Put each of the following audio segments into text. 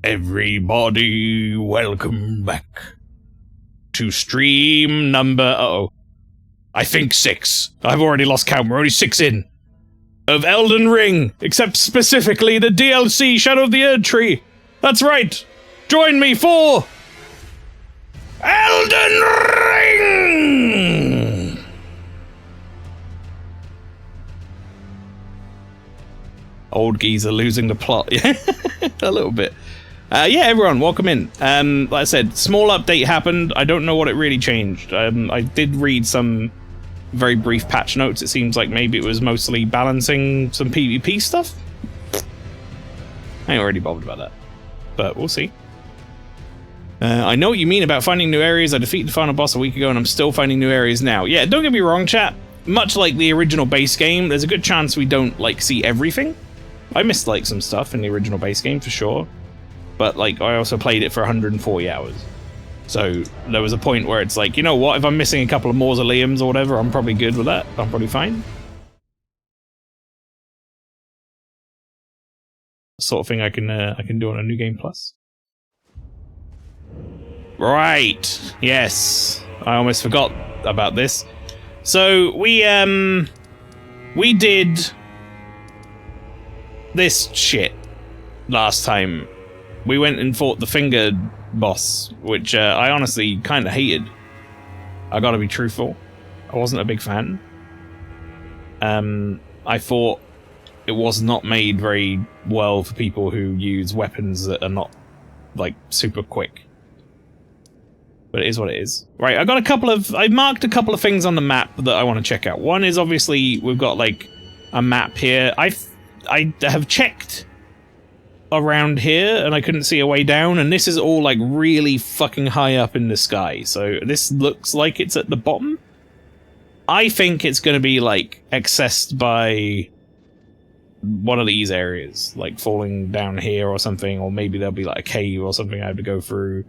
Everybody, welcome back to stream number, I think 6. I've already lost count, we're only 6 in. Of Elden Ring, except specifically the DLC Shadow of the Erdtree. That's right, join me for Elden Ring! Old geezer losing the plot, a little bit. Yeah, everyone, welcome in. Like I said, small update happened. I don't know what it really changed. I did read some very brief patch notes. It seems like maybe it was mostly balancing some PvP stuff. I ain't already bothered about that, but we'll see. I know what you mean about finding new areas. I defeated the final boss a week ago and I'm still finding new areas now. Yeah, don't get me wrong, chat. Much like the original base game, there's a good chance we don't, like, see everything. I missed, like, some stuff in the original base game, for sure. But, like, I also played it for 140 hours. So, there was a point where it's like, you know what, if I'm missing a couple of mausoleums or whatever, I'm probably good with that. I'm probably fine. Sort of thing I can do on a New Game Plus. Right. Yes. I almost forgot about this. So, we did this shit last time. We went and fought the finger boss, which I honestly kind of hated. I gotta be truthful. I wasn't a big fan. I thought it was not made very well for people who use weapons that are not, like, super quick. But it is what it is. Right, I marked a couple of things on the map that I want to check out. One is obviously we've got, like, a map here. I have checked around here and I couldn't see a way down, and this is all, like, really fucking high up in the sky, so this looks like it's at the bottom. I think it's gonna be, like, accessed by one of these areas, like falling down here or something, or maybe there'll be, like, a cave or something I have to go through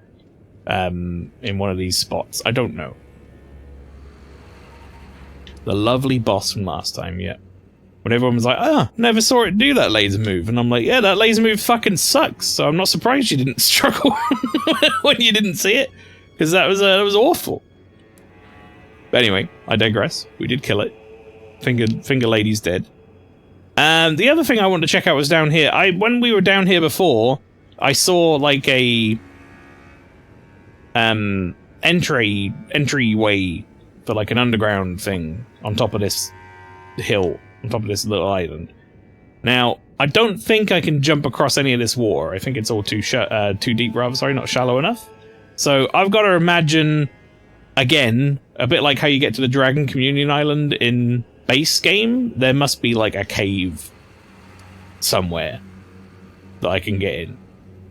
in one of these spots. I don't know. The lovely boss from last time, yeah. When everyone was like, never saw it do that laser move. And I'm like, yeah, that laser move fucking sucks. So I'm not surprised you didn't struggle when you didn't see it. Because that was awful. But anyway, I digress. We did kill it. Finger lady's dead. The other thing I wanted to check out was down here. When we were down here before, I saw like a entryway for like an underground thing on top of this hill. On top of this little island. Now, I don't think I can jump across any of this water. I think it's all too deep, rather. Sorry, not shallow enough. So I've got to imagine, again, a bit like how you get to the Dragon Communion Island in base game. There must be like a cave somewhere that I can get in.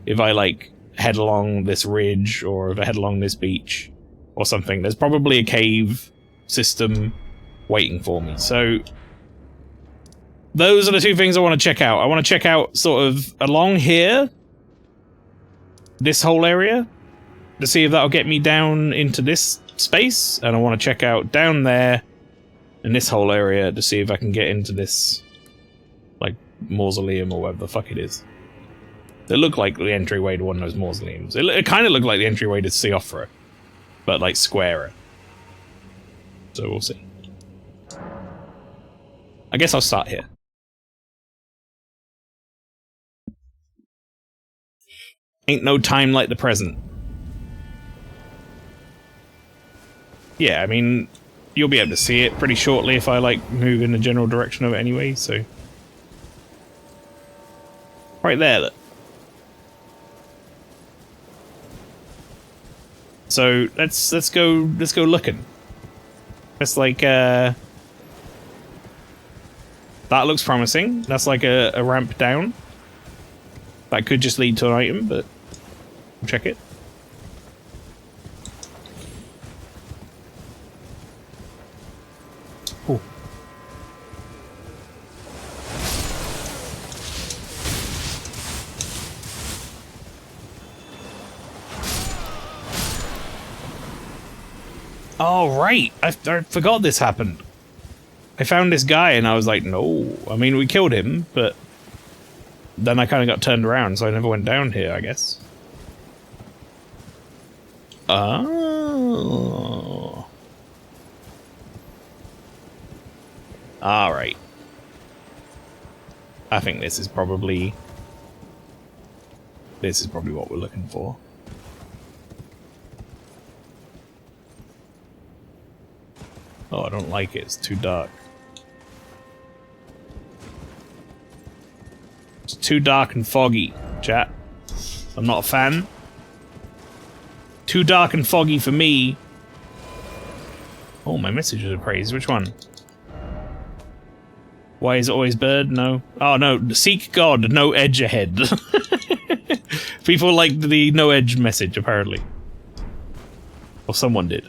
If I like head along this ridge, or if I head along this beach, or something, there's probably a cave system waiting for me. So those are the two things I want to check out. I want to check out sort of along here, this whole area, to see if that'll get me down into this space, and I want to check out down there in this whole area to see if I can get into this, like, mausoleum or whatever the fuck it is. They look like the entryway to one of those mausoleums. It kind of looked like the entryway to Siofra, but like squarer. So we'll see. I guess I'll start here. Ain't no time like the present. Yeah, I mean, you'll be able to see it pretty shortly if I, like, move in the general direction of it anyway, so. Right there, look. So, let's go looking. It's like, that looks promising. That's like a ramp down. That could just lead to an item, but we'll check it. Ooh. Oh, right. I forgot this happened. I found this guy and I was like, no. I mean, we killed him, but then I kind of got turned around, so I never went down here, I guess. Oh. Alright. I think this is probably what we're looking for. Oh, I don't like it. It's too dark. It's too dark and foggy, chat. I'm not a fan. Too dark and foggy for me. Oh, my messages are praised. Which one? Why is it always bird? No. Oh, no. Seek God, no edge ahead. People liked the no edge message, apparently. Or someone did.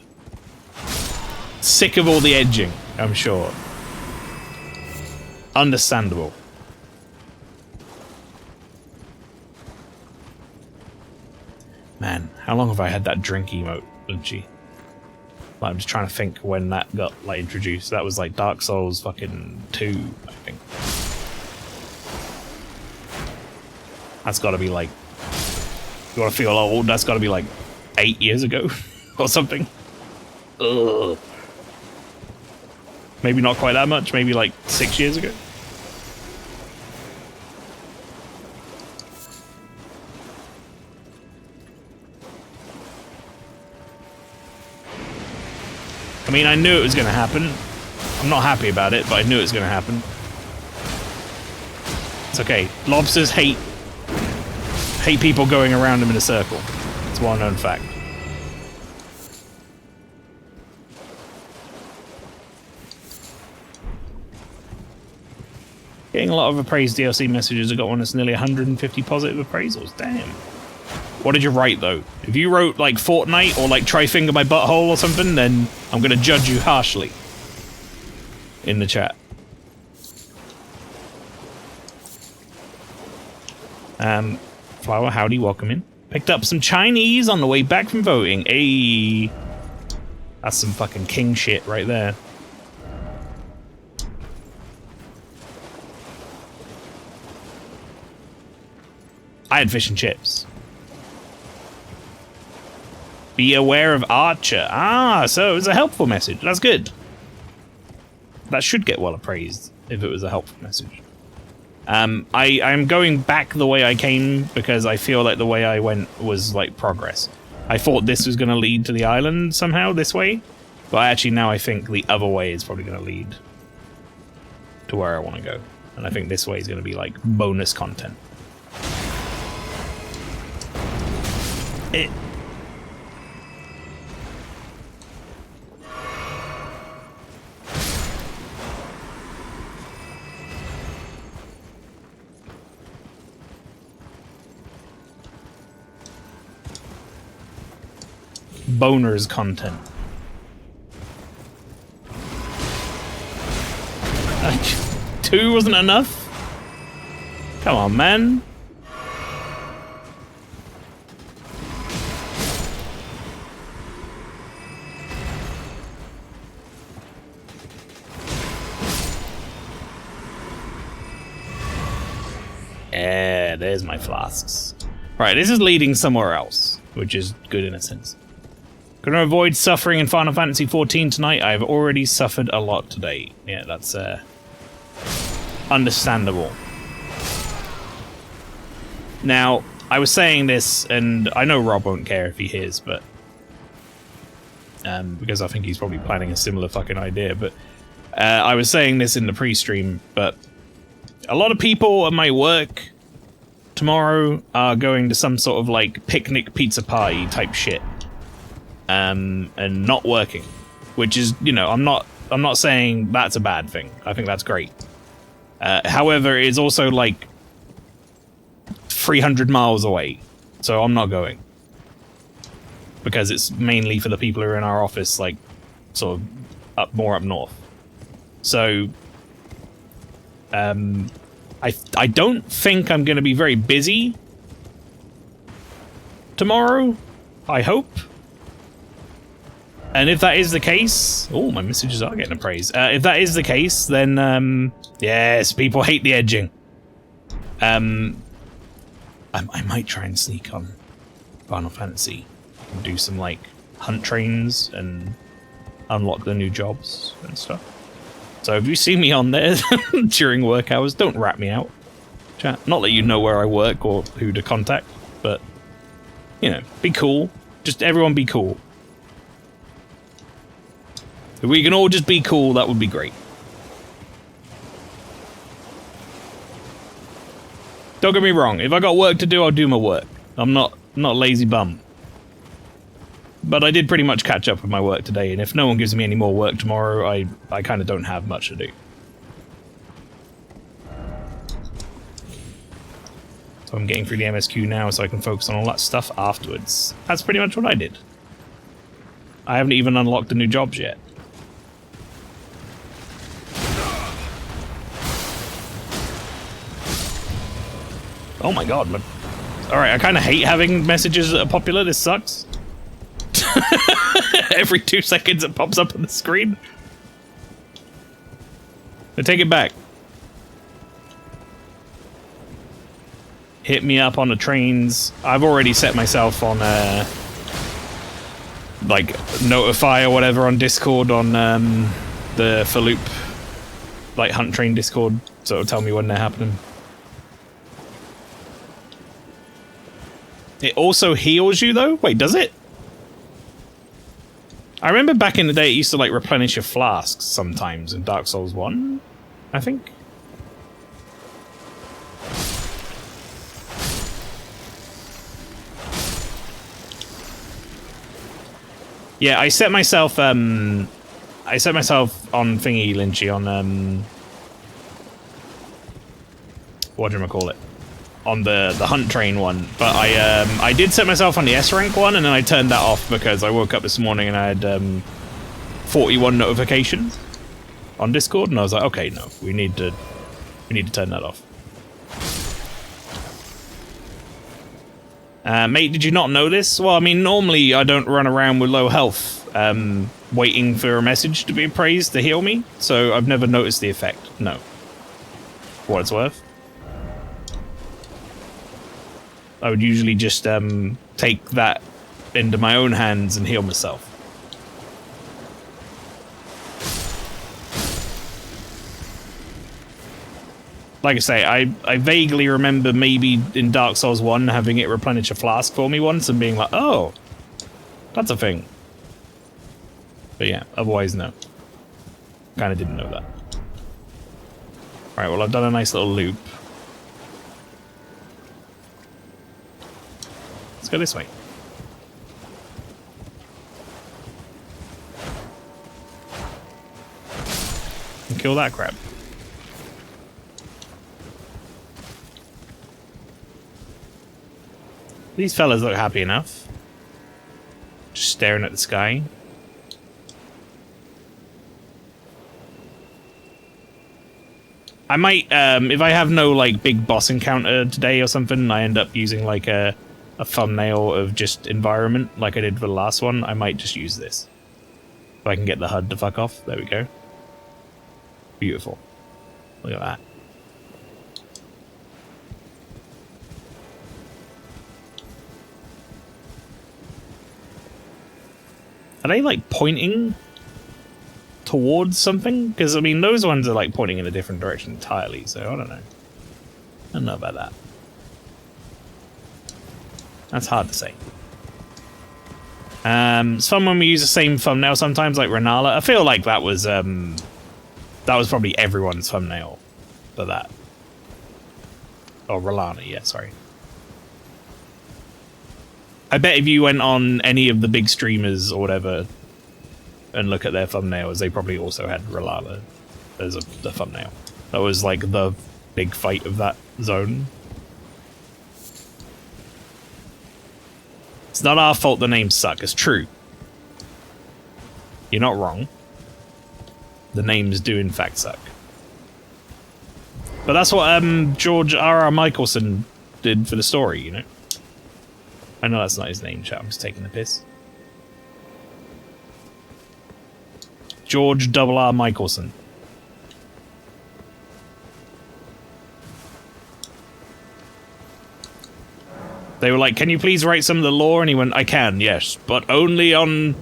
Sick of all the edging, I'm sure. Understandable. Man, how long have I had that drink emote, Lynchy? Like, I'm just trying to think when that got like introduced. That was like Dark Souls fucking 2, I think. That's gotta be like... You wanna feel old? That's gotta be like 8 years ago or something. Ugh. Maybe not quite that much, maybe like 6 years ago. I mean, I knew it was going to happen. I'm not happy about it, but I knew it was going to happen. It's okay. Lobsters hate people going around them in a circle. It's a well-known fact. Getting a lot of appraised DLC messages. I got one that's nearly 150 positive appraisals. Damn. What did you write, though? If you wrote, like, Fortnite or, like, try finger my butthole or something, then I'm gonna judge you harshly. In the chat. Flower, howdy, welcome in. Picked up some Chinese on the way back from voting. Ayy. That's some fucking king shit right there. I had fish and chips. Be aware of Archer. Ah, so it was a helpful message. That's good. That should get well appraised if it was a helpful message. I'm going back the way I came because I feel like the way I went was like progress. I thought this was going to lead to the island somehow this way, but actually now I think the other way is probably going to lead to where I want to go. And I think this way is going to be like bonus content. Boners content. Two wasn't enough? Come on, man. Yeah, there's my flasks. Right, this is leading somewhere else, which is good in a sense. Gonna avoid suffering in Final Fantasy XIV tonight. I've already suffered a lot today. Yeah, that's understandable. Now, I was saying this, and I know Rob won't care if he hears, but because I think he's probably planning a similar fucking idea. But I was saying this in the pre-stream, but a lot of people at my work tomorrow are going to some sort of like picnic pizza party type shit. And not working, which is, you know, I'm not saying that's a bad thing. I think that's great. However, it's also like 300 miles away, so I'm not going because it's mainly for the people who are in our office, like sort of more up north. So, I don't think I'm going to be very busy tomorrow. I hope. And if that is the case... Oh, my messages are getting appraised. If that is the case, then... yes, people hate the edging. I might try and sneak on Final Fantasy and do some like hunt trains and unlock the new jobs and stuff. So if you see me on there during work hours, don't rat me out. Chat. Not that you know where I work or who to contact, but you know, be cool. Just everyone be cool. If we can all just be cool, that would be great. Don't get me wrong, if I got work to do, I'll do my work. I'm not a lazy bum. But I did pretty much catch up with my work today, and if no one gives me any more work tomorrow, I kind of don't have much to do. So I'm getting through the MSQ now so I can focus on all that stuff afterwards. That's pretty much what I did. I haven't even unlocked the new jobs yet. Oh my god, look. Alright, I kind of hate having messages that are popular, this sucks. Every 2 seconds it pops up on the screen. I take it back. Hit me up on the trains. I've already set myself on like notify or whatever on Discord on the for loop like hunt train Discord, so it'll tell me when they're happening. It also heals you though? Wait, does it? I remember back in the day it used to like replenish your flasks sometimes in Dark Souls 1, I think. Yeah, I set myself on thingy Lynchy on whatchamacallit? On the hunt train one, but I did set myself on the S rank one, and then I turned that off because I woke up this morning and I had 41 notifications on Discord, and I was like, okay, no, we need to turn that off. Mate, did you not know this? Well, I mean, normally I don't run around with low health, waiting for a message to be appraised to heal me, so I've never noticed the effect. No, for what it's worth. I would usually just take that into my own hands and heal myself. Like I say, I vaguely remember maybe in Dark Souls 1 having it replenish a flask for me once and being like, oh, that's a thing. But yeah, otherwise no. Kind of didn't know that. Alright, well I've done a nice little loop. Let's go this way. And kill that crab. These fellas look happy enough. Just staring at the sky. I might, if I have no, like, big boss encounter today or something, I end up using, like, a thumbnail of just environment, like I did for the last one, I might just use this. If I can get the HUD to fuck off. There we go. Beautiful. Look at that. Are they, like, pointing towards something? Because, I mean, those ones are, like, pointing in a different direction entirely, so I don't know. I don't know about that. That's hard to say. It's fun when we use the same thumbnail sometimes, like Renala. I feel like that was probably everyone's thumbnail for that. Oh, Rolana, yeah, sorry. I bet if you went on any of the big streamers or whatever and look at their thumbnails, they probably also had Rolana as the thumbnail. That was like the big fight of that zone. It's not our fault the names suck, it's true. You're not wrong. The names do in fact suck. But that's what George R.R. Michelson did for the story, you know? I know that's not his name, chat, I'm just taking the piss. George R.R. Michelson. They were like, can you please write some of the lore? And he went, I can, yes, but only on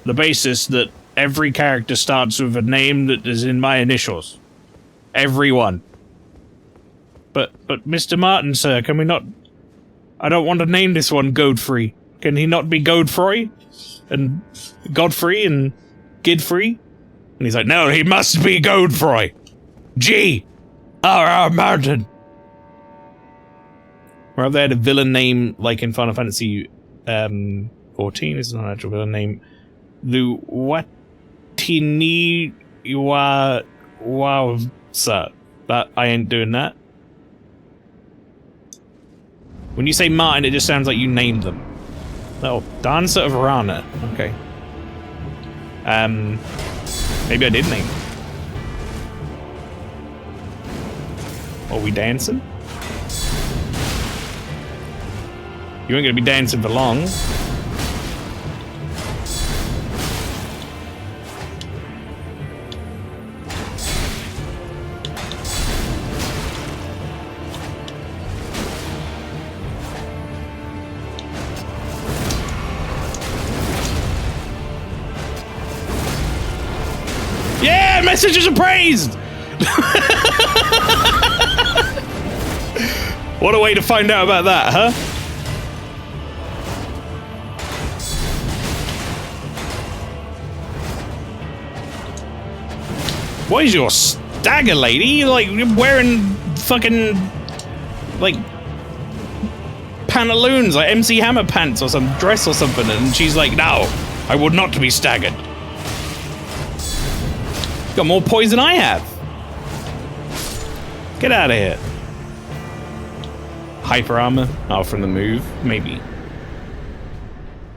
the basis that every character starts with a name that is in my initials. Everyone. But Mr. Martin, sir, can we not... I don't want to name this one Godfrey. Can he not be Godfrey? And Godfrey and Gidfrey? And he's like, no, he must be Godfrey. G.R.R. Martin. Or have they had a villain name, like in Final Fantasy 14, is not an actual villain name. The Watini Wawsa. That, I ain't doing that. When you say Martin, it just sounds like you named them. Oh, Dancer of Rana. Okay. Maybe I did name them. Are we dancing? You ain't gonna be dancing for long. Yeah, messages are praised! What a way to find out about that, huh? What is your stagger, lady? Like, you're wearing fucking, like, pantaloons, like MC Hammer pants or some dress or something, and she's like, no, I would not be staggered. Got more poise than I have. Get out of here. Hyper armor? Oh, from the move? Maybe.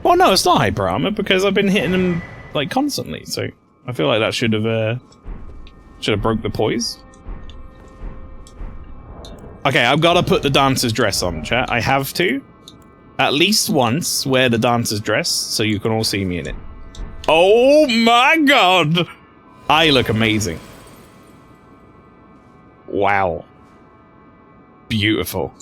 Well, no, it's not hyper armor because I've been hitting them, like, constantly, so I feel like that should have broke the poise. Okay, I've got to put the dancer's dress on, chat. I have to. At least once wear the dancer's dress so you can all see me in it. Oh my god! I look amazing. Wow. Beautiful.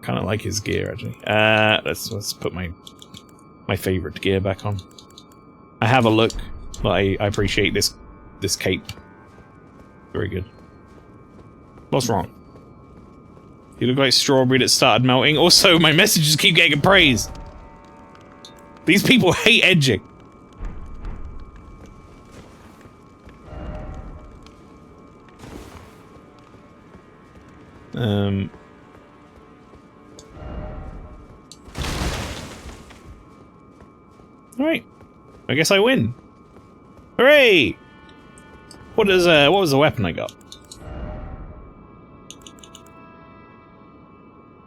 Kind of like his gear, actually. Let's put my favorite gear back on. I have a look, but I appreciate this cape. Very good. What's wrong? You look like strawberry that started melting. Also, my messages keep getting praised. These people hate edging. Alright. I guess I win. Hooray! What was the weapon I got?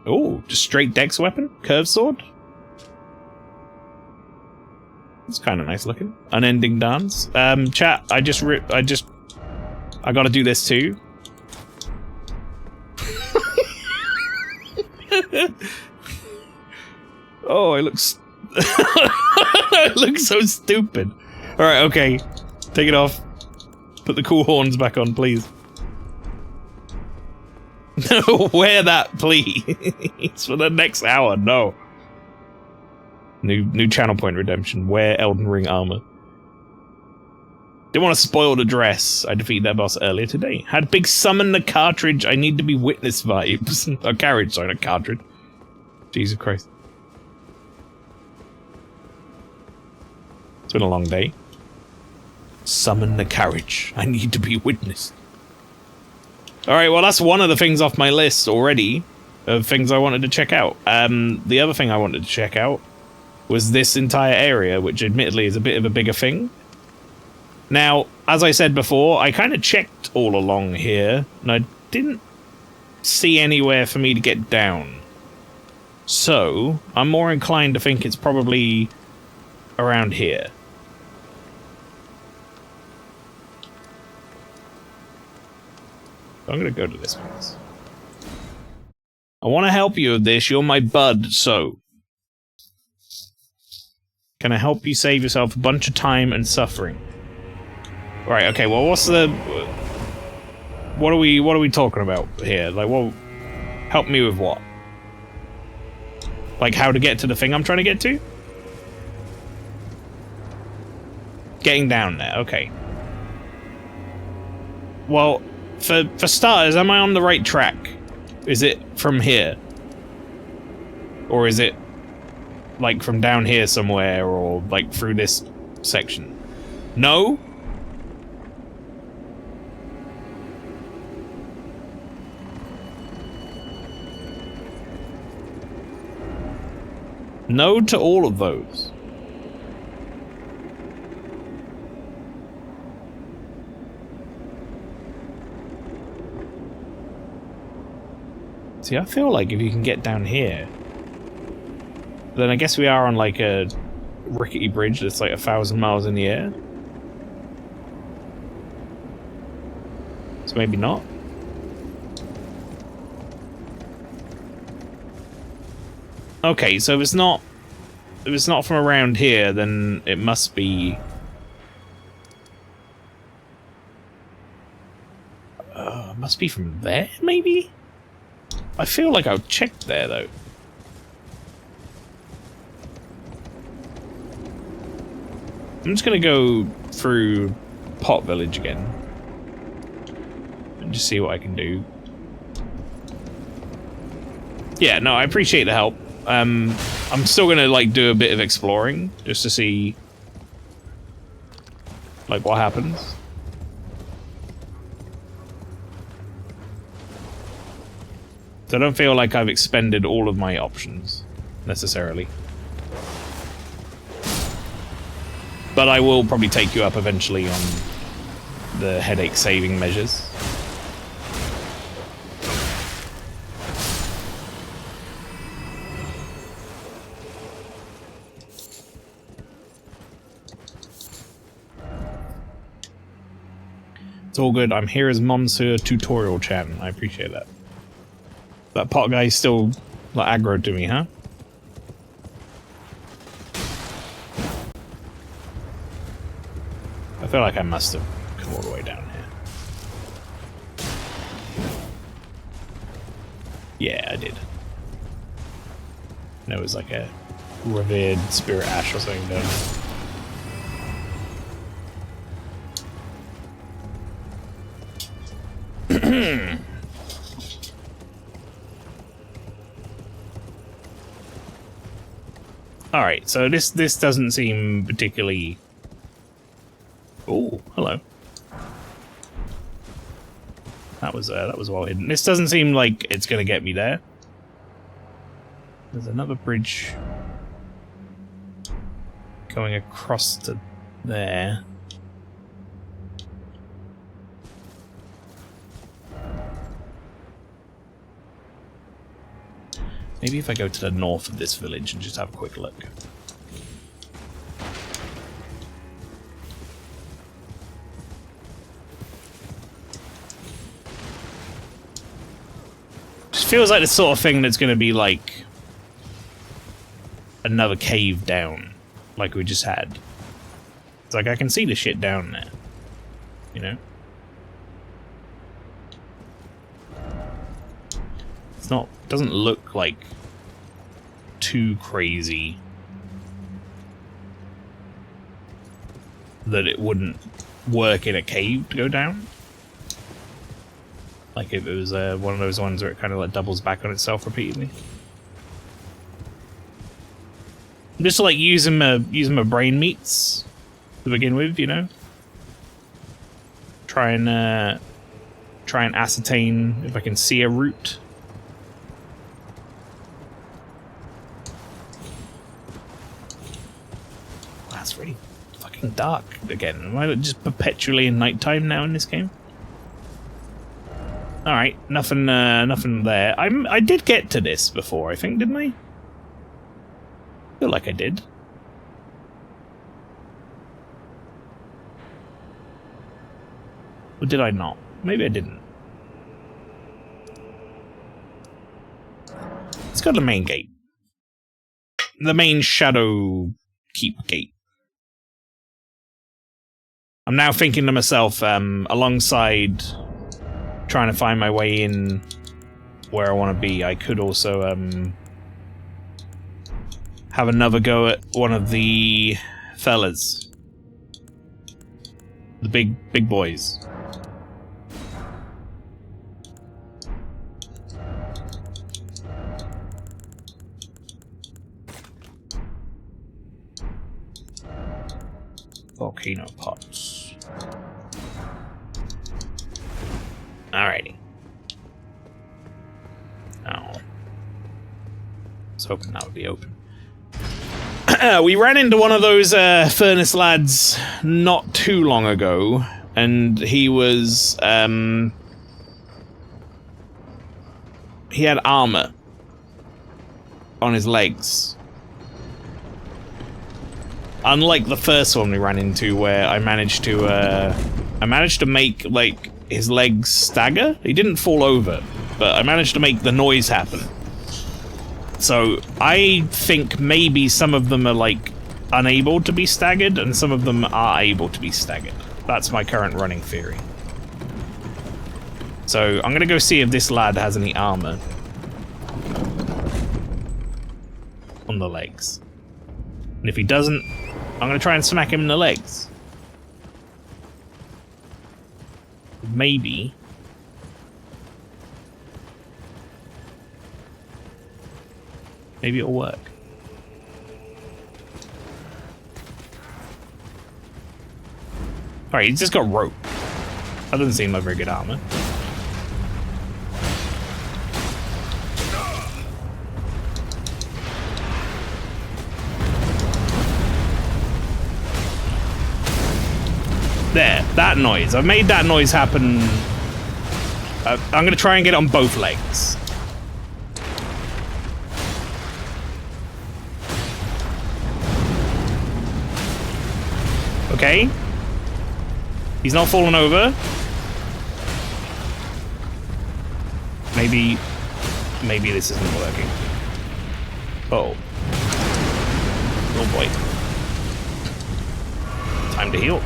Oh, just straight dex weapon? Curved sword? It's kind of nice looking. Unending dance. Chat, I gotta do this too. Oh, I look so stupid. Alright, okay. Take it off. Put the cool horns back on, please. No, wear that, please. For the next hour, no. New channel point redemption. Wear Elden Ring armor. Didn't want to spoil the dress. I defeated that boss earlier today. Had big summon the cartridge. I need to be witness vibes. A carriage, sorry, not cartridge. Jesus Christ. It's been a long day. Summon the carriage. I need to be witnessed. Alright, well that's one of the things off my list already of things I wanted to check out. The other thing I wanted to check out was this entire area, which admittedly is a bit of a bigger thing. Now, as I said before, I kind of checked all along here, and I didn't see anywhere for me to get down. So, I'm more inclined to think it's probably around here. I'm gonna go to this place. I want to help you with this. You're my bud, so... Can I help you save yourself a bunch of time and suffering? Right, okay, well, what's the... What are we talking about here? Like, well, Help me with what? Like how to get to the thing I'm trying to get to? Getting down there, okay. Well, for starters, am I on the right track? Is it from here? Or is it like from down here somewhere, or like through this section? No? No to all of those. See, I feel like if you can get down here, then I guess we are on like a rickety bridge that's like 1,000 miles in the air. So maybe not. Okay, so if it's not from around here, then it must be from there, maybe? I feel like I've checked there though. I'm just gonna go through Pot Village again and just see what I can do. Yeah, no, I appreciate the help. I'm still gonna like do a bit of exploring just to see like what happens. So I don't feel like I've expended all of my options necessarily. But I will probably take you up eventually on the headache saving measures. It's all good. I'm here as Monsieur Tutorial Chan. I appreciate that. That pot guy's still like aggro to me, huh? I feel like I must have come all the way down here. Yeah, I did. And it was like a revered spirit ash or something down there. Alright, so this doesn't seem particularly... Oh, hello. That was well hidden. This doesn't seem like it's gonna get me there. There's another bridge going across to there. Maybe if I go to the north of this village and just have a quick look. Just feels like the sort of thing that's going to be like another cave down, like we just had. It's like I can see the shit down there, you know? Doesn't look like too crazy that it wouldn't work in a cave to go down. Like if it was one of those ones where it kind of like doubles back on itself repeatedly. I'm just like using my brain meats to begin with, you know. Try and ascertain if I can see a route. It's really fucking dark again. Am I just perpetually in nighttime now in this game? Alright, nothing there. I did get to this before, I think, didn't I? Feel like I did. Or did I not? Maybe I didn't. Let's go to the main gate. The main Shadow Keep gate. I'm now thinking to myself, alongside trying to find my way in where I want to be. I could also have another go at one of the fellas. The big boys. Volcano pots. Alrighty. Oh. I was hoping that would be open. We ran into one of those furnace lads not too long ago, and he was he had armor on his legs. Unlike the first one we ran into, where I managed to make like his legs stagger. He didn't fall over, but I managed to make the noise happen. So I think maybe some of them are like unable to be staggered, and some of them are able to be staggered. That's my current running theory. So I'm gonna go see if this lad has any armor on the legs. And if he doesn't, I'm gonna try and smack him in the legs. Maybe. Maybe it'll work. Alright, he's just got rope. That doesn't seem like very good armor. There, that noise. I've made that noise happen. I'm gonna try and get it on both legs. Okay. He's not falling over. Maybe this isn't working. Oh. Oh boy. Time to heal.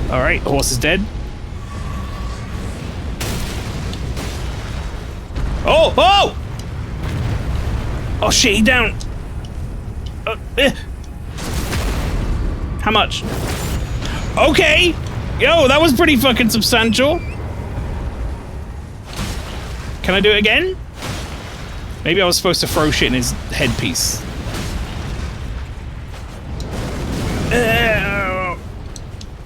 Alright, horse is dead. Oh! Oh! Oh shit, he down! How much? Okay! Yo, that was pretty fucking substantial. Can I do it again? Maybe I was supposed to throw shit in his headpiece.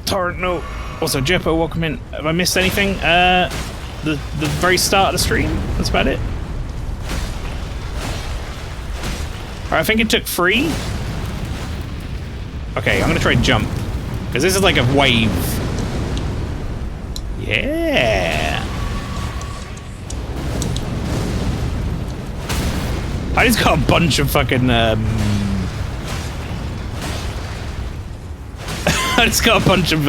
Torrent, no. Also, Jeppo, welcome in. Have I missed anything? The very start of the stream? That's about it. Alright, I think it took 3. Okay, I'm gonna try jump. Because this is like a wave. Yeah. I just got a bunch of fucking, I just got a bunch of,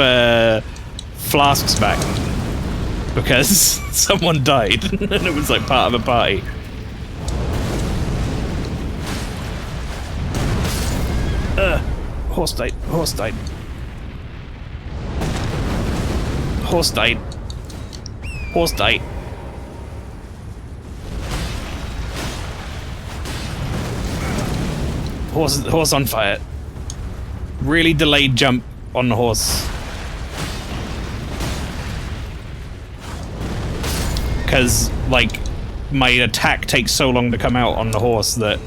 flasks back. Because someone died, and it was like part of a party. Horse died, horse died. Horse died. Horse died. Horse on fire. Really delayed jump on the horse. Because, like, my attack takes so long to come out on the horse that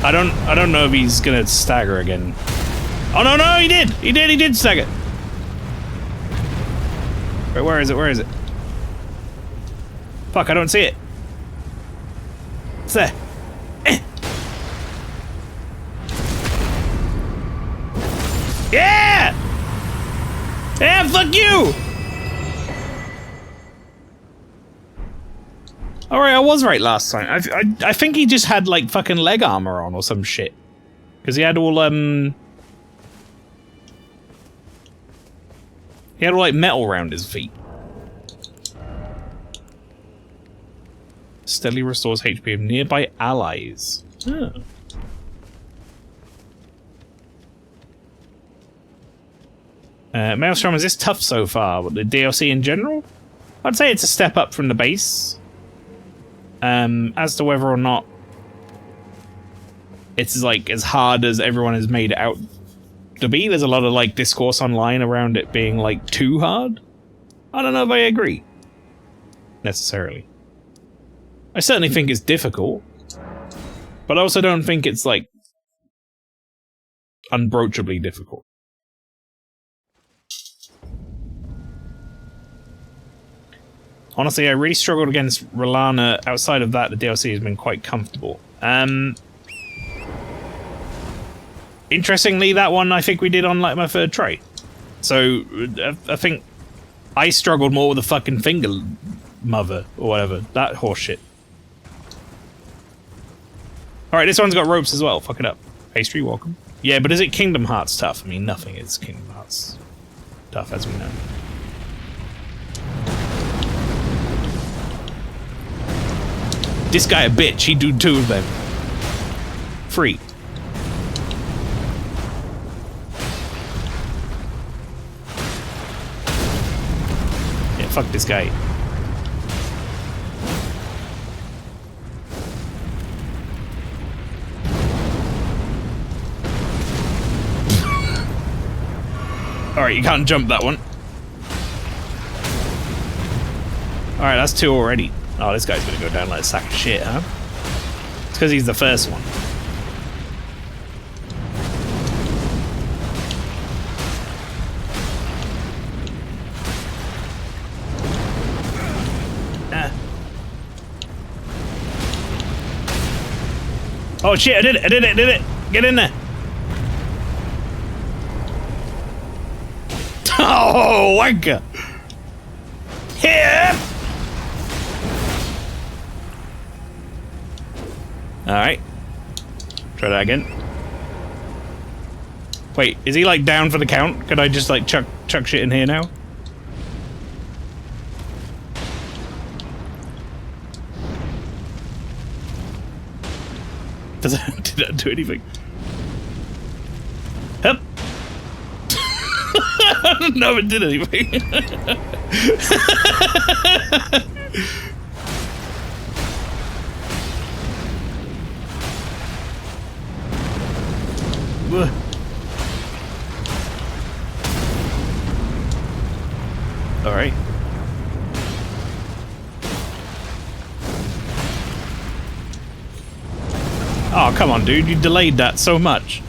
I don't know if he's gonna stagger again. Oh no, he did stagger. Wait, where is it? Fuck, I don't see it. It's there. Yeah! Yeah, fuck you! Alright, I was right last time. I think he just had, like, fucking leg armor on or some shit. Because he had all, he had all, like, metal around his feet. Steadily restores HP of nearby allies. Huh. Maelstrom, is this tough so far? What, the DLC in general? I'd say it's a step up from the base. As to whether or not it's like as hard as everyone has made it out to be, there's a lot of like discourse online around it being like too hard. I don't know if I agree necessarily. I certainly think it's difficult, but I also don't think it's like unbroachably difficult. Honestly, I really struggled against R'hllana. Outside of that, the DLC has been quite comfortable. Interestingly, that one I think we did on like my third try. So I think I struggled more with the fucking finger mother or whatever. That horse shit. Alright, this one's got ropes as well. Fuck it up. Pastry, welcome. Yeah, but is it Kingdom Hearts tough? I mean, nothing is Kingdom Hearts tough, as we know. This guy a bitch. He do two of them. Free. Yeah, fuck this guy. Alright, you can't jump that one. Alright, that's two already. Oh, this guy's gonna go down like a sack of shit, huh? It's because he's the first one. Ah. Oh shit, I did it, I did it, I did it! Get in there! Oh, wanker! Here! Alright. Try that again. Wait, is he like down for the count? Could I just like chuck shit in here now? Did that do anything? Hup! No, it did anything. Alright. Oh, come on, dude. You delayed that so much.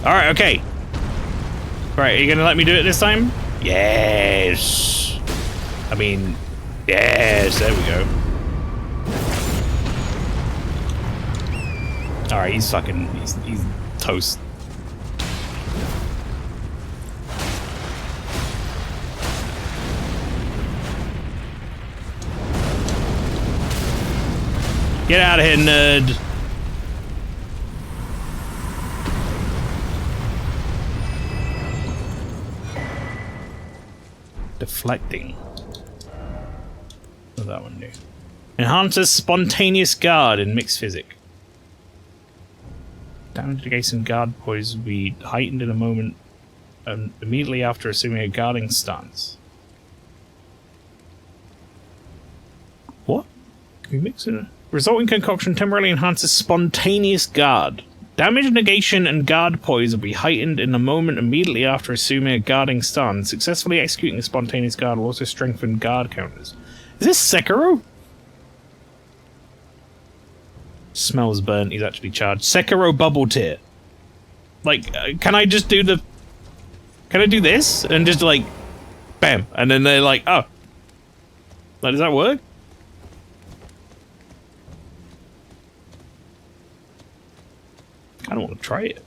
Alright, okay. Right, are you gonna let me do it this time? Yes! I mean, yes, there we go. Alright, he's fucking, he's toast. Get out of here, nerd! Deflecting. What does that one do? Enhances spontaneous guard in mixed physic. Damage against some guard poise will be heightened in a moment immediately after assuming a guarding stance. What? Can we mix it? Resulting concoction temporarily enhances spontaneous guard. Damage, negation, and guard poise will be heightened in a moment immediately after assuming a guarding stance. Successfully executing a spontaneous guard will also strengthen guard counters. Is this Sekiro? Smells burnt. He's actually charged. Sekiro bubble tier. Like, can I just do the... Can I do this? And just like... Bam. And then they're like, oh. Like, does that work? I don't want to try it.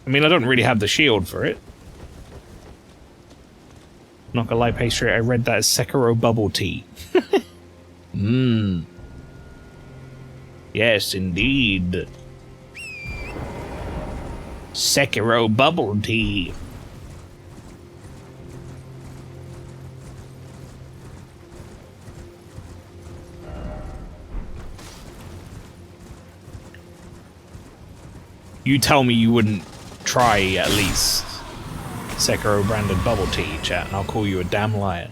I mean, I don't really have the shield for it. Not gonna lie, pastry, I read that as Sekiro bubble tea. Mmm. Yes, indeed. Sekiro bubble tea. You tell me you wouldn't try at least Sekiro branded bubble tea, chat, and I'll call you a damn liar.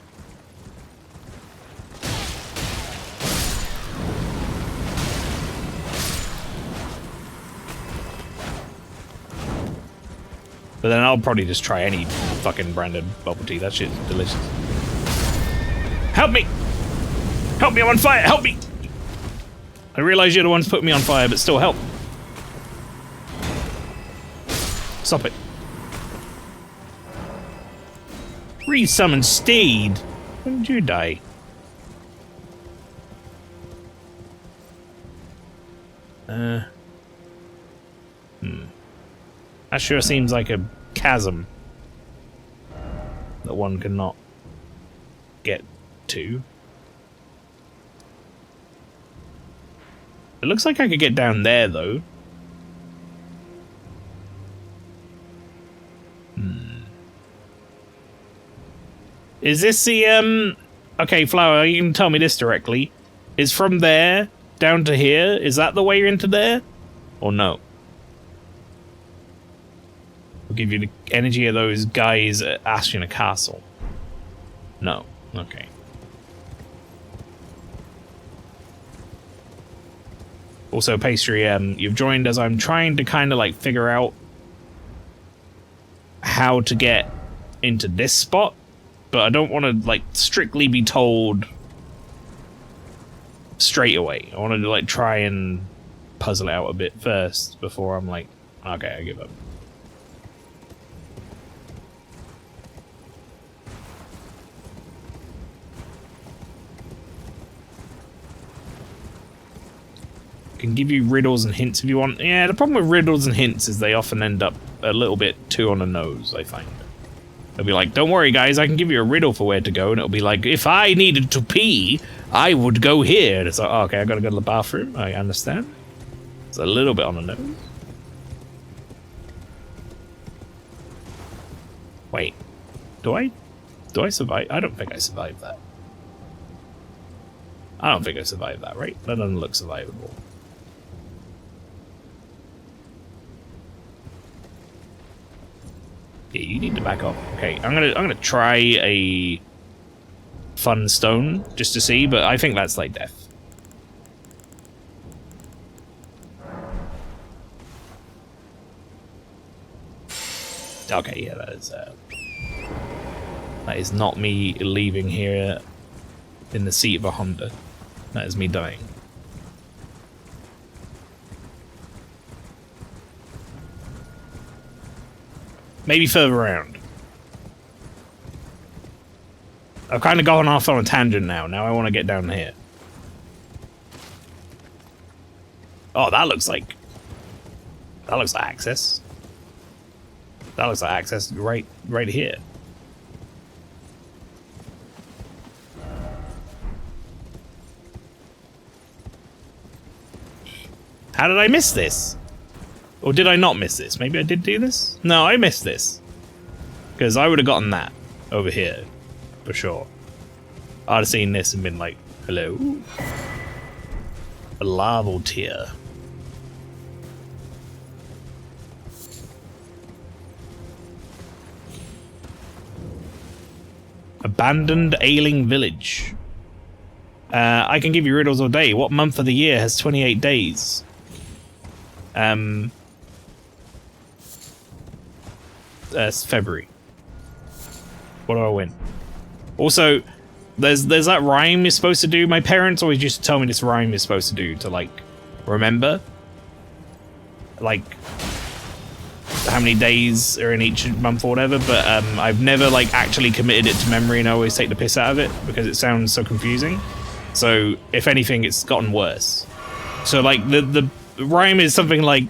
But then I'll probably just try any fucking branded bubble tea. That shit's delicious. Help me! Help me, I'm on fire! Help me! I realize you're the ones putting me on fire, but still help. Stop it. Resummon Steed! When did you die? That sure seems like a chasm that one cannot get to. It looks like I could get down there, though. Is this the, Okay, Flower, you can tell me this directly. Is from there down to here, is that the way into there? Or no? Will give you the energy of those guys at Ashiana Castle. No. Okay. Also, Pastry, you've joined as I'm trying to kind of like figure out how to get into this spot, but I don't want to like strictly be told straight away. I want to like try and puzzle it out a bit first before I'm like, okay, I give up. Can give you riddles and hints if you want. Yeah, the problem with riddles and hints is they often end up a little bit too on the nose, I find. They'll be like, don't worry guys, I can give you a riddle for where to go, and it'll be like, if I needed to pee, I would go here. And it's like, oh, okay, I gotta go to the bathroom, I understand. It's a little bit on the nose. Wait, do I survive? I don't think I survived that. I don't think I survived that, right? That doesn't look survivable. Yeah, you need to back off. Okay, I'm gonna try a fun stone just to see, but I think that's like death. Okay, yeah, that is not me leaving here in the seat of a Honda. That is me dying. Maybe further around. I've kind of gone off on a tangent now. Now I want to get down here. Oh, that looks like access. That looks like access right here. How did I miss this? Or did I not miss this? Maybe I did do this? No, I missed this. Because I would have gotten that over here. For sure. I'd have seen this and been like, hello? A larval tier. Abandoned ailing village. I can give you riddles all day. What month of the year has 28 days? It's February. What do I win? Also, there's that rhyme you're supposed to do. My parents always used to tell me this rhyme you're supposed to do to like remember, like how many days are in each month or whatever. But I've never like actually committed it to memory, and I always take the piss out of it because it sounds so confusing. So if anything, it's gotten worse. So like the rhyme is something like,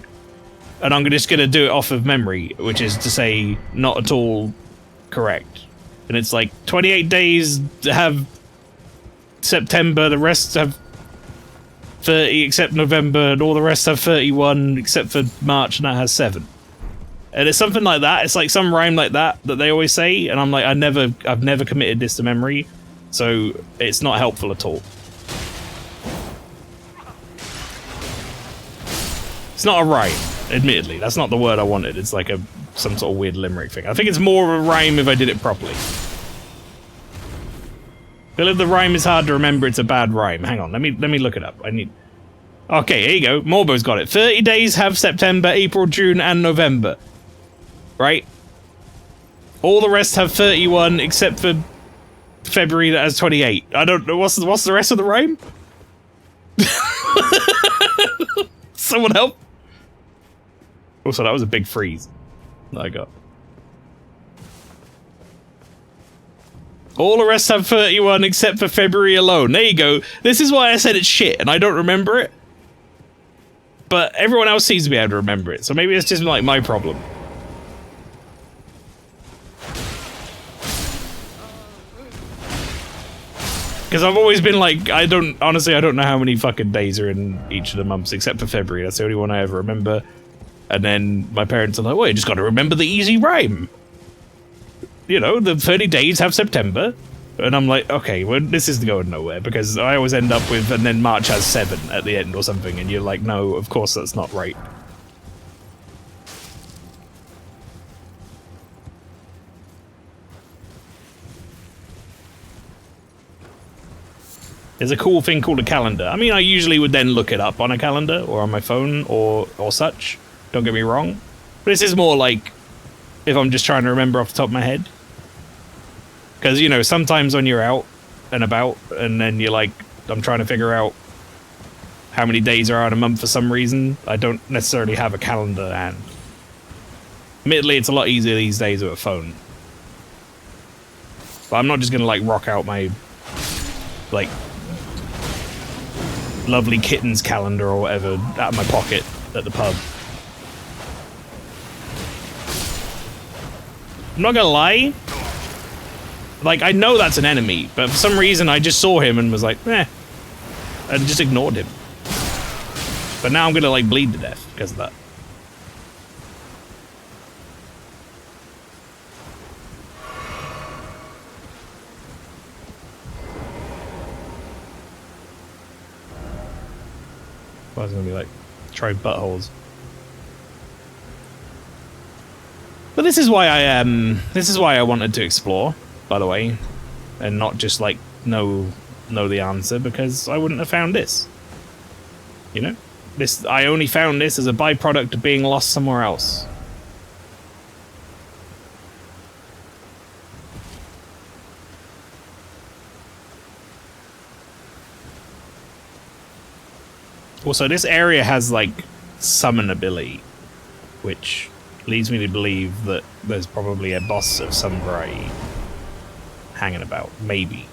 and I'm just gonna do it off of memory, which is to say not at all correct. And it's like 28 days have September, the rest have 30 except November, and all the rest have 31 except for March, and that has 7. And it's something like that. It's like some rhyme like that they always say, and I'm like, I've never committed this to memory, so it's not helpful at all. It's not a rhyme, admittedly. That's not the word I wanted. It's like some sort of weird limerick thing. I think it's more of a rhyme if I did it properly. But if the rhyme is hard to remember, it's a bad rhyme. Hang on, let me look it up. I need... Okay, here you go. Morbo's got it. 30 days have September, April, June, and November. Right? All the rest have 31, except for February that has 28. I don't know. What's the rest of the rhyme? Someone help? Also, that was a big freeze that I got. All the rest have 31 except for February alone. There you go. This is why I said it's shit and I don't remember it. But everyone else seems to be able to remember it, so maybe it's just like my problem. Because I've always been like, honestly, I don't know how many fucking days are in each of the months except for February. That's the only one I ever remember. And then my parents are like, well, you just got to remember the easy rhyme. You know, the 30 days have September. And I'm like, okay, well, this is going nowhere, because I always end up with, and then March has 7 at the end or something, and you're like, no, of course that's not right. There's a cool thing called a calendar. I mean, I usually would then look it up on a calendar, or on my phone, or such. Don't get me wrong. But this is more like, if I'm just trying to remember off the top of my head. Because, you know, sometimes when you're out and about, and then you're like, I'm trying to figure out how many days are out a month for some reason, I don't necessarily have a calendar at hand. Admittedly, it's a lot easier these days with a phone. But I'm not just going to, like, rock out my, like, lovely kittens calendar or whatever out of my pocket at the pub. I'm not going to lie. Like, I know that's an enemy, but for some reason I just saw him and was like, eh. And just ignored him. But now I'm gonna, like, bleed to death because of that. I was gonna be like, try buttholes. But this is why I wanted to explore, by the way, and not just like know the answer, because I wouldn't have found this. You know? I only found this as a byproduct of being lost somewhere else. Also, this area has like summon ability, which leads me to believe that there's probably a boss of some variety hanging about, maybe.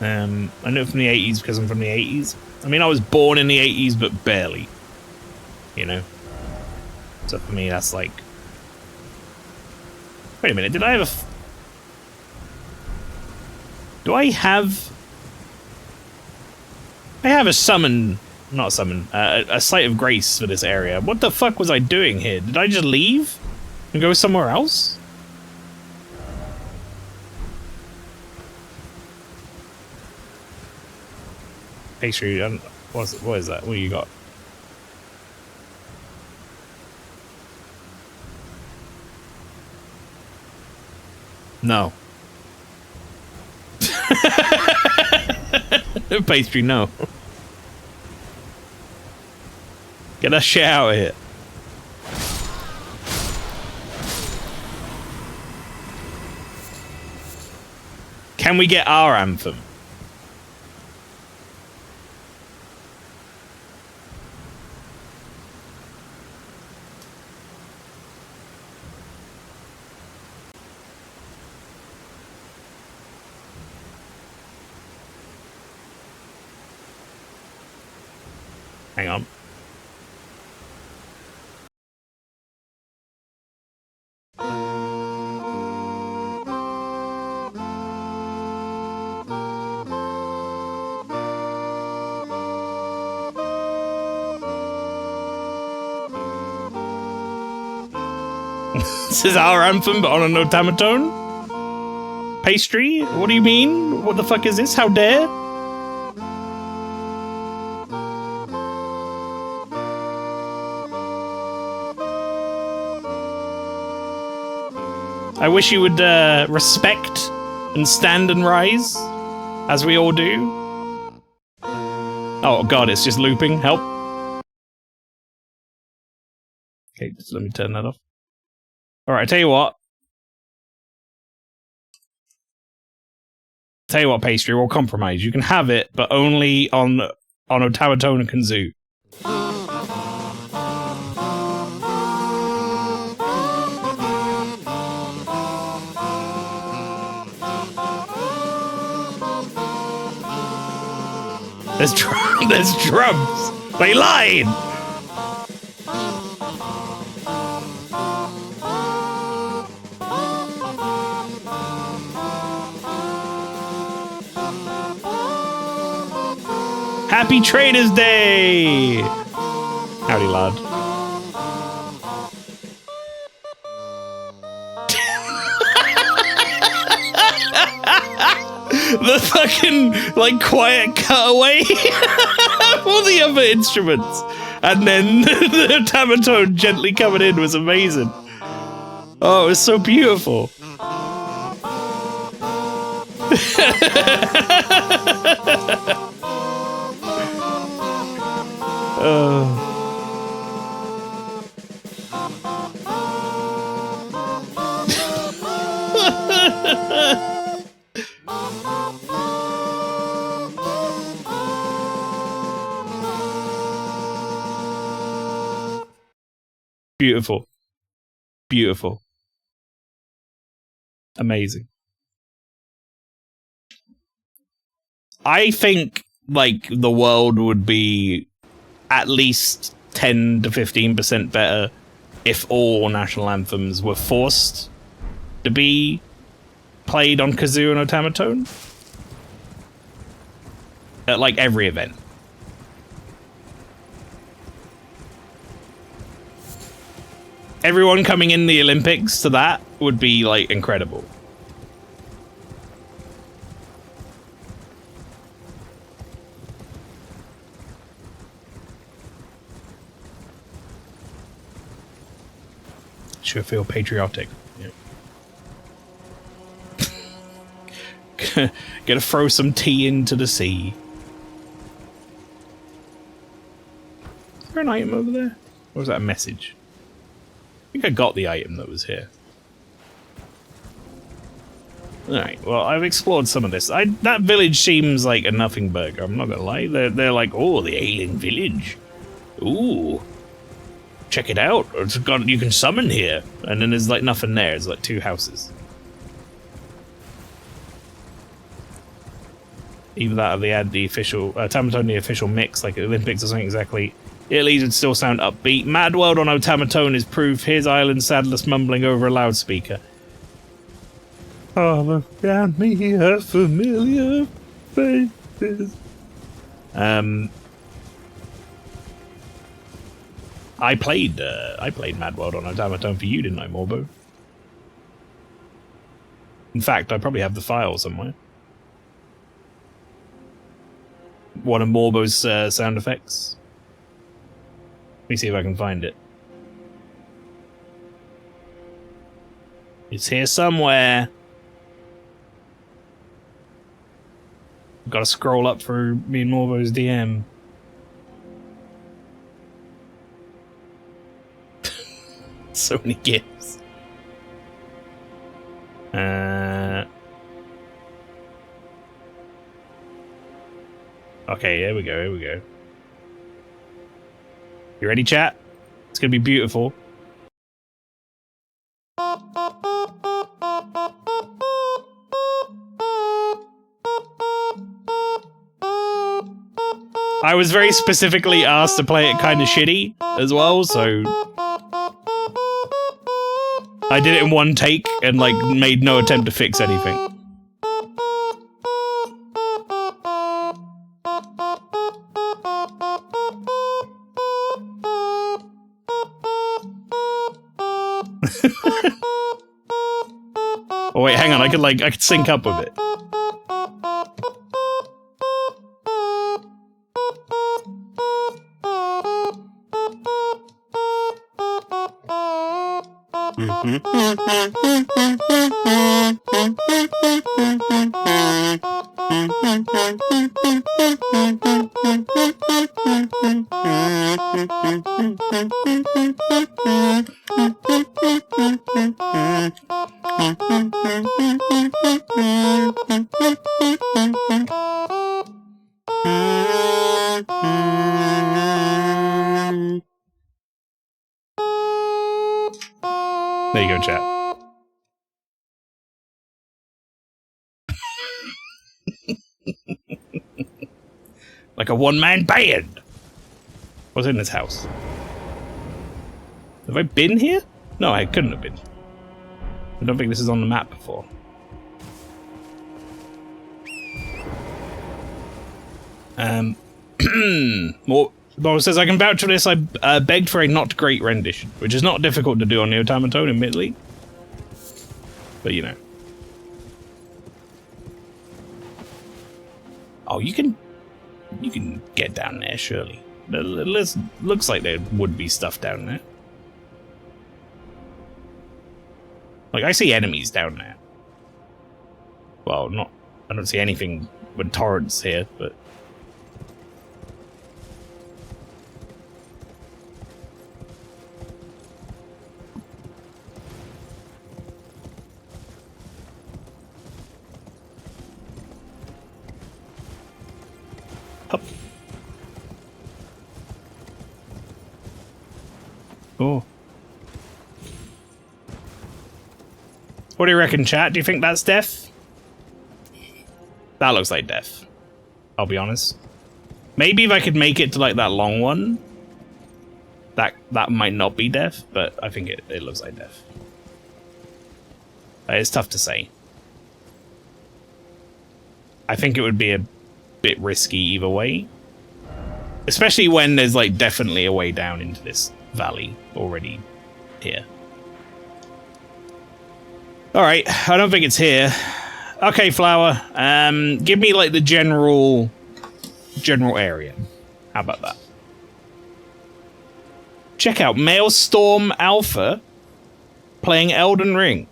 I know from the 80s because I'm from the 80s. I mean, I was born in the 80s, but barely. You know? So for me, that's like... Wait a minute, did I have a... Do I have... I have a summon... Not a summon. A site of grace for this area. What the fuck was I doing here? Did I just leave? And go somewhere else? Pastry, what is that? What do you got? No. Pastry, no. Get that shit out of here. Can we get our anthem? Hang on. This is our anthem, but on an automaton? Pastry? What do you mean? What the fuck is this? How dare? I wish you would respect and stand and rise, as we all do. Oh god, it's just looping. Help. Okay, just let me turn that off. Alright, I tell you what. Tell you what, Pastry, we'll compromise. You can have it, but only on automaton and kazoo. There's drums. They lied. Happy Traders Day! Howdy, lad. The fucking, like, quiet cutaway for the other instruments. And then the automaton gently coming in was amazing. Oh, it was so beautiful. Beautiful. Beautiful. Amazing. I think, like, the world would be at least 10 to 15% better if all national anthems were forced to be played on kazoo and automaton at, like, every event. Everyone coming in the Olympics to that would be, like, incredible. Sure feel patriotic. Yeah. Gonna throw some tea into the sea. Is there an item over there? Or was that a message? I think I got the item that was here. Alright, well, I've explored some of this. That village seems like a nothing burger, I'm not gonna lie. They're like, oh, the alien village. Ooh. Check it out. It's got, you can summon here. And then there's like nothing there. It's like 2 houses. Either that or they add the official, automaton the official mix, like Olympics or something exactly. Italy's would still sound upbeat. Mad World on automaton is proof. Here's Island Sadless mumbling over a loudspeaker. All around me are familiar faces. I played Mad World on automaton for you, didn't I, Morbo? In fact, I probably have the file somewhere. One of Morbo's sound effects. Let me see if I can find it. It's here somewhere. Gotta scroll up through me and Morbo's DM. So many gifts. Okay, here we go, here we go. You ready, chat? It's gonna be beautiful. I was very specifically asked to play it kind of shitty as well, so I did it in one take and like made no attempt to fix anything. Oh wait, hang on, I could sync up with it. There you go, chat. Like a one-man band. What's in this house? Have I been here? No, I couldn't have been. I don't think this is on the map before. More says, I can vouch for this. I begged for a not great rendition, which is not difficult to do on the automaton, admittedly. But you know. Oh, you can get down there, surely. Looks like there would be stuff down there. Like, I see enemies down there. Well, I don't see anything with torrents here, but... Up. Oh. What do you reckon, chat? Do you think that's death? That looks like death. I'll be honest. Maybe if I could make it to like that long one, that might not be death, but I think it looks like death. It's tough to say. I think it would be a bit risky either way. Especially when there's like definitely a way down into this valley already here. Alright, I don't think it's here. Okay, Flower. Give me like the general area. How about that? Check out MaelstromALPHA playing Elden Ring.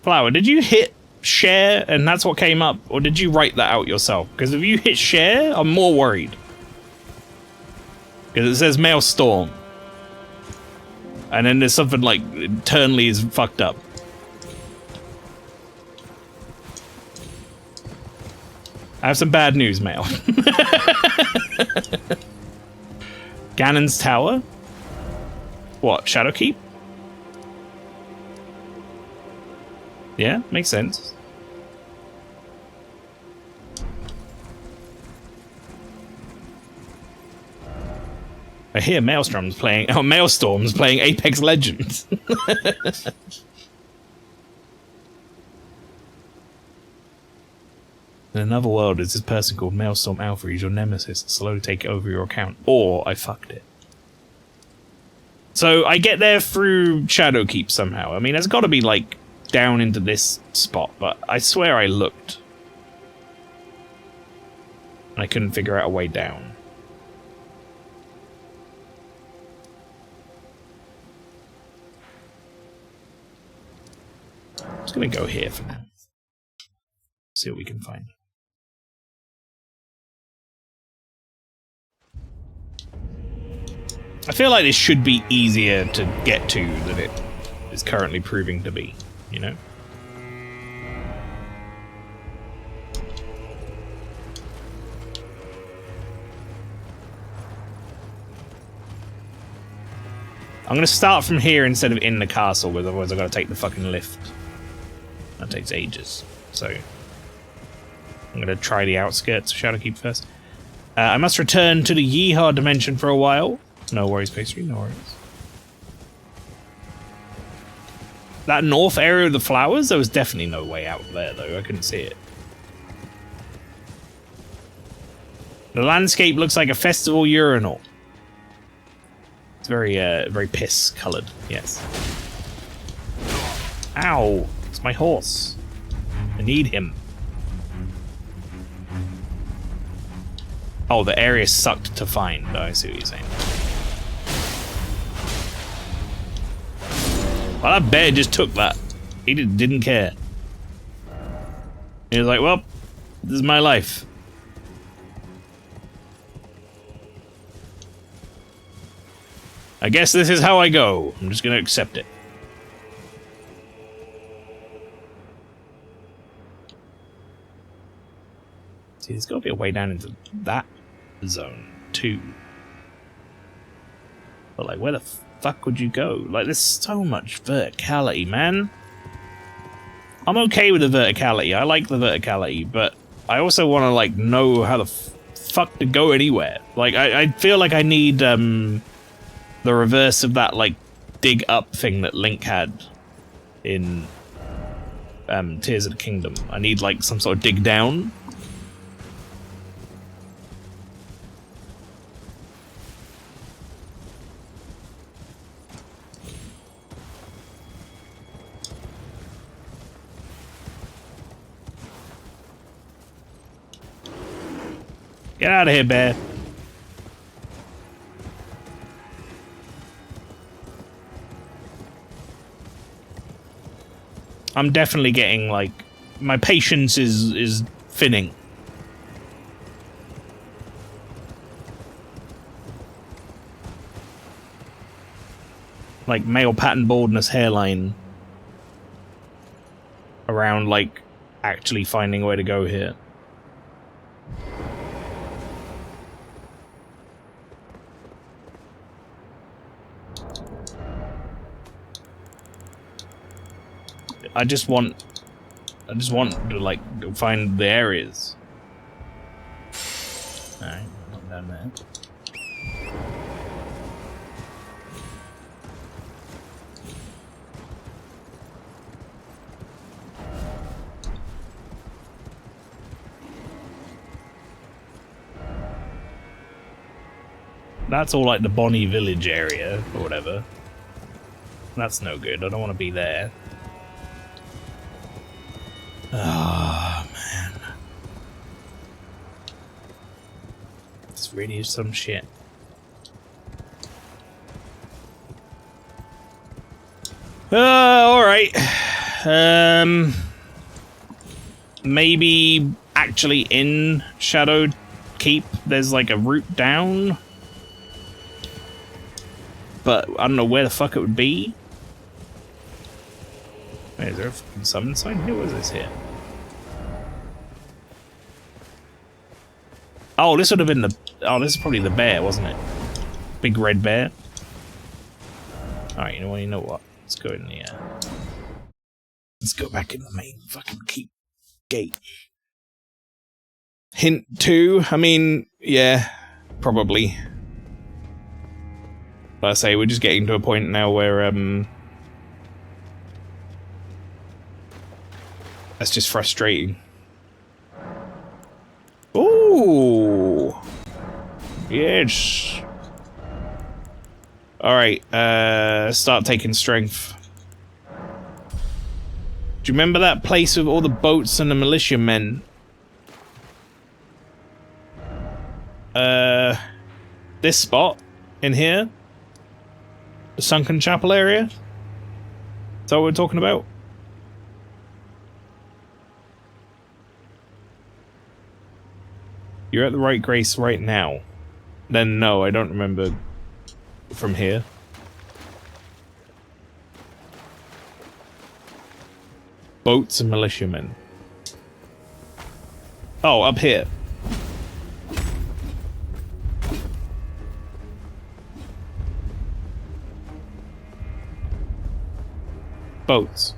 Flower, did you hit share and that's what came up, or did you write that out yourself? Because if you hit share, I'm more worried. Because it says Maelstrom. And then there's something like internally is fucked up. I have some bad news, Mail. Ganon's Tower? What, Shadowkeep? Yeah, makes sense. I hear Maelstrom's playing Apex Legends. In another world, there's this person called MaelstromALPHA. He's your nemesis. Slowly take over your account. Or I fucked it. So I get there through Shadowkeep somehow. I mean, it's got to be like down into this spot, but I swear I looked. And I couldn't figure out a way down. I'm just gonna go here for now. See what we can find. I feel like this should be easier to get to than it is currently proving to be, you know? I'm gonna start from here instead of in the castle, because otherwise I've got to take the fucking lift. That takes ages, so... I'm going to try the outskirts of Shadowkeep first. I must return to the Yeehaw dimension for a while. No worries, pastry, no worries. That north area of the flowers, there was definitely no way out there, though. I couldn't see it. The landscape looks like a festival urinal. It's very, very piss-coloured, yes. Ow! It's my horse. I need him. Oh, the area sucked to find. Oh, I see what you're saying. Well, that bear just took that. He didn't care. He was like, well, this is my life. I guess this is how I go. I'm just gonna accept it. See, there's gotta be a way down into that zone, too. But, like, where the fuck would you go? Like, there's so much verticality, man. I'm okay with the verticality. I like the verticality, but I also want to, like, know how the fuck to go anywhere. Like, I feel like I need, the reverse of that, like, dig up thing that Link had in, Tears of the Kingdom. I need, like, some sort of dig down. Get out of here, bear. I'm definitely getting, like, my patience is thinning. Like, male pattern baldness hairline around, like, actually finding a way to go here. I just want to, like, find the areas. Alright, not down there. That's all like the Bonnie Village area, or whatever. That's no good, I don't want to be there. Oh, man. This really is some shit. Alright. Maybe actually in Shadow Keep there's like a route down. But I don't know where the fuck it would be. Wait, is there a fucking summon sign here? What is this here? Oh, this would have been the... Oh, this is probably the bear, wasn't it? Big red bear. Alright, you know what? Let's go in the... Let's go back in the main fucking keep gate. Hint 2, I mean, yeah, probably. But I say, we're just getting to a point now where, that's just frustrating. Ooh! Yes! Alright, start taking strength. Do you remember that place with all the boats and the militiamen? This spot? In here? The Sunken Chapel area? Is that what we're talking about? You're at the right grace right now. Then no, I don't remember from here. Boats and militiamen. Oh, up here. Boats.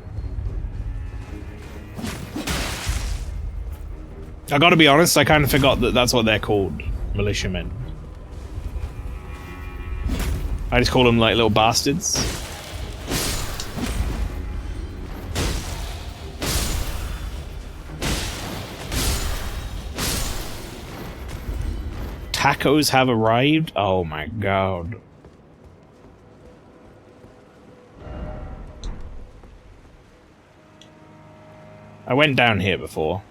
I gotta be honest, I kind of forgot that that's what they're called. Militiamen. I just call them like little bastards. Tacos have arrived? Oh my god. I went down here before.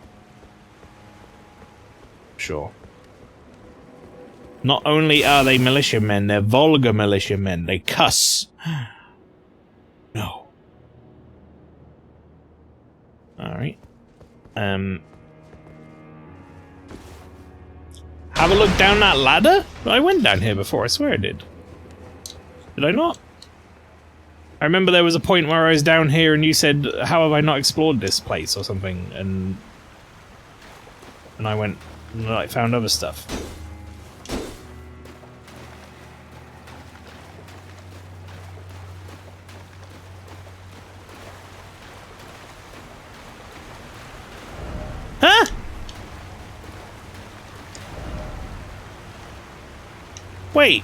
Sure. Not only are they militiamen, they're vulgar militiamen. They cuss. No. Alright. Have a look down that ladder? I went down here before, I swear I did. Did I not? I remember there was a point where I was down here and you said, how have I not explored this place or something? And I went and I found other stuff. Huh? Wait.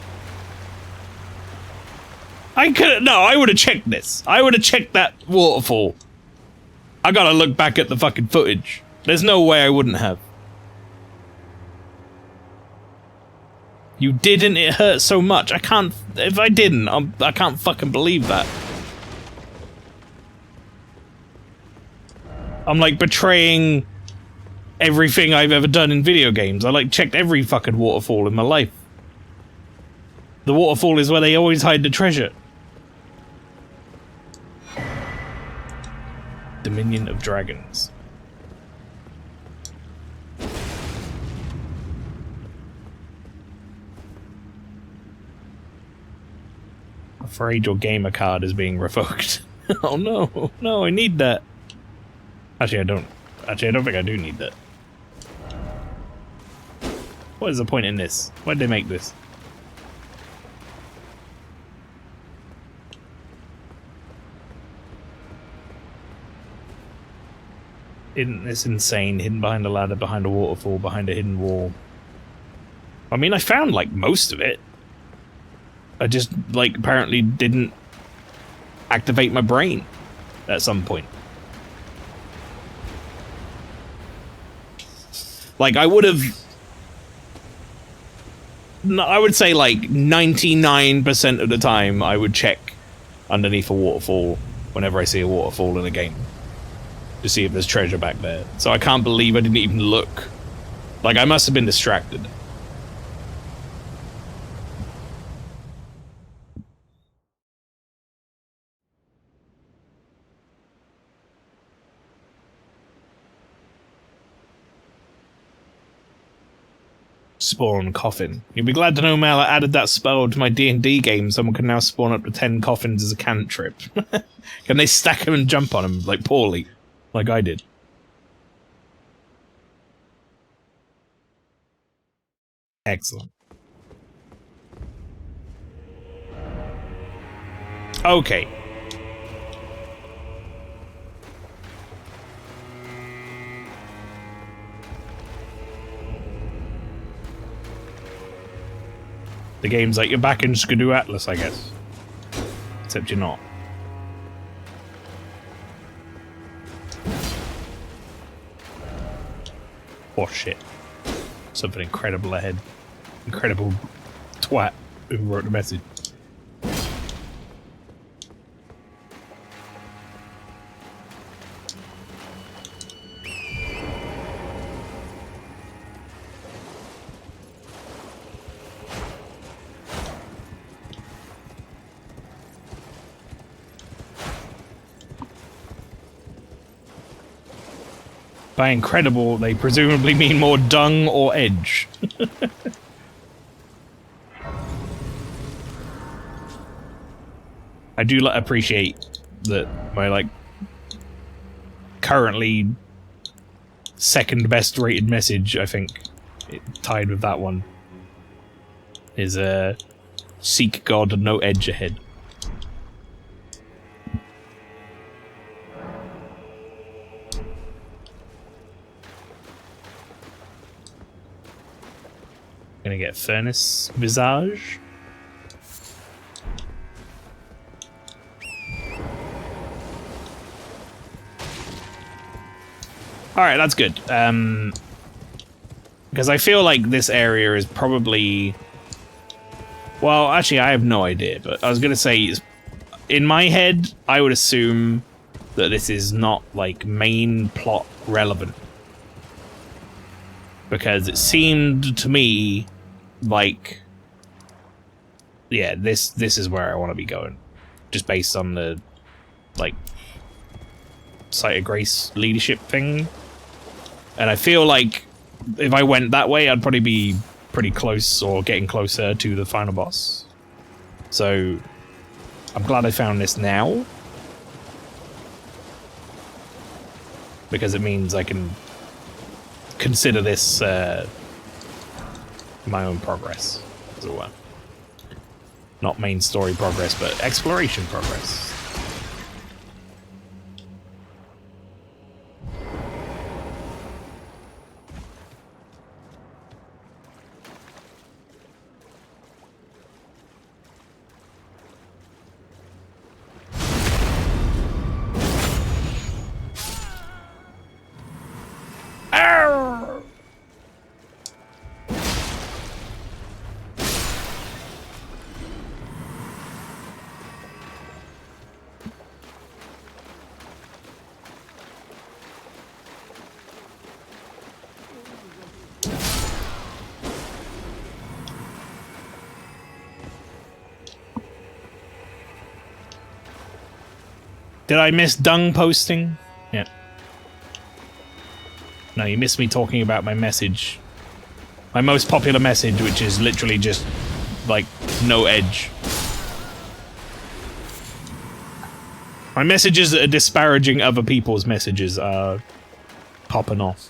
I would have checked this. I would have checked that waterfall. I gotta look back at the fucking footage. There's no way I wouldn't have. You didn't, it hurt so much. I can't, if I didn't, I can't fucking believe that. I'm like betraying everything I've ever done in video games. I like checked every fucking waterfall in my life. The waterfall is where they always hide the treasure. Dominion of Dragons. Afraid your gamer card is being revoked. Oh no, no, I need that. Actually, I don't think I do need that. What is the point in this? Why did they make this? Isn't this insane? Hidden behind a ladder, behind a waterfall, behind a hidden wall. I mean, I found, like, most of it. I just, like, apparently didn't activate my brain at some point. Like, I would have... I would say, like, 99% of the time I would check underneath a waterfall whenever I see a waterfall in a game. To see if there's treasure back there. So I can't believe I didn't even look. Like, I must have been distracted. Spawn coffin. You'll be glad to know, Mel, I added that spell to my D&D game. Someone can now spawn up to 10 coffins as a cantrip. Can they stack them and jump on them, like, poorly? Like I did. Excellent. Okay. The game's like, you're back in Skidoo Atlas, I guess. Except you're not. Oh shit. Something incredible ahead. Incredible twat who wrote the message. By incredible, they presumably mean more dung or edge. I do appreciate that my, like, currently second best rated message, I think, tied with that one, is seek God, no edge ahead. Gonna get Furnace Visage. Alright, that's good. Because I feel like this area is probably... Well, actually, I have no idea, but I was gonna say, in my head, I would assume that this is not, like, main plot relevant. Because it seemed to me like... Yeah, this is where I want to be going. Just based on the, like, Sight of Grace leadership thing. And I feel like if I went that way, I'd probably be pretty close or getting closer to the final boss. So I'm glad I found this now. Because it means I can consider this my own progress, as it were. Not main story progress, but exploration progress. Did I miss dung posting? Yeah. No, you missed me talking about my message. My most popular message, which is literally just, like, no edge. My messages that are disparaging other people's messages are popping off.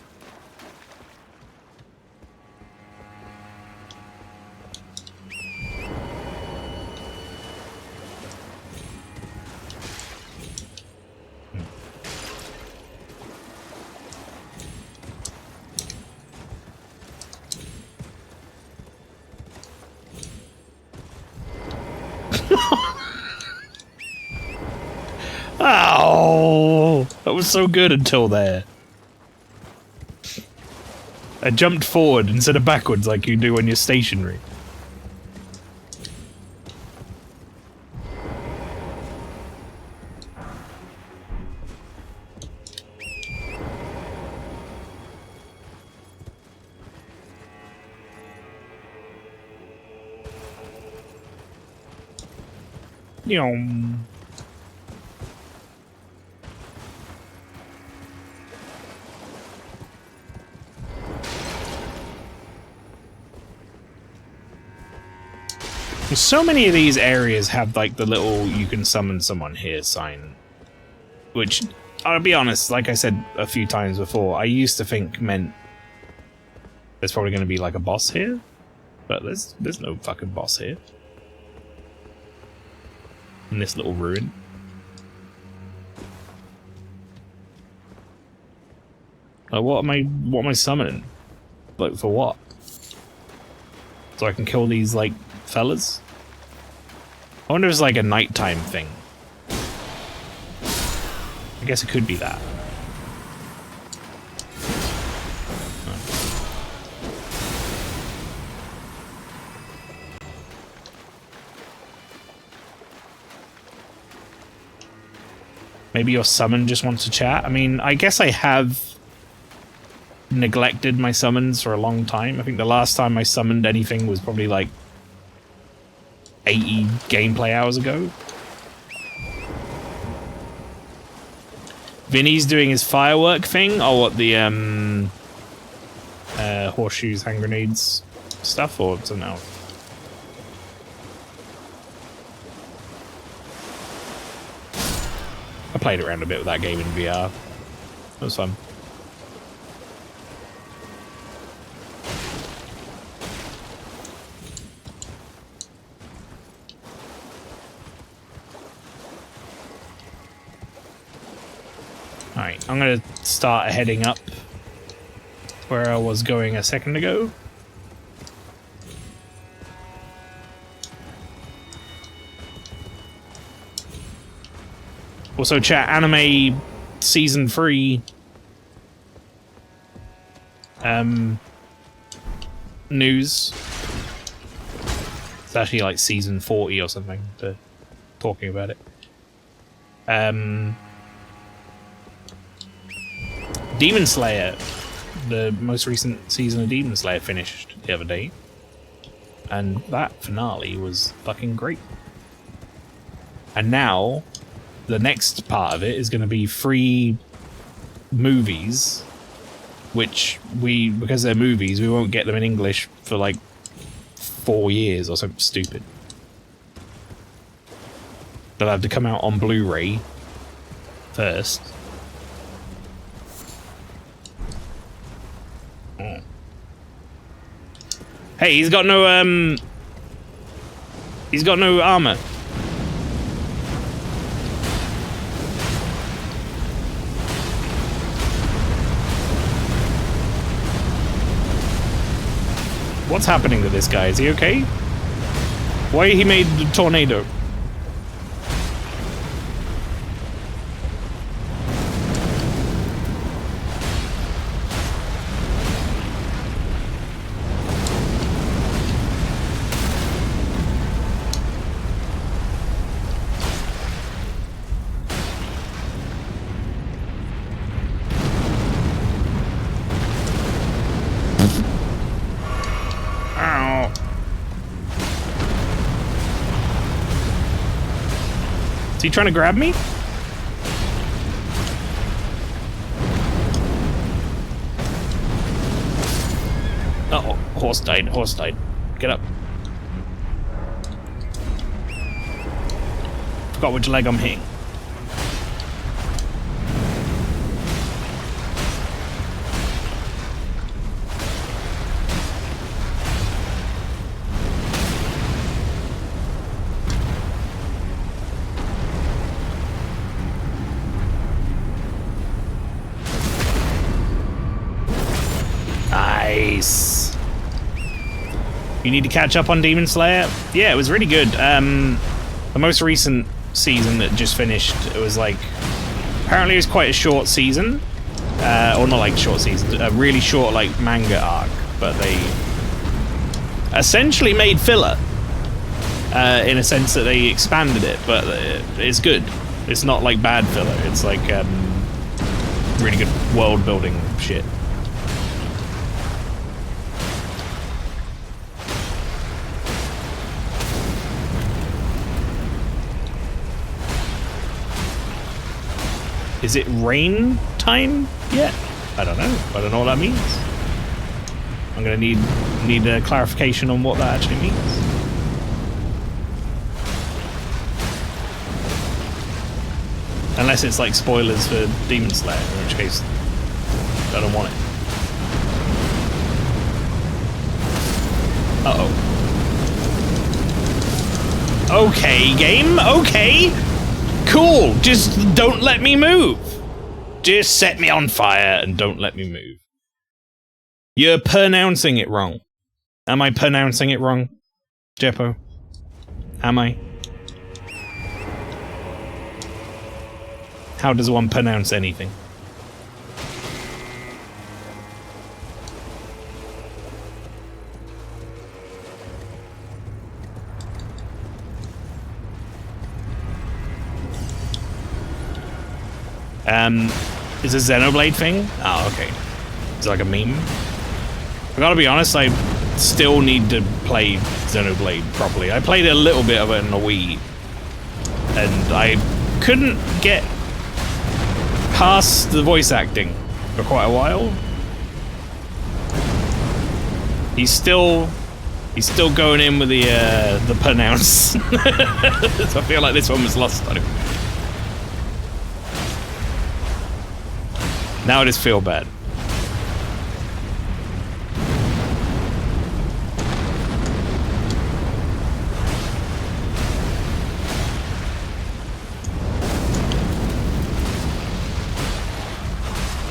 Oh, that was so good until there. I jumped forward instead of backwards like you do when you're stationary. Yum. So many of these areas have like the little "you can summon someone here" sign, which, I'll be honest, like I said a few times before, I used to think meant there's probably going to be like a boss here, but there's no fucking boss here in this little ruin. Like, what am I summoning? Like, for what? So I can kill these like fellas? I wonder if it's like a nighttime thing. I guess it could be that. Maybe your summon just wants to chat? I mean, I guess I have neglected my summons for a long time. I think the last time I summoned anything was probably like 80 gameplay hours ago. Vinny's doing his firework thing, or what, the horseshoes, hand grenades stuff, or something else? I played around a bit with that game in VR. It was fun. Alright, I'm gonna start heading up where I was going a second ago. Also, chat, anime season 3 news. It's actually like season 40 or something. They're talking about it. Demon Slayer, the most recent season of Demon Slayer finished the other day, and that finale was fucking great. And now the next part of it is going to be 3 movies, which because they're movies, we won't get them in English for like 4 years or something stupid. They'll have to come out on Blu-ray first. Oh. Hey, he's got no armor. What's happening to this guy? Is he okay? Why he made the tornado? Is he trying to grab me? Uh-oh, horse died, horse died. Get up. Forgot which leg I'm hitting. Nice. You need to catch up on Demon Slayer? Yeah, it was really good. The most recent season that just finished, it was like... Apparently it was quite a short season. Or not like short season, a really short like manga arc. But they essentially made filler. In a sense that they expanded it, but it's good. It's not like bad filler. It's like really good world building shit. Is it rain time yet? I don't know. I don't know what that means. I'm gonna need a clarification on what that actually means. Unless it's like spoilers for Demon Slayer, in which case I don't want it. Uh-oh. Okay, game. Okay. Cool. Just don't let me move. Just set me on fire and don't let me move. You're pronouncing it wrong. Am I pronouncing it wrong, Jeppo? Am I? How does one pronounce anything? Is this Xenoblade thing? Oh, okay. It's like a meme. I gotta be honest, I still need to play Xenoblade properly. I played a little bit of it on the Wii, and I couldn't get past the voice acting for quite a while. He's still going in with the pronounce. So I feel like this one was lost on him. Now I just feel bad.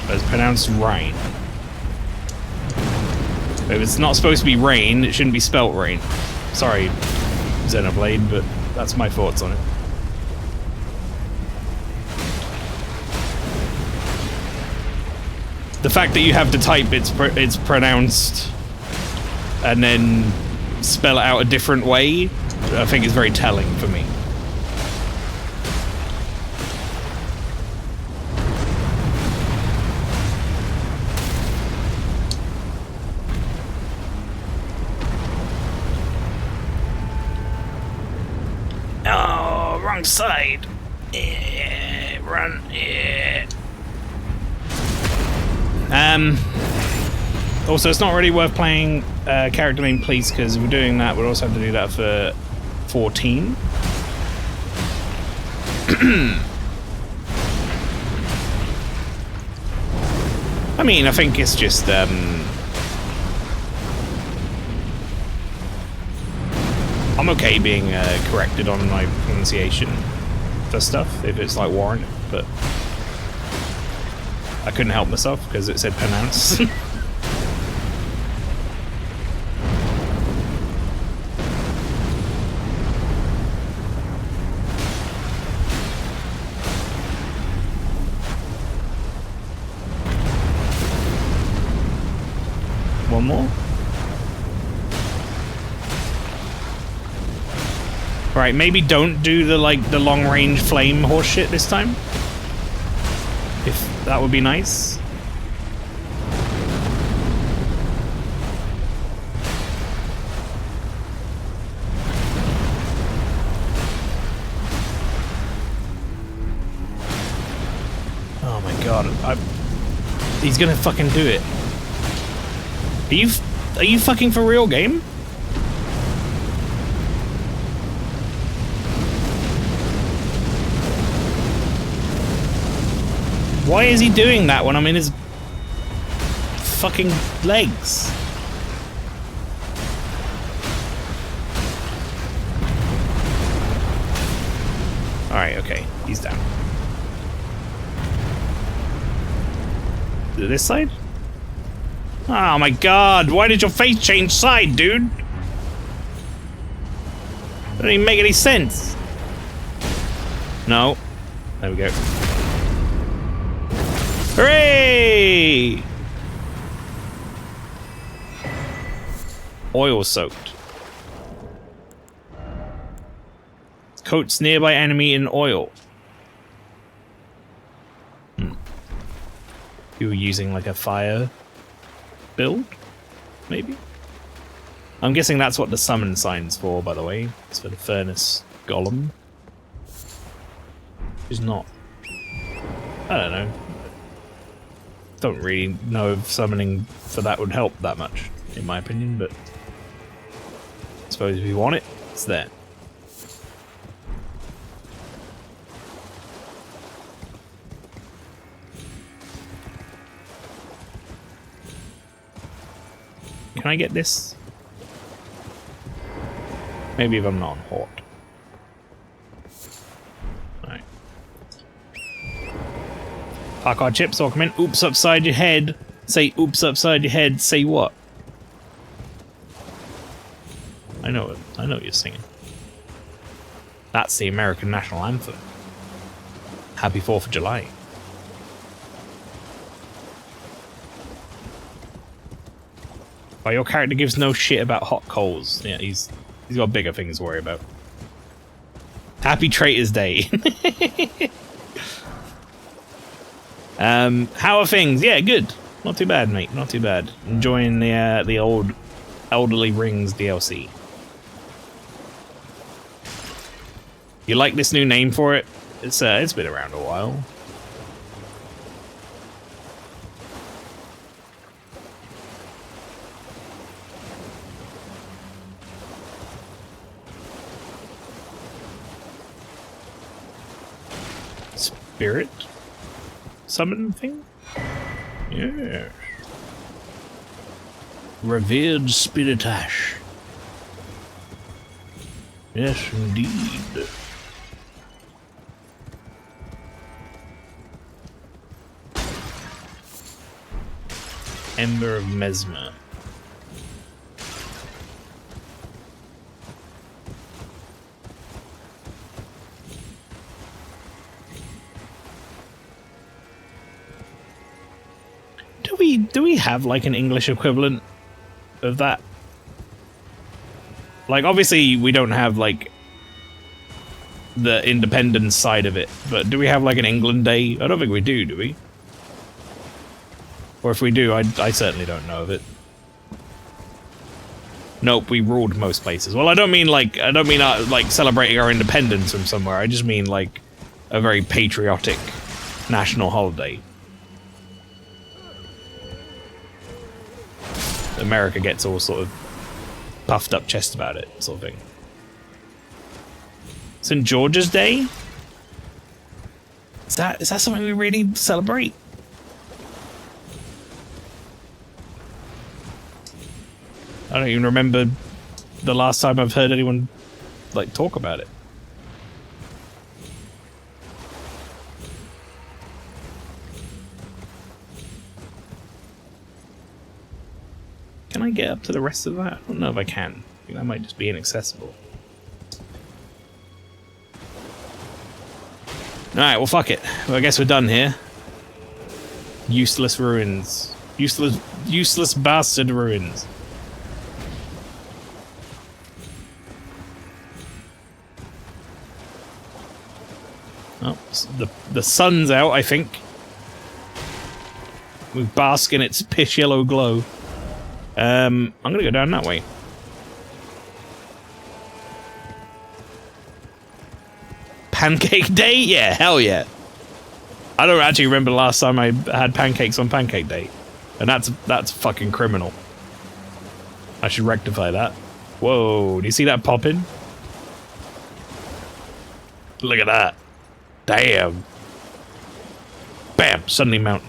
But it's pronounced rain. If it's not supposed to be rain, it shouldn't be spelt rain. Sorry, Xenoblade, but that's my thoughts on it. The fact that you have to type it's pronounced and then spell it out a different way, I think is very telling for me. Oh, wrong side. Yeah, run. Yeah. Also, it's not really worth playing character name police, because if we're doing that, we'll also have to do that for 14. I mean, I think it's just I'm okay being corrected on my pronunciation for stuff if it's like warranted, but I couldn't help myself because it said pronounce. One more. Right, maybe don't do the long range flame horse shit this time. If that would be nice. Oh my god, he's gonna fucking do it. Are you fucking for real, game? Why is he doing that when I'm in his fucking legs? Alright, okay, he's down. This side? Oh my god, why did your face change side, dude? That doesn't even make any sense. No. There we go. Hooray! Oil soaked. Coats nearby enemy in oil. You were using like a fire build, maybe? I'm guessing that's what the summon sign's for, by the way. It's for the furnace golem. Who's not. I don't know. Don't really know if summoning for that would help that much, in my opinion, but I suppose if you want it, it's there. Can I get this? Maybe if I'm not on hot. Alright. Parkour chips all come in. Oops upside your head. Say oops upside your head. Say what? I know what you're singing. That's the American national anthem. Happy 4th of July. Oh, your character gives no shit about hot coals. Yeah, he's got bigger things to worry about. Happy Traitors Day. How are things? Yeah, good. Not too bad, mate. Not too bad. Enjoying the old Elden Rings DLC. You like this new name for it? It's been around a while. Spirit summon thing? Yeah. Revered Spiritash. Yes, indeed. Ember of Mesmer. we have like an English equivalent of that? Like, obviously we don't have like the independence side of it, but do we have like an England Day? I don't think we do we? Or if we do, I certainly don't know of it. Nope, we ruled most places. Well, I don't mean like celebrating our independence from somewhere. I just mean like a very patriotic national holiday. America gets all sort of puffed up chest about it, sort of thing. St. George's Day? Is that something we really celebrate? I don't even remember the last time I've heard anyone like talk about it. Can I get up to the rest of that? I don't know if I can. I think that might just be inaccessible. Alright, well fuck it. Well, I guess we're done here. Useless ruins. Useless bastard ruins. Oh, the sun's out, I think. We bask in its piss yellow glow. I'm gonna go down that way. Pancake Day? Yeah, hell yeah. I don't actually remember the last time I had pancakes on Pancake Day. And that's fucking criminal. I should rectify that. Whoa, do you see that popping? Look at that. Damn. Bam, Sunny Mountain.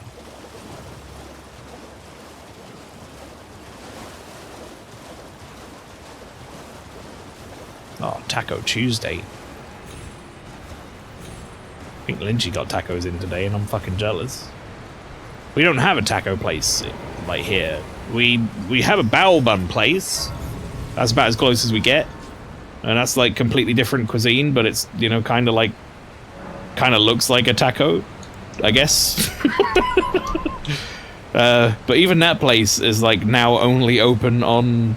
Oh, Taco Tuesday. I think Lynchy got tacos in today and I'm fucking jealous. We don't have a taco place like here. We have a barrel bun place. That's about as close as we get. And that's like completely different cuisine, but it's, you know, kind of looks like a taco, I guess. But even that place is like now only open on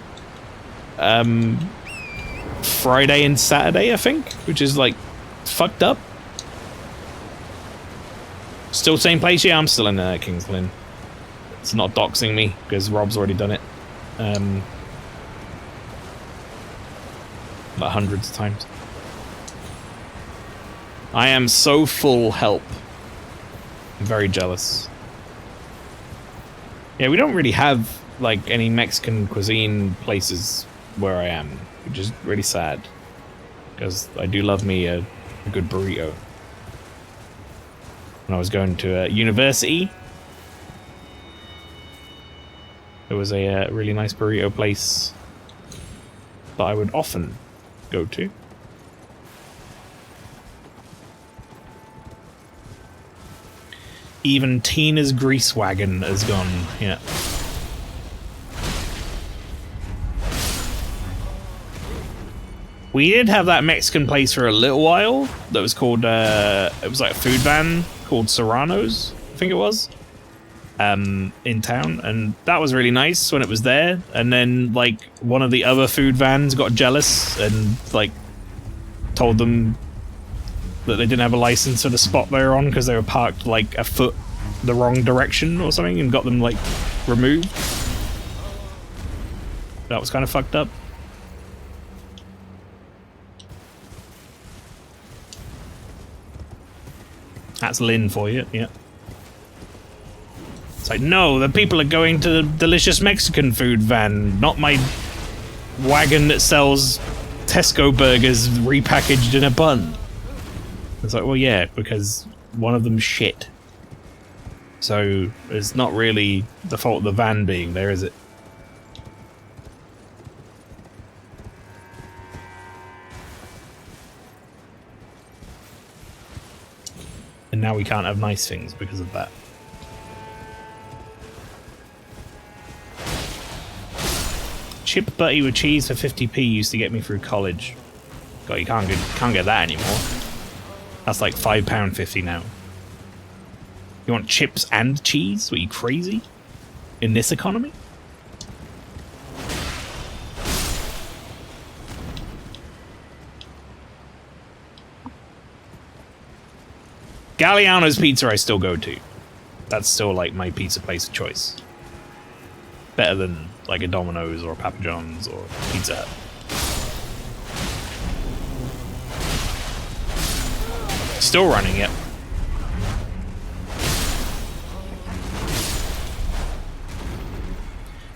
Friday and Saturday, I think, which is like fucked up. Still same place? Yeah, I'm still in Kings Lynn. It's not doxing me because Rob's already done it about hundreds of times. I am so full help. I'm very jealous. Yeah, we don't really have like any Mexican cuisine places where I am, which is really sad because I do love me a good burrito. When I was going to university, there was a really nice burrito place that I would often go to. Even Tina's grease wagon is gone, yeah. We did have that Mexican place for a little while that was called, it was like a food van called Serrano's, I think it was, in town, and that was really nice when it was there. And then, like, one of the other food vans got jealous and, like, told them that they didn't have a license for the spot they were on because they were parked, like, a foot the wrong direction or something, and got them, like, removed. That was kind of fucked up. That's Lynn for you, yeah. It's like, no, the people are going to the delicious Mexican food van, not my wagon that sells Tesco burgers repackaged in a bun. It's like, well, yeah, because one of them's shit. So it's not really the fault of the van being there, is it? And now we can't have nice things because of that. Chip butty with cheese for 50p used to get me through college. God, you can't get that anymore. That's like £5.50 now. You want chips and cheese? What, are you crazy? in this economy. Galliano's Pizza I still go to. That's still like my pizza place of choice. Better than like a Domino's or a Papa John's or Pizza Hut. Still running it.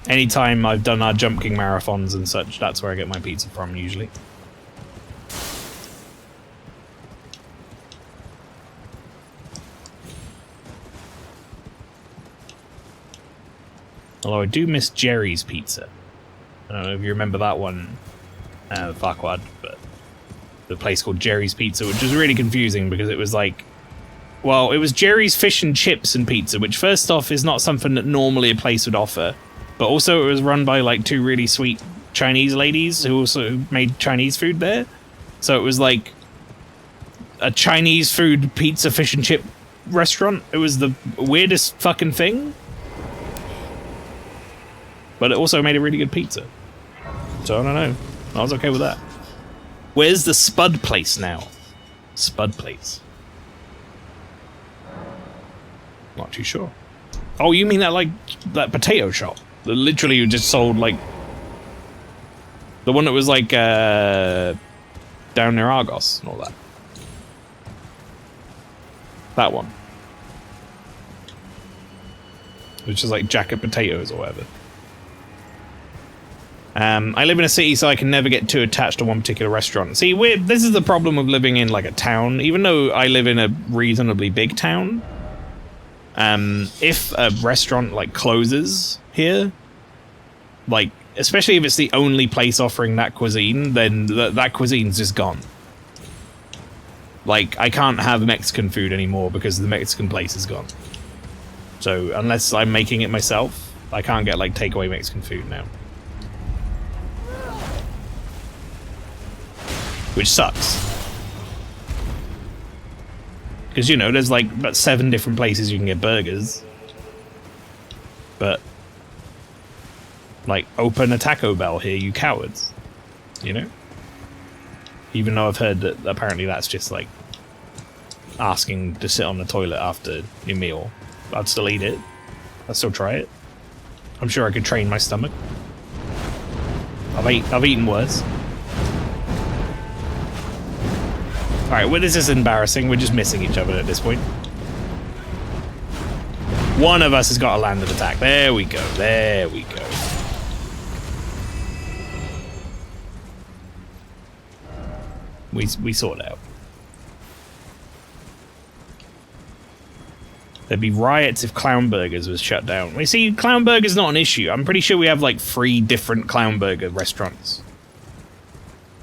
Anytime I've done our Jump King marathons and such, that's where I get my pizza from usually. Although I do miss Jerry's Pizza. I don't know if you remember that one, Farquad, but the place called Jerry's Pizza, which was really confusing because it was like, well, it was Jerry's Fish and Chips and Pizza, which first off is not something that normally a place would offer, but also it was run by like two really sweet Chinese ladies who also made Chinese food there. So it was like a Chinese food pizza fish and chip restaurant. It was the weirdest fucking thing. But it also made a really good pizza. So I don't know. I was okay with that. Where's the Spud place now? Spud place. Not too sure. Oh, you mean that like that potato shop? That literally you just sold like the one that was like down near Argos and all that. That one. Which is like jacket potatoes or whatever. I live in a city, so I can never get too attached to one particular restaurant. See, this is the problem of living in like a town. Even though I live in a reasonably big town, if a restaurant like closes here, like especially if it's the only place offering that cuisine, then that cuisine's just gone. Like I can't have Mexican food anymore because the Mexican place is gone. So unless I'm making it myself, I can't get like takeaway Mexican food now. Which sucks. Because, you know, there's like about 7 different places you can get burgers. But, like, open a Taco Bell here, you cowards. You know? Even though I've heard that apparently that's just like asking to sit on the toilet after your meal. I'd still eat it. I'd still try it. I'm sure I could train my stomach. I've eaten worse. Alright, well, this is embarrassing. We're just missing each other at this point. One of us has got a landed attack. There we go. There we go. We sort it out. There'd be riots if Clown Burgers was shut down. We see, Clown Burger's not an issue. I'm pretty sure we have like 3 different Clown Burger restaurants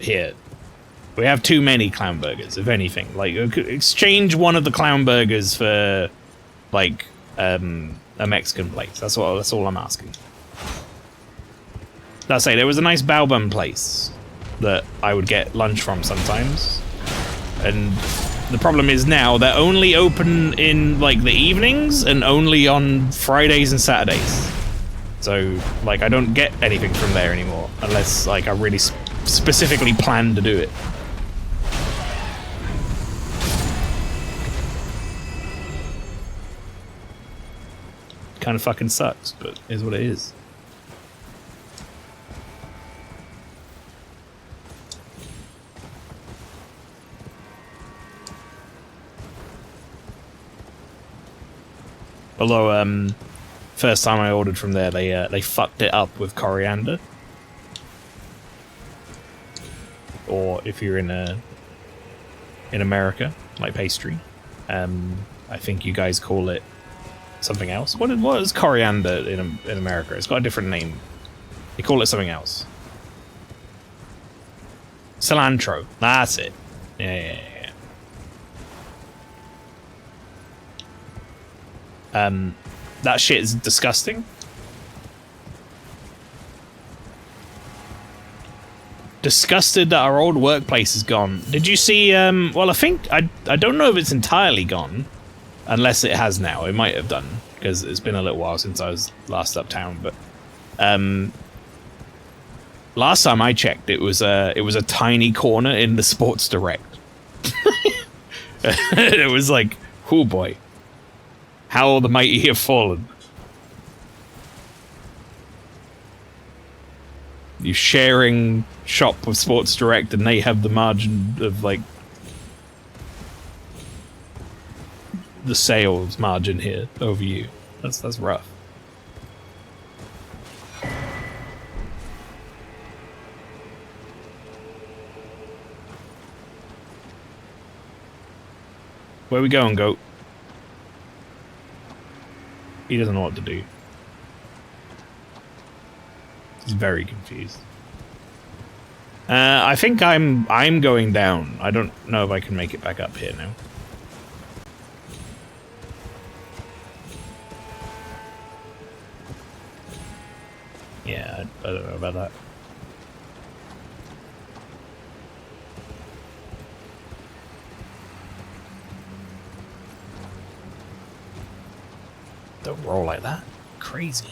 here. We have too many Clown Burgers, if anything. Like, exchange one of the Clown Burgers for, like, a Mexican place. That's all I'm asking. Let's say there was a nice bao bun place that I would get lunch from sometimes, and the problem is now they're only open in like the evenings and only on Fridays and Saturdays. So, like, I don't get anything from there anymore unless like I really specifically plan to do it. Kind of fucking sucks, but is what it is. Although, first time I ordered from there, they fucked it up with coriander. Or if you're in America, like pastry, I think you guys call it something else. What is coriander in America? It's got a different name. They call it something else. Cilantro. That's it. Yeah. That shit is disgusting. Disgusted that our old workplace is gone. Did you see, well, I think, I don't know if it's entirely gone. Unless it has now. It might have done. because it's been a little while since I was last uptown. But last time I checked, it was a tiny corner in the Sports Direct. It was like, oh boy, how the mighty have fallen. You're sharing shop with Sports Direct, and they have the margin of like the sales margin here over you. That's rough. Where we going, goat? He doesn't know what to do. He's very confused. I think I'm going down. I don't know if I can make it back up here now. Yeah, I don't know about that. Don't roll like that. Crazy.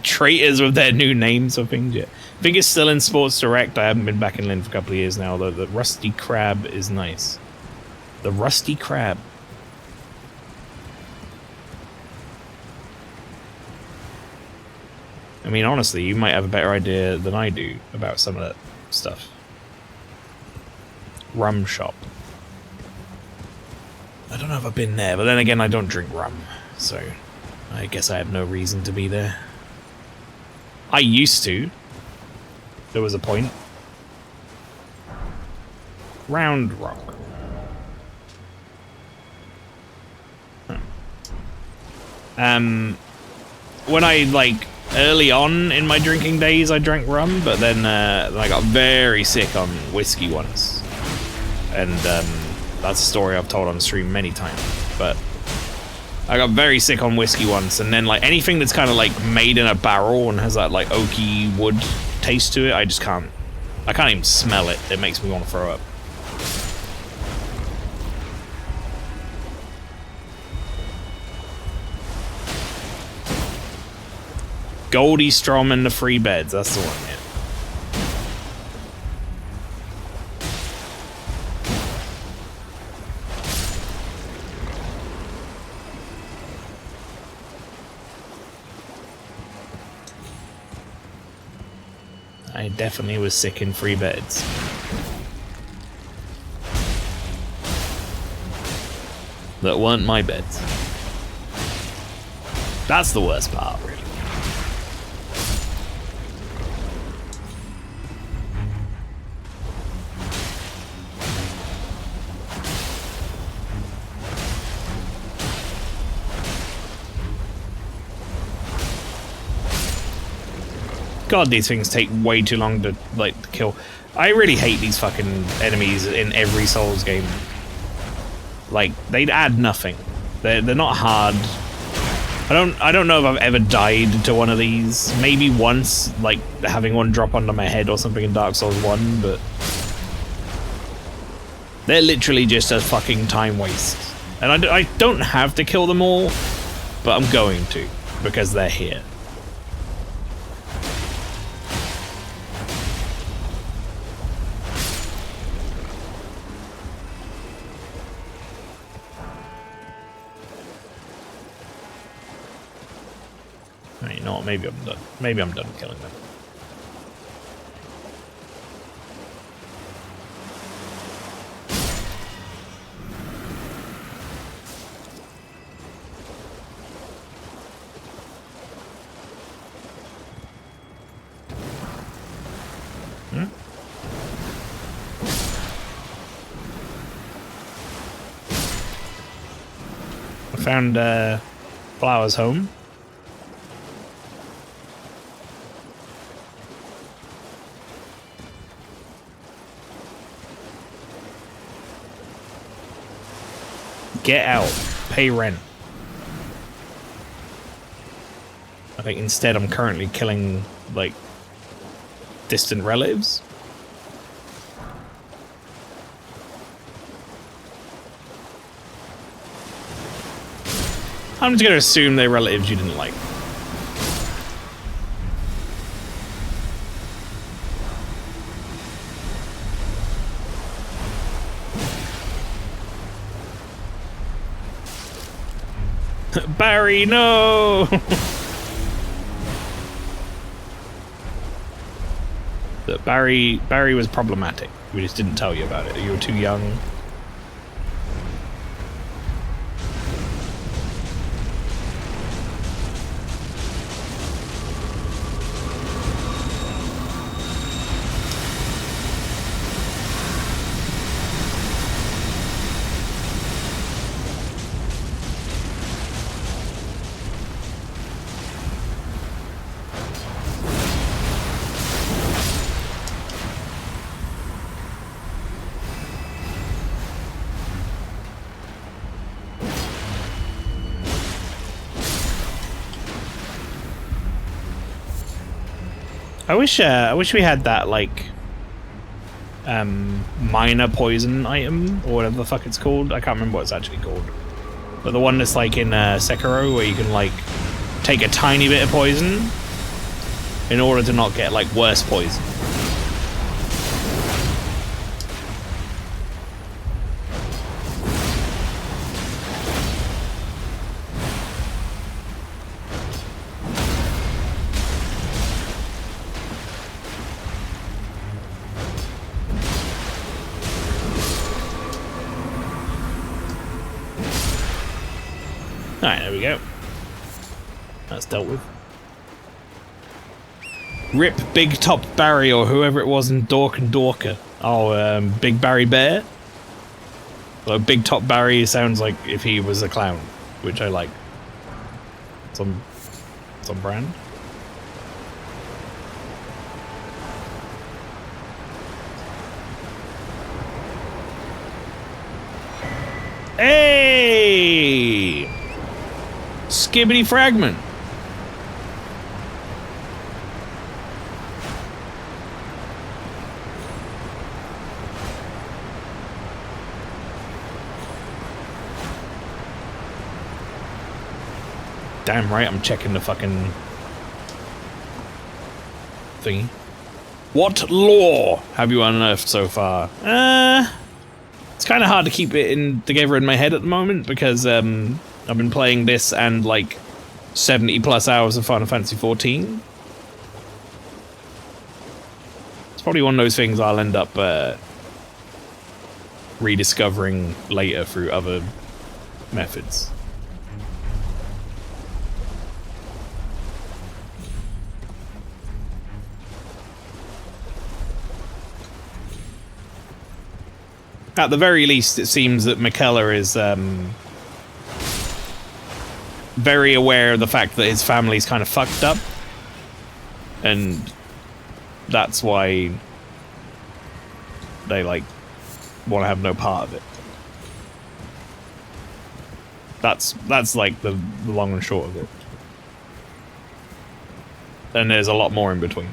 Traitors with their new names or things yet. I think it's still in Sports Direct. I haven't been back in Lynn for a couple of years now, though. The Rusty Crab is nice. The Rusty Crab. I mean, honestly, you might have a better idea than I do about some of that stuff. Rum shop. I don't know if I've been there, but then again, I don't drink rum, so I guess I have no reason to be there. I used to. There was a point. Round Rock. When I, like, early on in my drinking days, I drank rum, but then I got very sick on whiskey once. And that's a story I've told on stream many times, but I got very sick on whiskey once, and then like anything that's kind of like made in a barrel and has that like oaky wood taste to it, I can't even smell it. It makes me want to throw up. Goldie Strom and the Free Beds, that's the one, yeah. I definitely was sick in Free Beds. That weren't my beds. That's the worst part, really. God, these things take way too long to like kill. I really hate these fucking enemies in every Souls game. Like, they'd add nothing. They're not hard. I don't know if I've ever died to one of these. Maybe once, like having one drop onto my head or something in Dark Souls 1, but they're literally just a fucking time waste. And I don't have to kill them all, but I'm going to because they're here. You know what, maybe I'm done. Maybe I'm done killing them. I found Flower's home. Get out. Pay rent. I think instead I'm currently killing, like, distant relatives. I'm just gonna assume they're relatives you didn't like. Barry, no! But Barry was problematic. We just didn't tell you about it. You were too young. I wish we had that, like, minor poison item, or whatever the fuck it's called. I can't remember what it's actually called. But the one that's, like, in Sekiro, where you can, like, take a tiny bit of poison in order to not get, like, worse poison. Alright, there we go. That's dealt with. Rip Big Top Barry, or whoever it was in Dork and Dorker. Oh, Big Barry Bear? Well, Big Top Barry sounds like if he was a clown, which I like. Some brand. Hey! Skibbity fragment. Damn right, I'm checking the fucking thingy. What lore have you unearthed so far? It's kind of hard to keep it together in my head at the moment because I've been playing this and like 70 plus hours of Final Fantasy XIV. It's probably one of those things I'll end up rediscovering later through other methods. At the very least, it seems that Miquella is very aware of the fact that his family's kind of fucked up, and that's why they like want to have no part of it. That's like the long and short of it. And there's a lot more in between.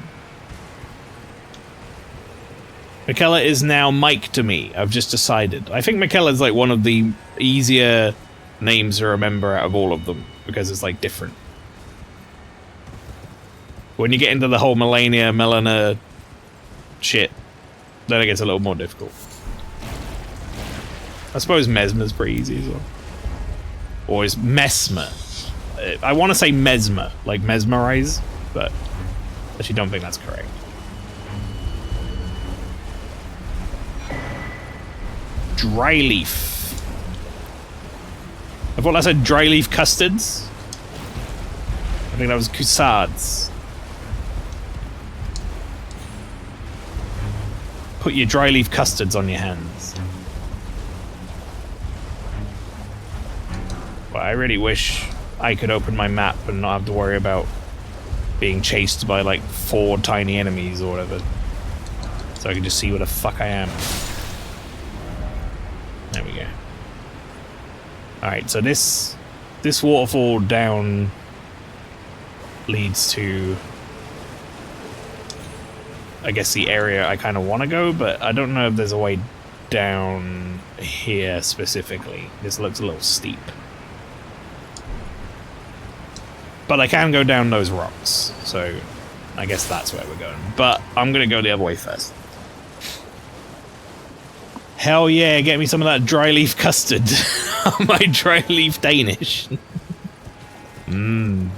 Miquella is now Mike to me. I've just decided. I think Miquella's like one of the easier names to remember out of all of them because it's like different. When you get into the whole Melina shit, then it gets a little more difficult. I suppose Mesmer's pretty easy as well. Or is Mesmer? I want to say Mesmer, like mesmerize, but I actually don't think that's correct. Dry leaf. I thought that said dry leaf custards. I think that was Cuissards. Put your dry leaf custards on your hands. But I really wish I could open my map and not have to worry about being chased by like 4 tiny enemies or whatever. So I can just see where the fuck I am. There we go. Alright, so this waterfall down leads to I guess, the area I kind of want to go, but I don't know if there's a way down here specifically. This looks a little steep. But I can go down those rocks, so I guess that's where we're going. But I'm going to go the other way first. Hell yeah, get me some of that dry leaf custard. My dry leaf Danish. Mmm.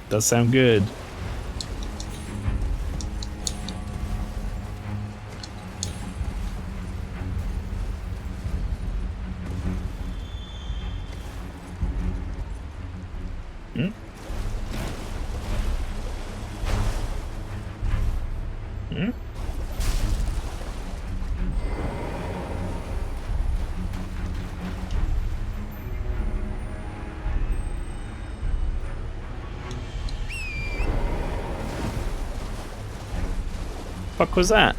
Does sound good. Hmm? Hmm? Fuck was that?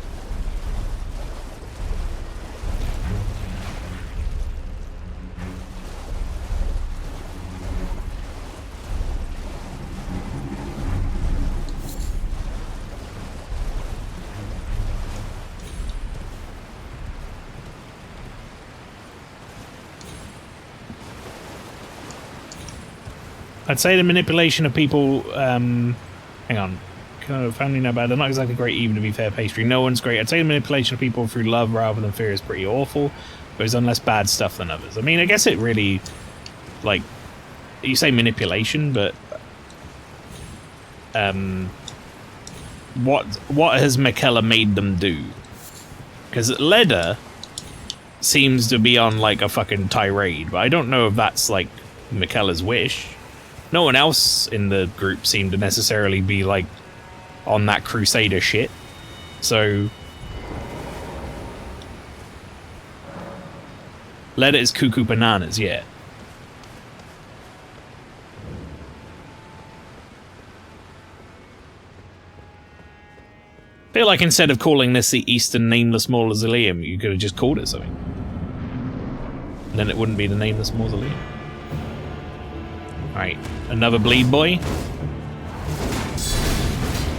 I'd say the manipulation of people, hang on. Family no bad. They're not exactly great, even to be fair. Pastry, no one's great. I'd say the manipulation of people through love rather than fear is pretty awful, but it's done less bad stuff than others. I mean, I guess it really, like, you say manipulation, but what has Michaela made them do? Because Leda seems to be on like a fucking tirade, but I don't know if that's like Michaela's wish. No one else in the group seemed to necessarily be like on that Crusader shit. So Leda is cuckoo bananas, yeah. I feel like instead of calling this the Eastern Nameless Mausoleum, you could have just called it something. And then it wouldn't be the Nameless Mausoleum. Alright, another bleed boy.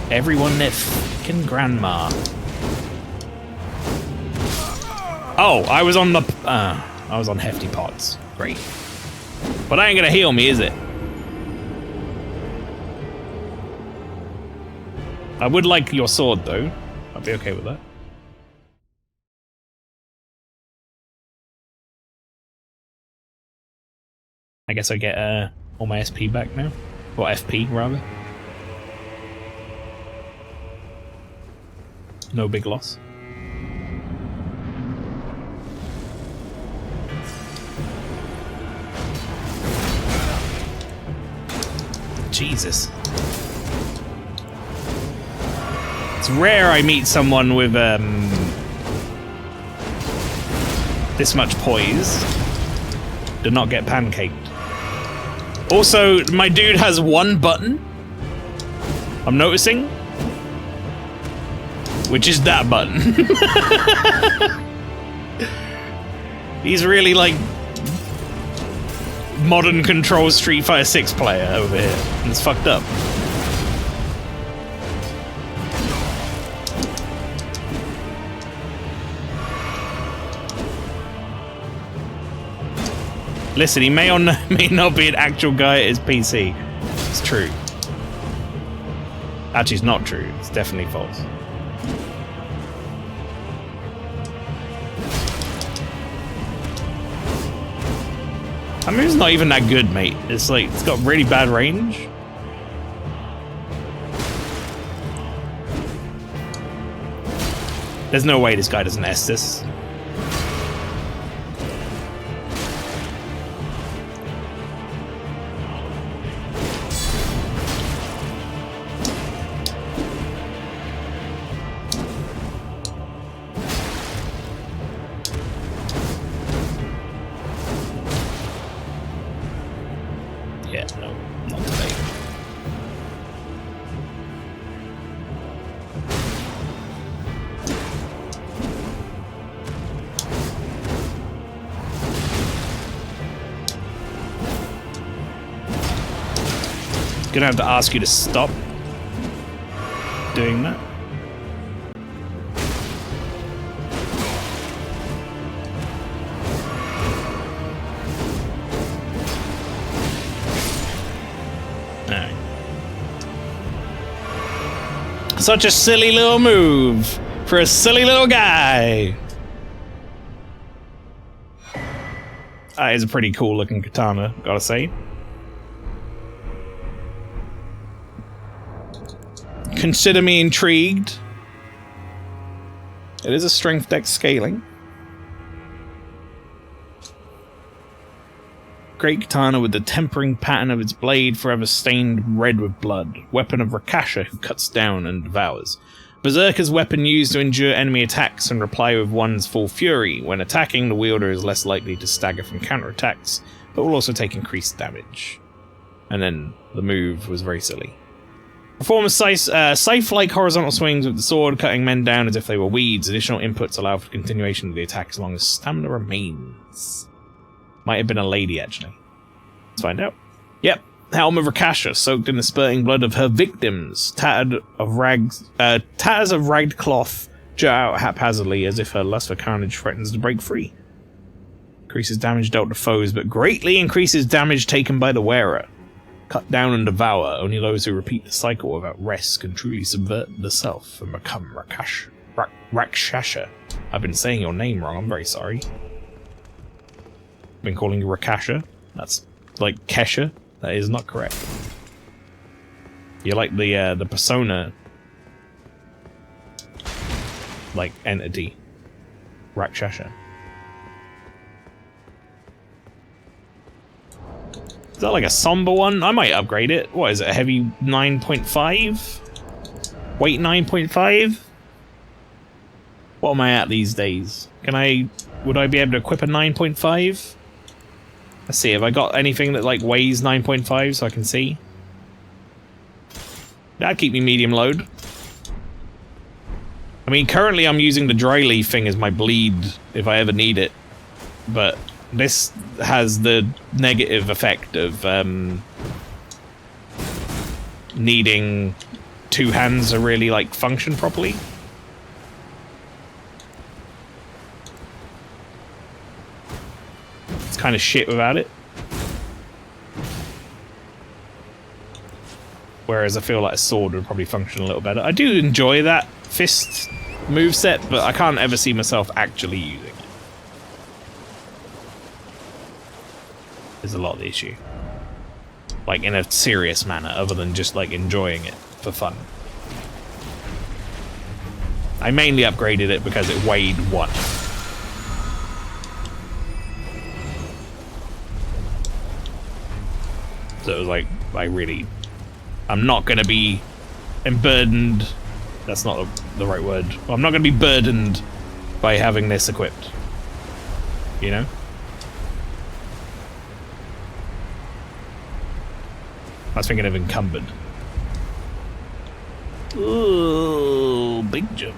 Everyone their fucking grandma. Oh, I was on the... I was on hefty pots. Great. But that ain't gonna heal me, is it? I would like your sword, though. I'd be okay with that. I guess I get all my SP back now. Or FP, rather. No big loss. Jesus. It's rare I meet someone with this much poise. Do not get pancaked. Also, my dude has one button. I'm noticing. Which is that button. He's really like modern control Street Fighter 6 player over here. It's fucked up. Listen, he may or may not be an actual guy at his PC. It's true. Actually, it's not true. It's definitely false. That move's not even that good, mate. It's like, it's got really bad range. There's no way this guy doesn't S this. Gonna have to ask you to stop doing that. Such a silly little move for a silly little guy. That is a pretty cool looking katana, gotta say. Consider me intrigued. It is a strength dex scaling. Great katana with the tempering pattern of its blade forever stained red with blood. Weapon of Rakasha who cuts down and devours. Berserker's weapon used to endure enemy attacks and reply with one's full fury. When attacking, the wielder is less likely to stagger from counterattacks, but will also take increased damage. And then the move was very silly. Perform a scythe-like horizontal swings with the sword, cutting men down as if they were weeds. Additional inputs allow for continuation of the attack as long as stamina remains. Might have been a lady, actually. Let's find out. Yep. Helm of Rakasha, soaked in the spurting blood of her victims. Tatters of ragged cloth jut out haphazardly as if her lust for carnage threatens to break free. Increases damage dealt to foes, but greatly increases damage taken by the wearer. Cut down and devour. Only those who repeat the cycle without rest can truly subvert the self and become Rakshasha. I've been saying your name wrong, I'm very sorry. I've been calling you Rakasha. That's like Kesha. That is not correct. You're like the Persona like entity. Rakshasha. Is that like a somber one? I might upgrade it. What is it? A heavy 9.5? Weight 9.5? What am I at these days? Would I be able to equip a 9.5? Let's see, have I got anything that like weighs 9.5 so I can see? That'd keep me medium load. I mean, currently I'm using the dry leaf thing as my bleed if I ever need it. But this has the negative effect of needing two hands to really like function properly. It's kind of shit without it. Whereas I feel like a sword would probably function a little better. I do enjoy that fist moveset, but I can't ever see myself actually using it. Is a lot of the issue. Like in a serious manner, other than just like enjoying it for fun. I mainly upgraded it because it weighed 1. So it was like, I'm not gonna be burdened. That's not the right word. I'm not gonna be burdened by having this equipped. You know? I was thinking of encumbered. Ooh, big jump.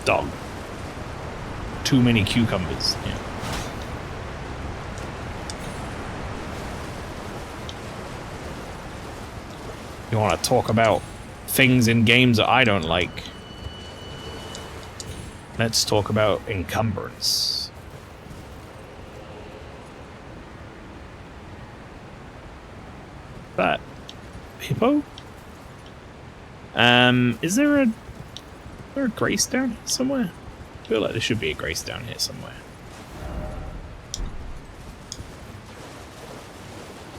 Dog. Too many cucumbers. Yeah. You want to talk about things in games that I don't like? Let's talk about encumbrance. That hippo? Is there a grace down here somewhere? I feel like there should be a grace down here somewhere.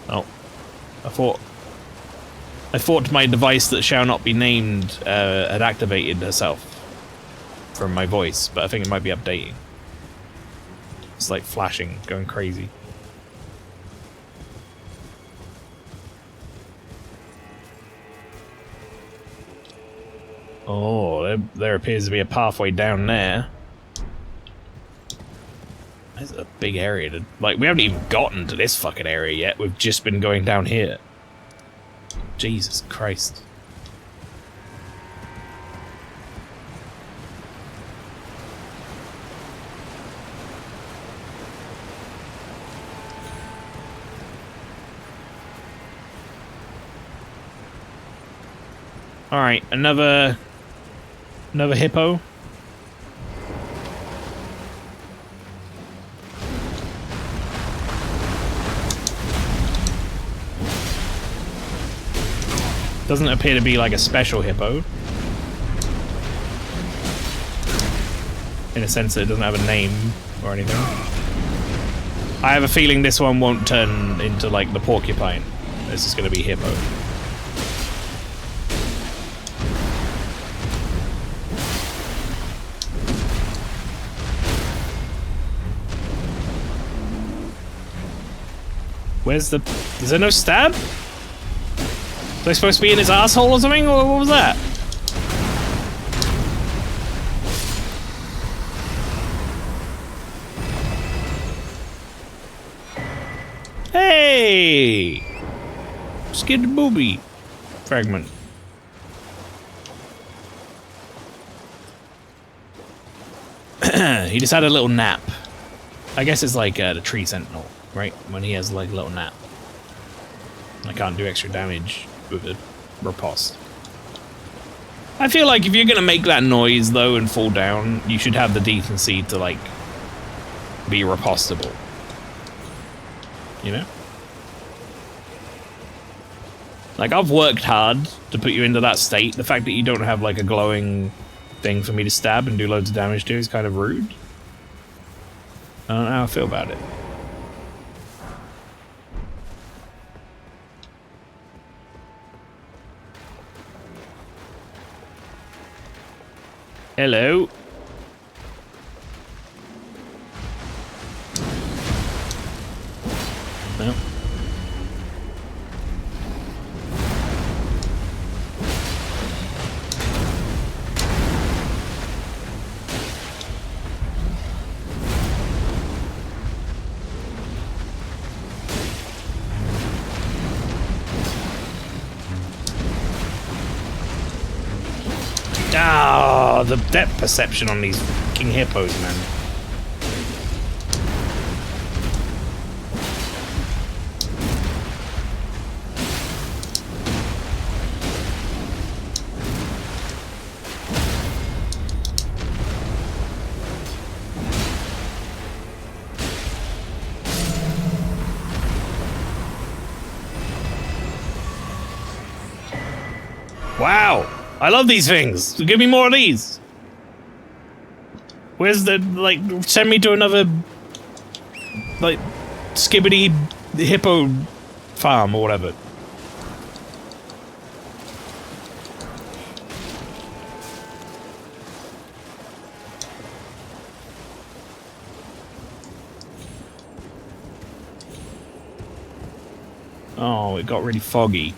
Oh, I thought my device that shall not be named had activated herself from my voice, but I think it might be updating. It's like flashing, going crazy. Oh, there appears to be a pathway down there. There's a big area like, we haven't even gotten to this fucking area yet. We've just been going down here. Jesus Christ. Alright, another hippo. Doesn't appear to be like a special hippo. In a sense that it doesn't have a name or anything. I have a feeling this one won't turn into like the porcupine. This is going to be hippo. Where's the... Is there no stab? Was I supposed to be in his asshole or something? Or what was that? Hey! Skid booby fragment. He just had a little nap. I guess it's like the tree sentinel, right? When he has like a little nap. I can't do extra damage with a riposte. I feel like if you're gonna make that noise though and fall down, you should have the decency to like be ripostable. You know? Like, I've worked hard to put you into that state. The fact that you don't have, like, a glowing thing for me to stab and do loads of damage to is kind of rude. I don't know how I feel about it. Hello. No. Ah, the depth perception on these fucking hippos, man. Wow! I love these things! Give me more of these! Where's the, like, send me to another, like, skibbity hippo farm or whatever. Oh, it got really foggy.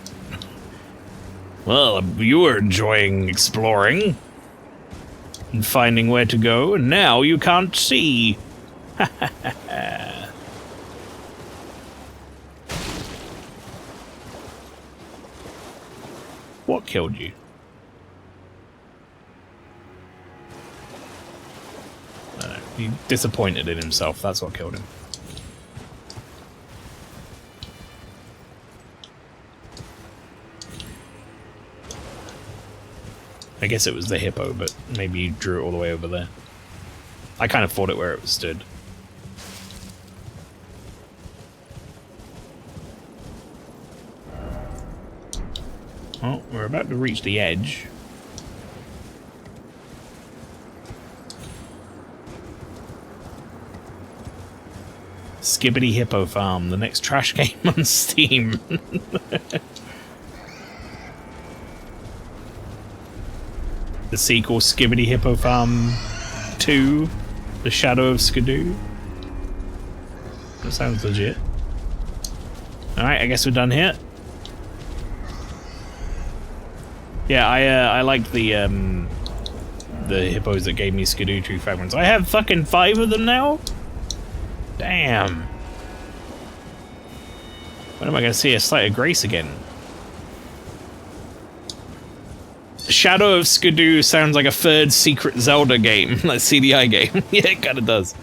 Well, you were enjoying exploring and finding where to go, and now you can't see. What killed you? I don't know. He disappointed in himself, that's what killed him. I guess it was the hippo, but maybe you drew it all the way over there. I kind of fought it where it stood. Well, we're about to reach the edge. Skibbity Hippo Farm, the next trash game on Steam. The sequel, Skibbity Hippo Farm 2, The Shadow of Skidoo. That sounds legit. Alright, I guess we're done here. Yeah, I liked the hippos that gave me Skidoo tree fragments. I have fucking 5 of them now? Damn. When am I gonna see a Sight of Grace again? Shadow of Skidoo sounds like a third Secret Zelda game, like CDI game. Yeah, it kind of does.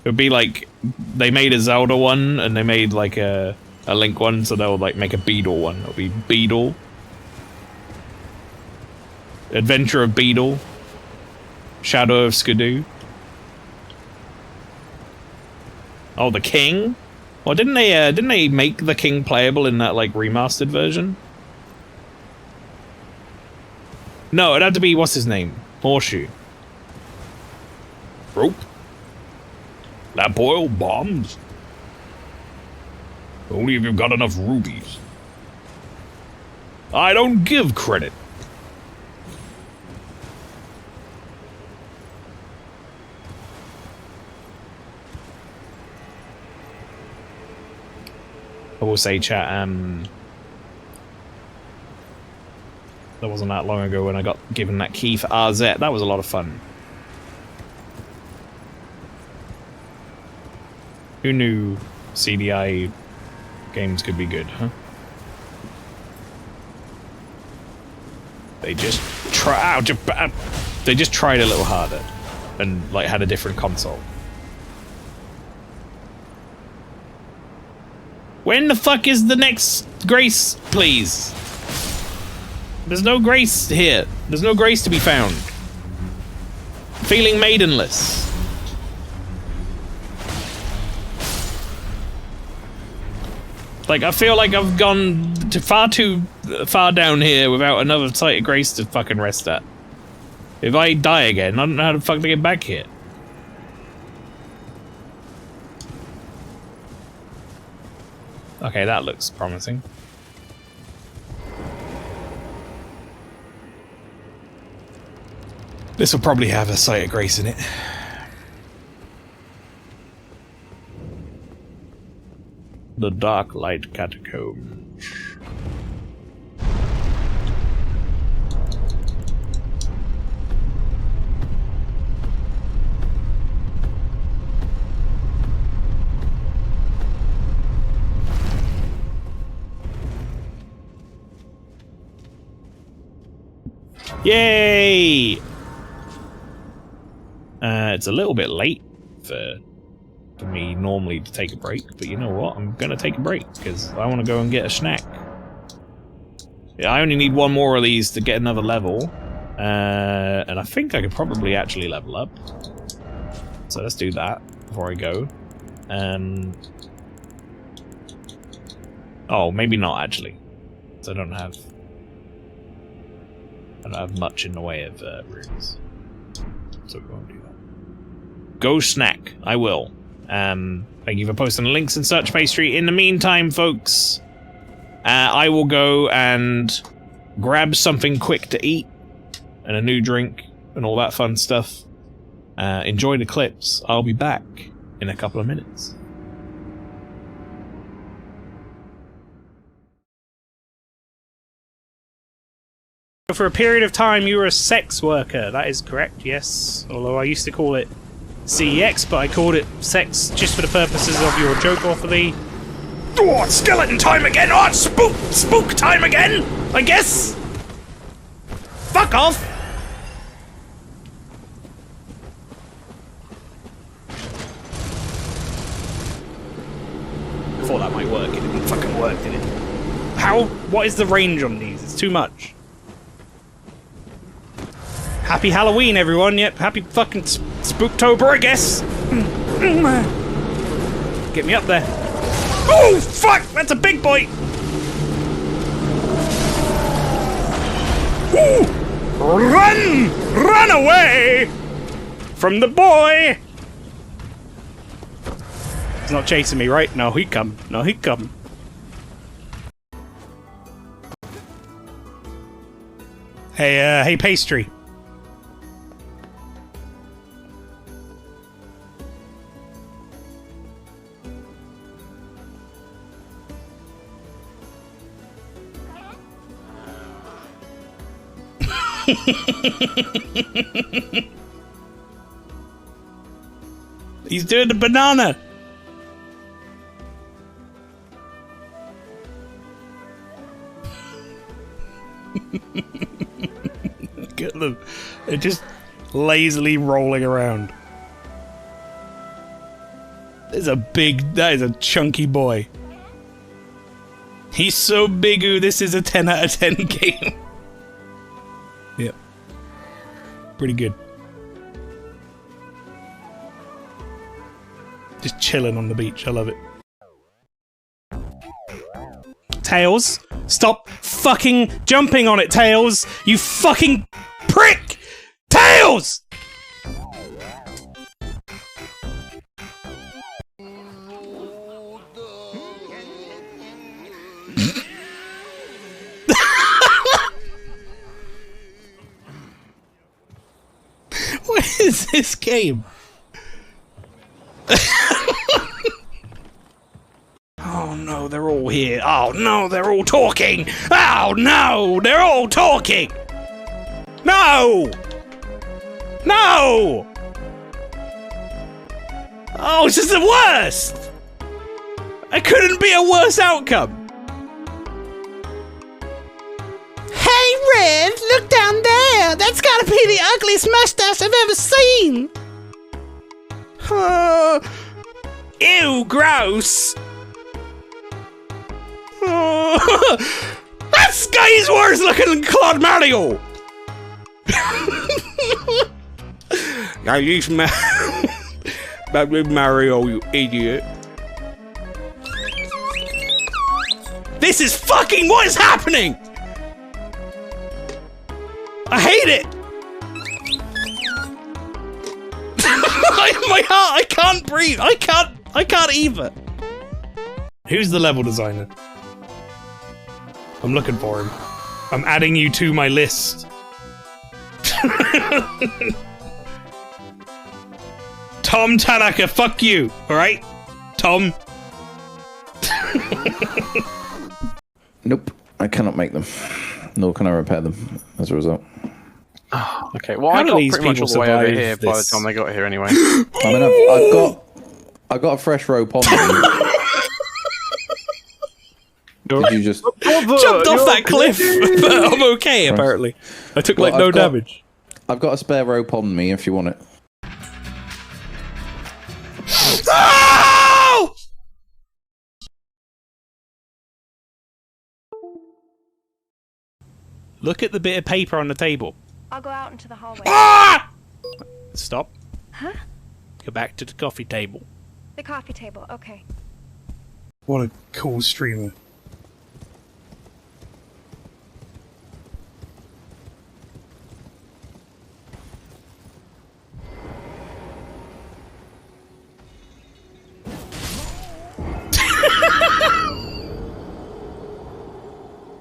It would be like they made a Zelda one and they made like a Link one, so they'll like make a Beedle one. It'll be Beedle, Adventure of Beedle, Shadow of Skidoo. Oh, the king? Well, didn't they make the king playable in that like remastered version? No, it'd have to be what's his name? Horseshoe. Rope. That boil bombs. Only if you've got enough rubies. I don't give credit. I will say, chat, that wasn't that long ago when I got given that key for RZ. That was a lot of fun. Who knew CDI games could be good, huh? They just they just tried a little harder and like had a different console. When the fuck is the next Grace, please? There's no Grace here. There's no Grace to be found. Feeling maidenless. Like, I feel like I've gone too far down here without another site of Grace to fucking rest at. If I die again, I don't know how the fuck to get back here. Okay, that looks promising. This will probably have a site of Grace in it. The Dark Light Catacombs. Yay! It's a little bit late for me normally to take a break, but you know what? I'm gonna take a break because I want to go and get a snack. Yeah, I only need one more of these to get another level, and I think I could probably actually level up. So let's do that before I go. Oh, maybe not actually. So I don't have much in the way of runes, so we won't do that. Go snack. I will. Thank you for posting the links in Search Pastry. In the meantime, folks, I will go and grab something quick to eat and a new drink and all that fun stuff. Enjoy the clips. I'll be back in a couple of minutes. For a period of time, you were a sex worker. That is correct, yes. Although I used to call it CEX, but I called it sex just for the purposes of your joke awfully. Oh, it's skeleton time again! Oh, it's spook time again! I guess! Fuck off! I thought that might work. It didn't fucking work, did it? How? What is the range on these? It's too much. Happy Halloween, everyone. Yep, happy fucking Spooktober, I guess. Get me up there. Oh, fuck! That's a big boy! Ooh! Run! Run away! From the boy! He's not chasing me, right? No, he come. No, he come. Hey, Pastry. He's doing the banana. Look at them. They're just lazily rolling around. That is a chunky boy. He's so big, ooh, this is a 10 out of 10 game. Yep. Pretty good. Just chilling on the beach. I love it. Tails, stop fucking jumping on it, Tails! You fucking prick! Tails! What is this game? Oh no, they're all here. Oh no, they're all talking. Oh no, they're all talking. No! No! Oh, this is the worst! It couldn't be a worse outcome. Hey, Red, look down there. That's gotta be the ugliest mustache I've ever seen. Ew, gross. That guy is worse looking than Claude Mario. Now you Mario, you idiot. This is fucking what is happening? I hate it. My heart, I can't breathe. I can't either. Who's the level designer? I'm looking for him. I'm adding you to my list. Tom Tanaka, fuck you, alright? Tom? Nope, I cannot make them. Nor can I repair them as a result. Oh, okay, well, I got pretty much all the way over here by the time they got here anyway. I mean, I've got a fresh rope on me. Did you just jumped off that cliff? But I'm okay, apparently. I took like no damage. I've got a spare rope on me if you want it. Oh! Look at the bit of paper on the table. I'll go out into the hallway. Ah! Stop. Huh? Go back to the coffee table. The coffee table, okay. What a cool streamer.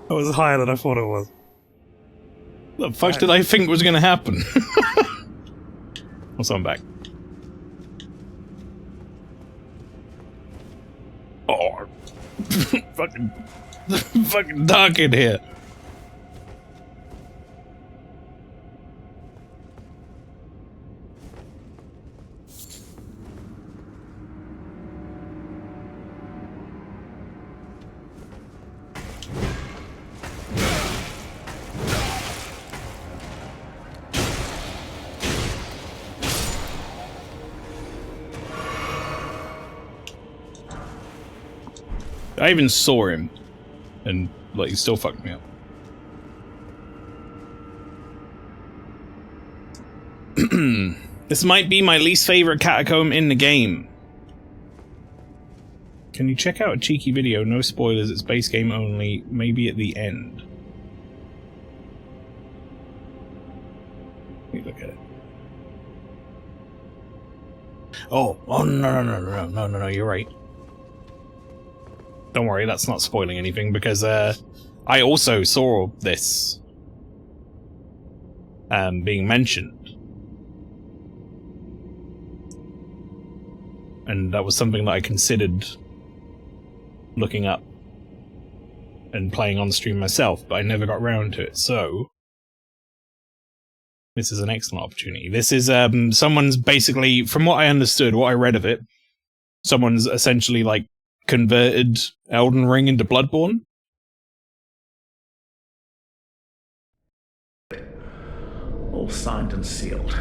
That was higher than I thought it was. What the fuck did I think was gonna happen? Also, I'm back. Oh, fucking dark in here. I even saw him, and like he still fucked me up. This might be my least favorite catacomb in the game. Can you check out a cheeky video? No spoilers, it's base game only, maybe at the end. Let me look at it. Oh no, you're right. Don't worry, that's not spoiling anything, because I also saw this being mentioned. And that was something that I considered looking up and playing on stream myself, but I never got around to it, so this is an excellent opportunity. This is someone's basically, from what I understood, what I read of it, someone's essentially like converted Elden Ring into Bloodborne. All signed and sealed.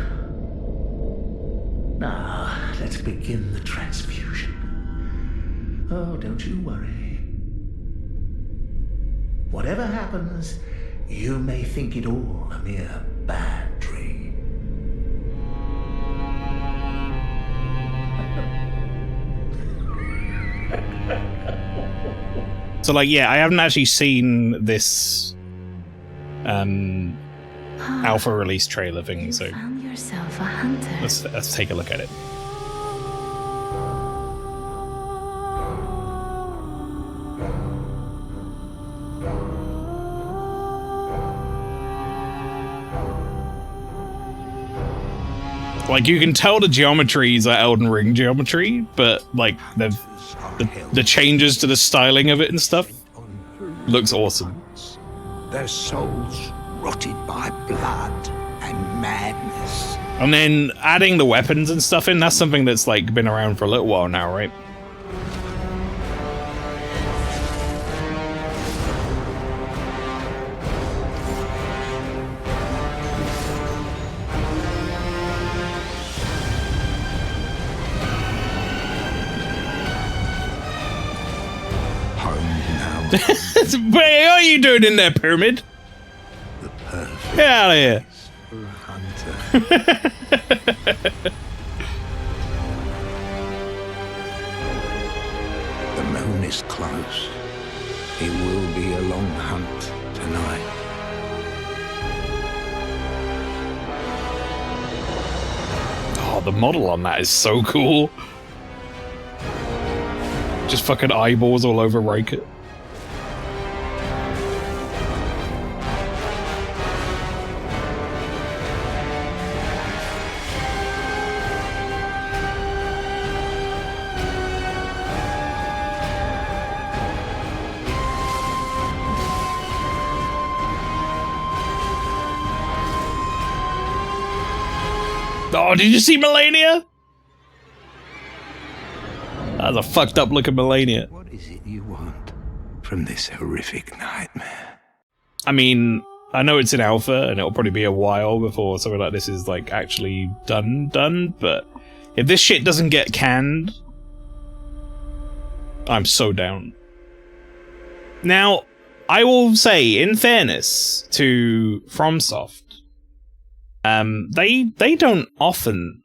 Now, let's begin the transfusion. Oh, don't you worry. Whatever happens, you may think it all a mere bad dream. So, like, yeah, I haven't actually seen this alpha release trailer thing, so found yourself a hunter. let's take a look at it. Like, you can tell the geometries are Elden Ring geometry, but, like, the changes to the styling of it and stuff looks awesome. Their souls rotted by blood and madness. And then adding the weapons and stuff in, that's something that's, like, been around for a little while now, right? What are you doing in there, Pyramid? The perfect Get out of here. for a hunter. The moon is close. It will be a long hunt tonight. Oh, the model on that is so cool. Just fucking eyeballs all over Riker. Oh, did you see Melania? That's a fucked up looking Melania. What is it you want from this horrific nightmare? I mean, I know it's in alpha and it'll probably be a while before something like this is like actually done, but if this shit doesn't get canned, I'm so down. Now, I will say, in fairness to FromSoft, they don't often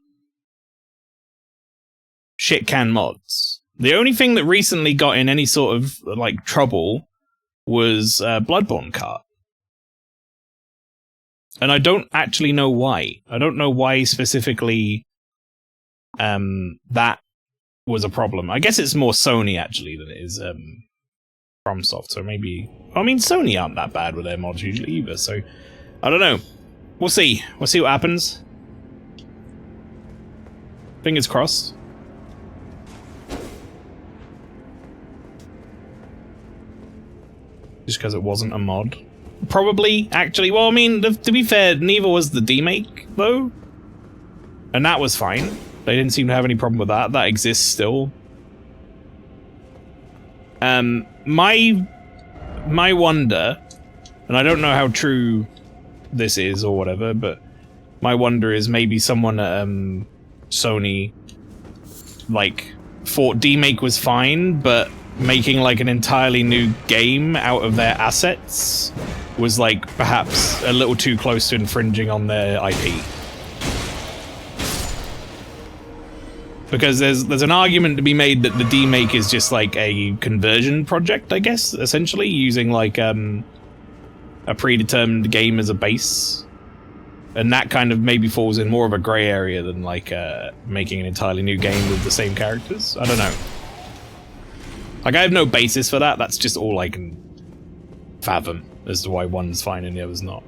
shit can mods. The only thing that recently got in any sort of like trouble was Bloodborne Kart. And I don't actually know why. I don't know why specifically that was a problem. I guess it's more Sony actually than it is FromSoft. So maybe, I mean, Sony aren't that bad with their mods usually either. So I don't know. We'll see. We'll see what happens. Fingers crossed. Just because it wasn't a mod. Probably, actually. Well, I mean, to be fair, neither was the demake, though. And that was fine. They didn't seem to have any problem with that. That exists still. My wonder, and I don't know how true this is or whatever, but my wonder is maybe someone at Sony like thought demake was fine, but making like an entirely new game out of their assets was like perhaps a little too close to infringing on their IP. Because there's an argument to be made that the demake is just like a conversion project, I guess, essentially using like a predetermined game as a base, and that kind of maybe falls in more of a grey area than like making an entirely new game with the same characters. I don't know. Like, I have no basis for that. That's just all I can fathom as to why one's fine and the other's not.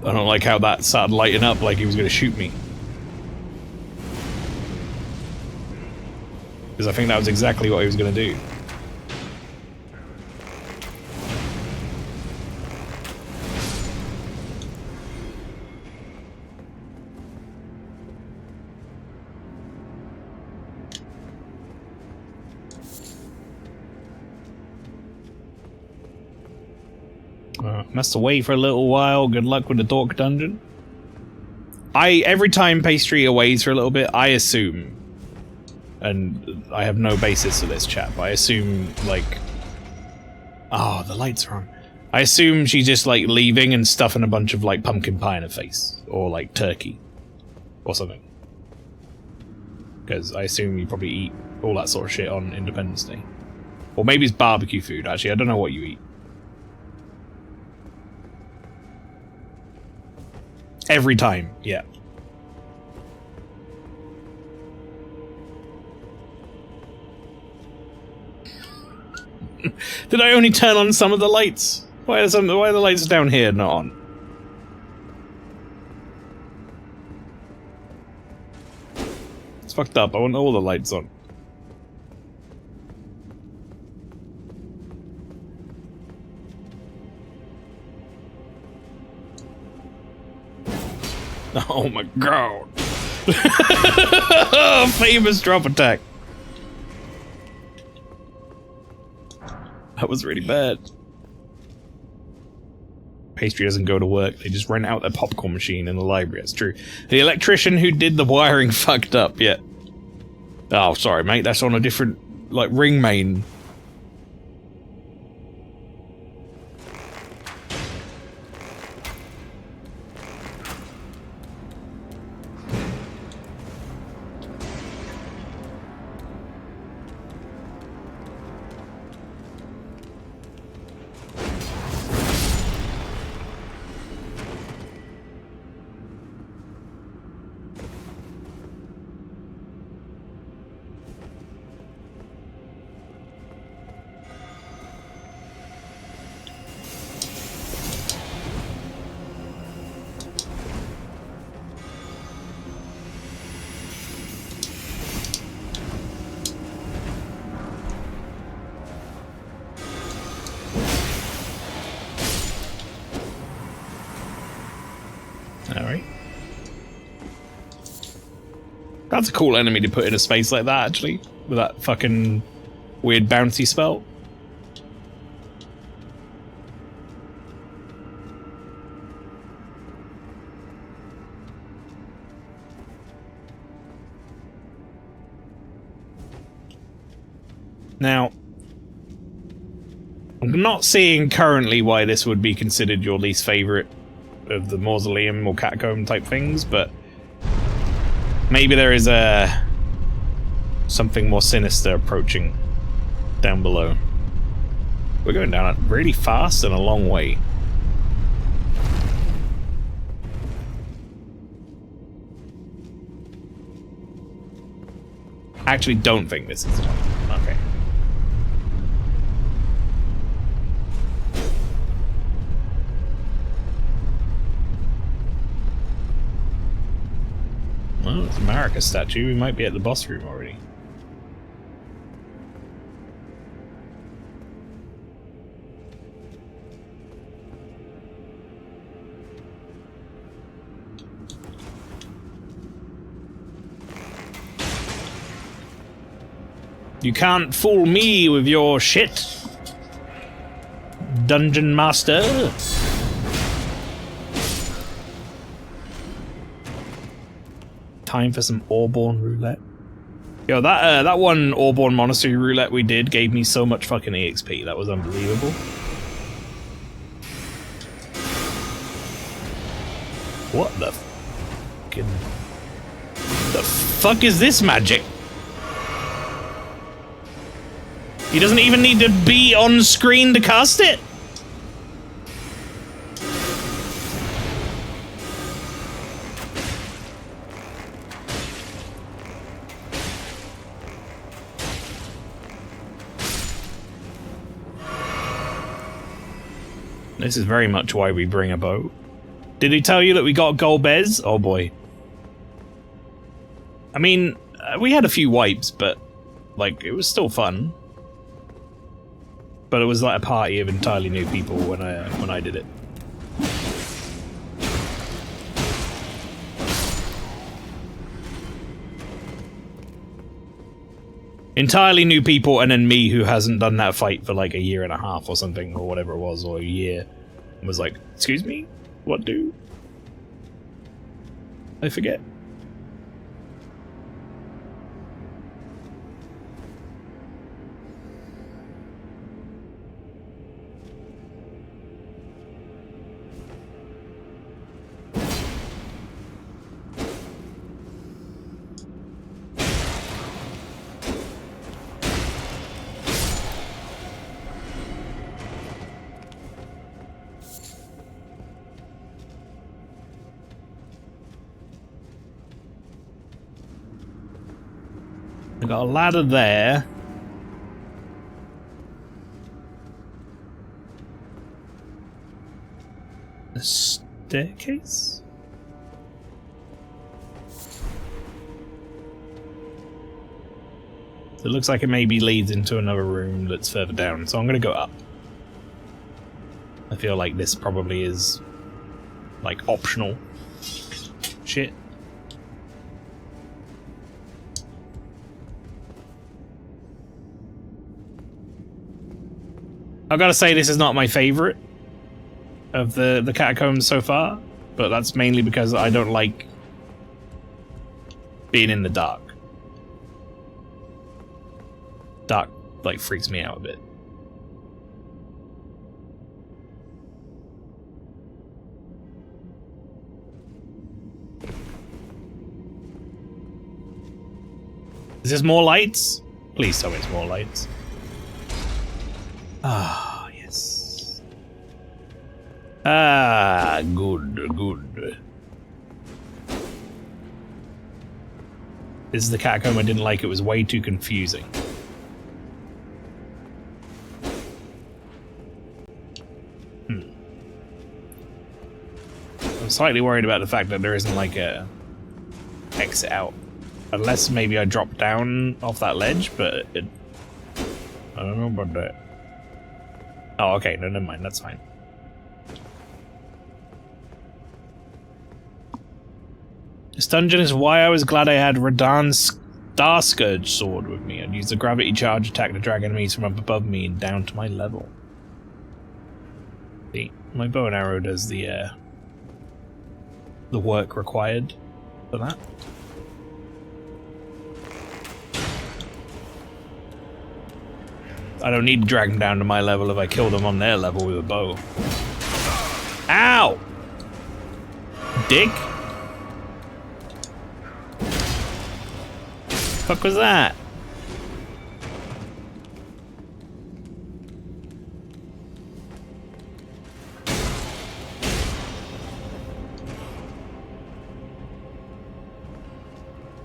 I don't like how that started lighting up like he was going to shoot me. Because I think that was exactly what he was going to do. Must away for a little while. Good luck with the Dork Dungeon. Every time Pastry aways for a little bit, I assume, and I have no basis for this chat, but I assume, like, Oh, the lights are on. I assume she's just, like, leaving and stuffing a bunch of, like, pumpkin pie in her face. Or, like, turkey. Or something. Because I assume you probably eat all that sort of shit on Independence Day. Or maybe it's barbecue food, actually. I don't know what you eat. Every time, yeah. Did I only turn on some of the lights? Why are the lights down here not on? It's fucked up. I want all the lights on. Oh my god. Famous drop attack. That was really bad. Pastry doesn't go to work. They just rent out their popcorn machine in the library. That's true. The electrician who did the wiring fucked up, yeah. Oh, sorry, mate. That's on a different, like, ring main. Alright. That's a cool enemy to put in a space like that, actually. With that fucking weird bouncy spell. Now, I'm not seeing currently why this would be considered your least favorite of the mausoleum or catacomb type things, but maybe there is something more sinister approaching down below. We're going down it really fast and a long way. I actually don't think this is the one. Okay. Well, it's a Marika statue. We might be at the boss room already. You can't fool me with your shit, Dungeon Master. Time for some Orborn roulette. Yo, that one Orborn Monastery roulette we did gave me so much fucking EXP. That was unbelievable. What the fucking... The fuck is this magic? He doesn't even need to be on screen to cast it? This is very much why we bring a bow. Did he tell you that we got Golbez? Oh boy. I mean, we had a few wipes, but like, it was still fun. But it was like a party of entirely new people when I did it. Entirely new people, and then me who hasn't done that fight for like a year and a half or something, or whatever it was, or a year. And was like, excuse me? What do? I forget. We got a ladder there. A staircase? It looks like it maybe leads into another room that's further down, so I'm gonna go up. I feel like this probably is like optional shit. I've got to say this is not my favorite of the catacombs so far, but that's mainly because I don't like being in the dark. Dark, like, freaks me out a bit. Is this more lights? Please tell me it's more lights. Ah, yes. Ah, good, good. This is the catacomb I didn't like. It was way too confusing. I'm slightly worried about the fact that there isn't like a exit out. Unless maybe I drop down off that ledge, but I don't know about that. Oh, okay, no, never mind, that's fine. This dungeon is why I was glad I had Radahn's Star Scourge sword with me. I'd use the gravity charge attack to drag enemies from up above me and down to my level. See, my bow and arrow does the work required for that. I don't need to drag them down to my level if I kill them on their level with a bow. Ow! Dick? Fuck was that?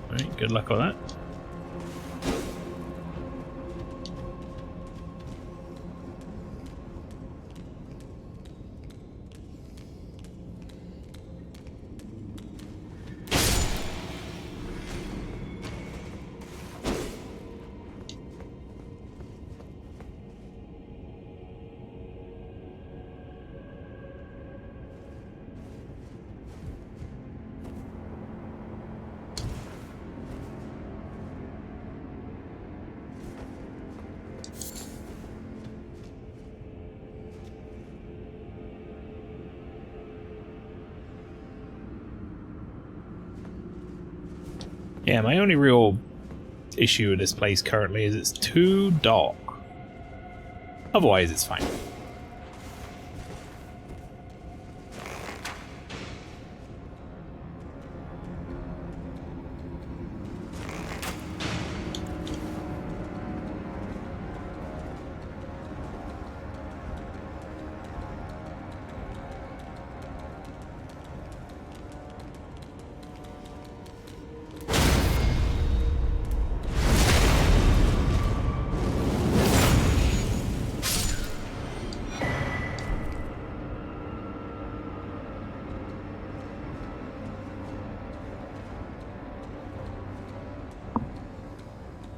Alright, good luck with that. Yeah, my only real issue with this place currently is it's too dark. Otherwise, it's fine.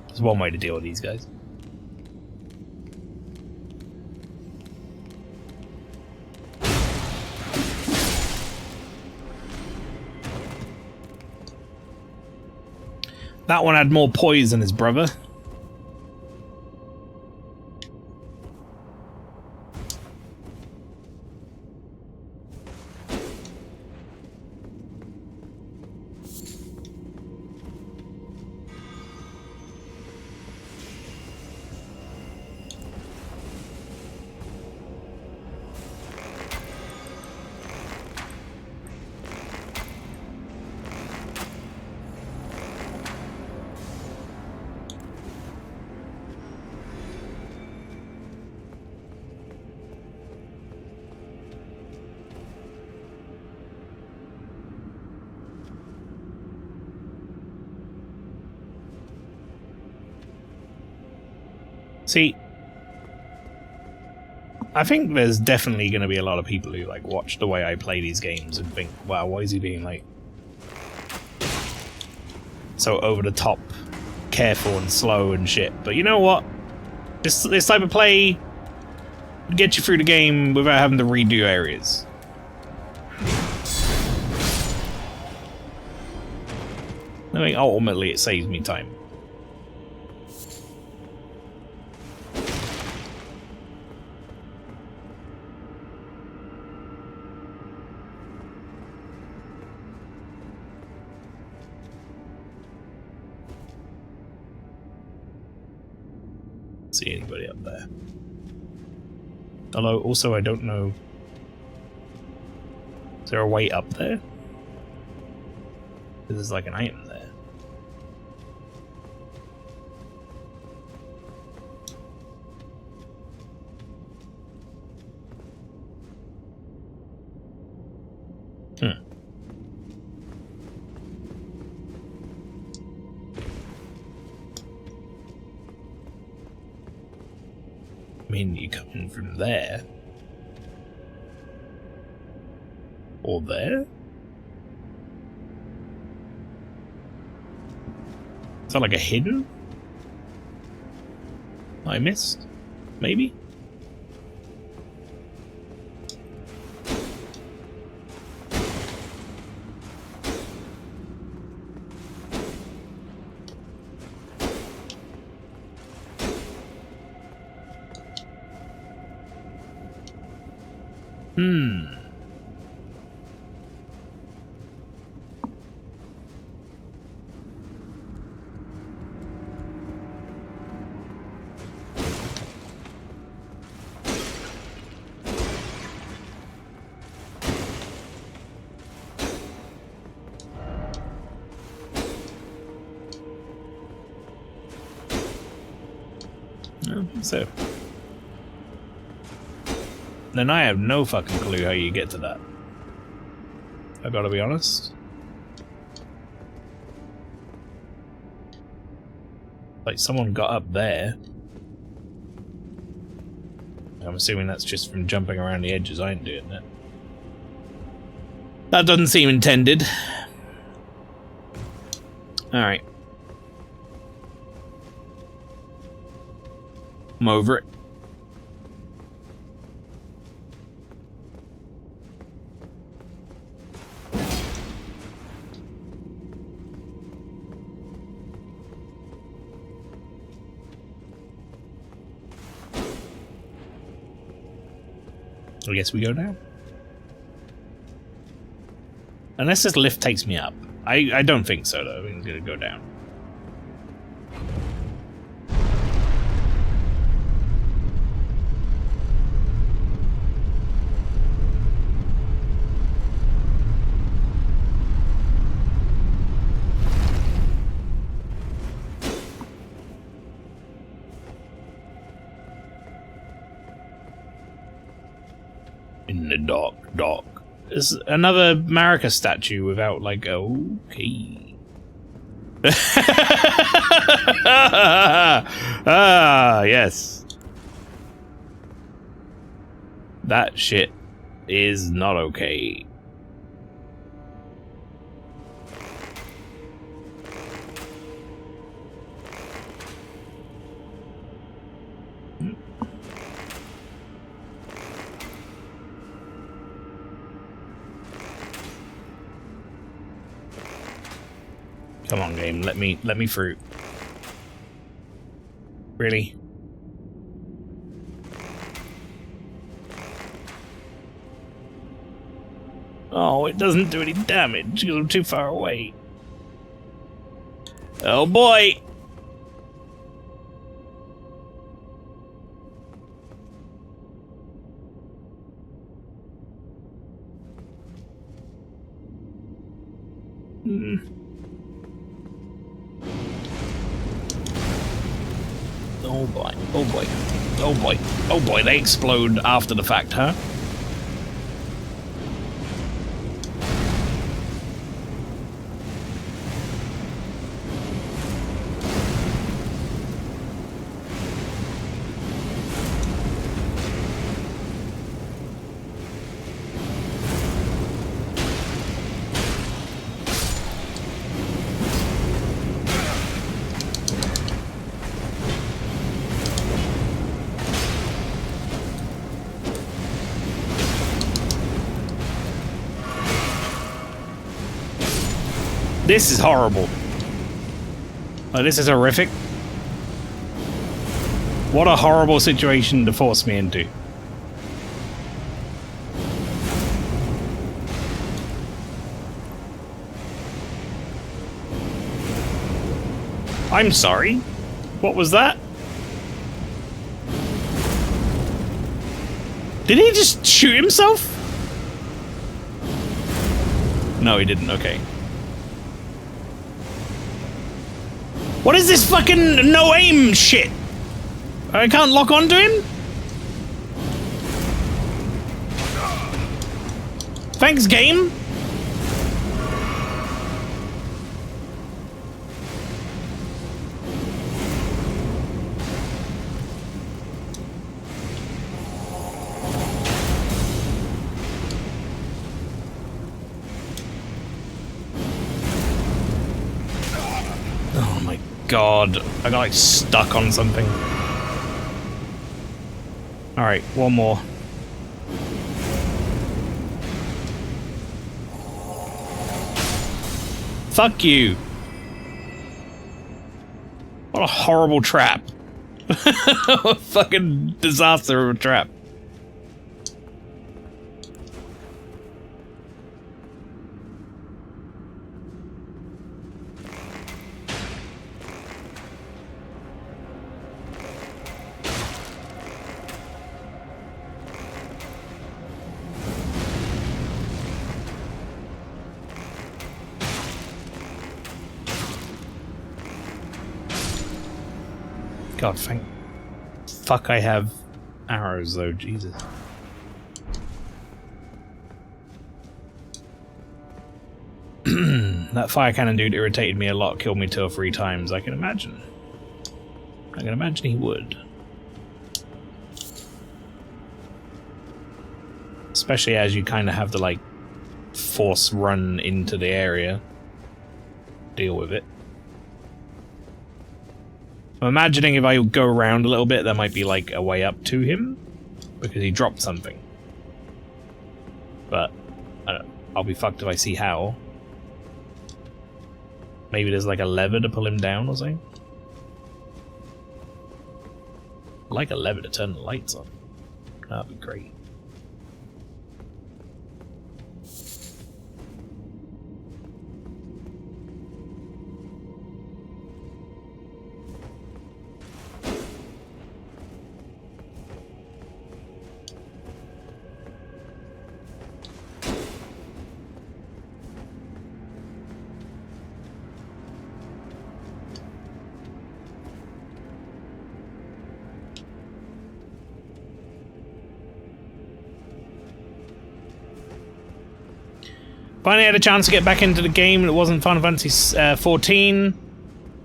There's one way to deal with these guys. That one had more poise than his brother. See, I think there's definitely going to be a lot of people who like watch the way I play these games and think, wow, why is he being like so over the top, careful and slow and shit. But you know what? This type of play gets you through the game without having to redo areas. I mean, ultimately, it saves me time. See anybody up there? Although, also, I don't know. Is there a way up there? There's like an item there. I mean, you come in from there. Or there? Is that like a hidden? I missed? Maybe? So then I have no fucking clue how you get to that. I gotta be honest. Like someone got up there. I'm assuming that's just from jumping around the edges. I ain't doing that. That doesn't seem intended. Alright. I'm over it. I guess we go down. Unless this lift takes me up. I don't think so, though. We're gonna go down. In the dark. There's another Marika statue without, like, okay. Ah, yes. That shit is not okay. Come on, game. Let me through. Really? Oh, it doesn't do any damage because I'm too far away. Oh boy! Oh boy, oh boy, oh boy, oh boy, they explode after the fact, huh? This is horrible. Oh, this is horrific. What a horrible situation to force me into. I'm sorry. What was that? Did he just shoot himself? No, he didn't. Okay. What is this fucking no aim shit? I can't lock onto him? Thanks, game. God, I got like stuck on something. Alright, one more. Fuck you. What a horrible trap. What a fucking disaster of a trap. God, fuck, I have arrows though, Jesus. That fire cannon dude irritated me a lot, killed me 2 or 3 times, I can imagine. I can imagine he would. Especially as you kind of have to, like, force run into the area. Deal with it. I'm imagining if I go around a little bit, there might be like a way up to him, because he dropped something. But I'll be fucked if I see how. Maybe there's like a lever to pull him down or something. I'd like a lever to turn the lights on. That'd be great. Finally had a chance to get back into the game. It wasn't Final Fantasy 14.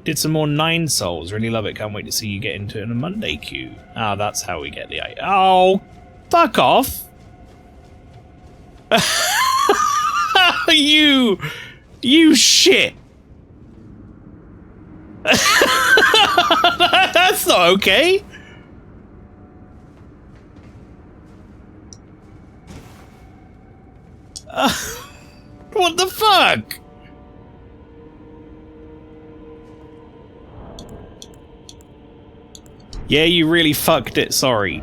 Did some more 9 Souls. Really love it. Can't wait to see you get into it in a Monday queue. Ah, that's how we get the... Oh, fuck off. You shit. That's not okay. What the fuck? Yeah, you really fucked it, sorry.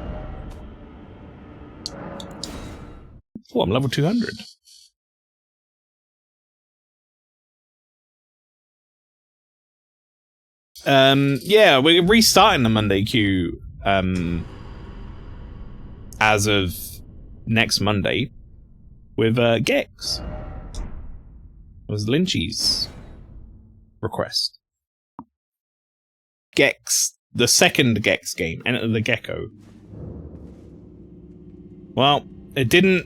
Oh, I'm level 200. Yeah, we're restarting the Monday queue, as of next Monday, with, Gex. It was Lynchy's request. Gex, the second Gex game, Enter the Gecko. Well, it didn't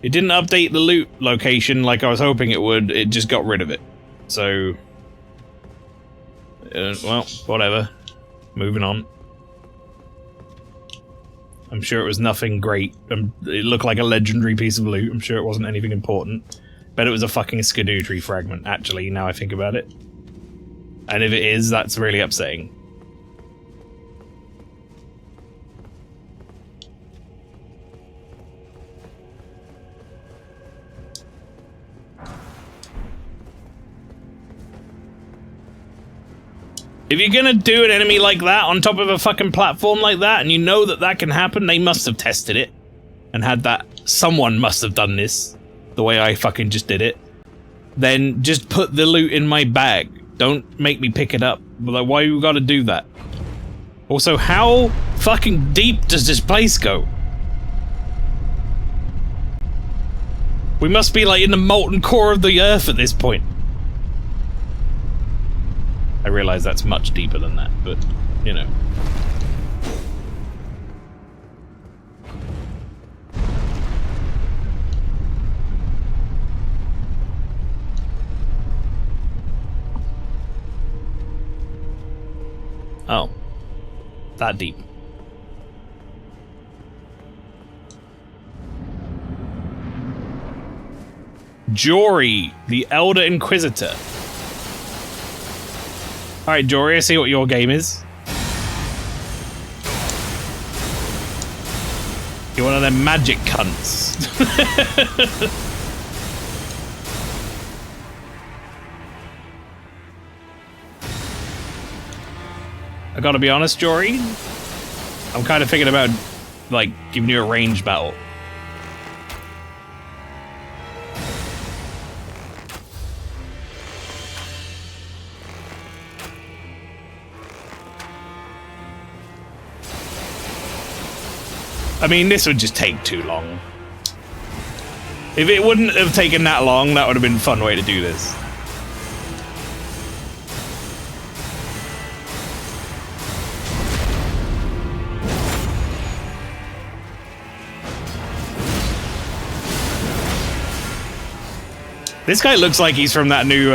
update the loot location like I was hoping it would. It just got rid of it. So, well, whatever. Moving on. I'm sure it was nothing great. It looked like a legendary piece of loot. I'm sure it wasn't anything important. Bet it was a fucking Erdtree fragment, actually, now I think about it. And if it is, that's really upsetting. If you're gonna do an enemy like that on top of a fucking platform like that, and you know that that can happen, they must have tested it. And had that... Someone must have done this. The way I fucking just did it. Then just put the loot in my bag. Don't make me pick it up. Like, why you gotta do that? Also, how fucking deep does this place go? We must be, like, in the molten core of the earth at this point. I realize that's much deeper than that, but, you know. Oh. That deep. Jory, the Elder Inquisitor. Alright, Jory, I see what your game is. You're one of them magic cunts. I gotta be honest, Jory. I'm kind of thinking about, like, giving you a ranged battle. I mean, this would just take too long. If it wouldn't have taken that long, that would have been a fun way to do this. This guy looks like he's from that new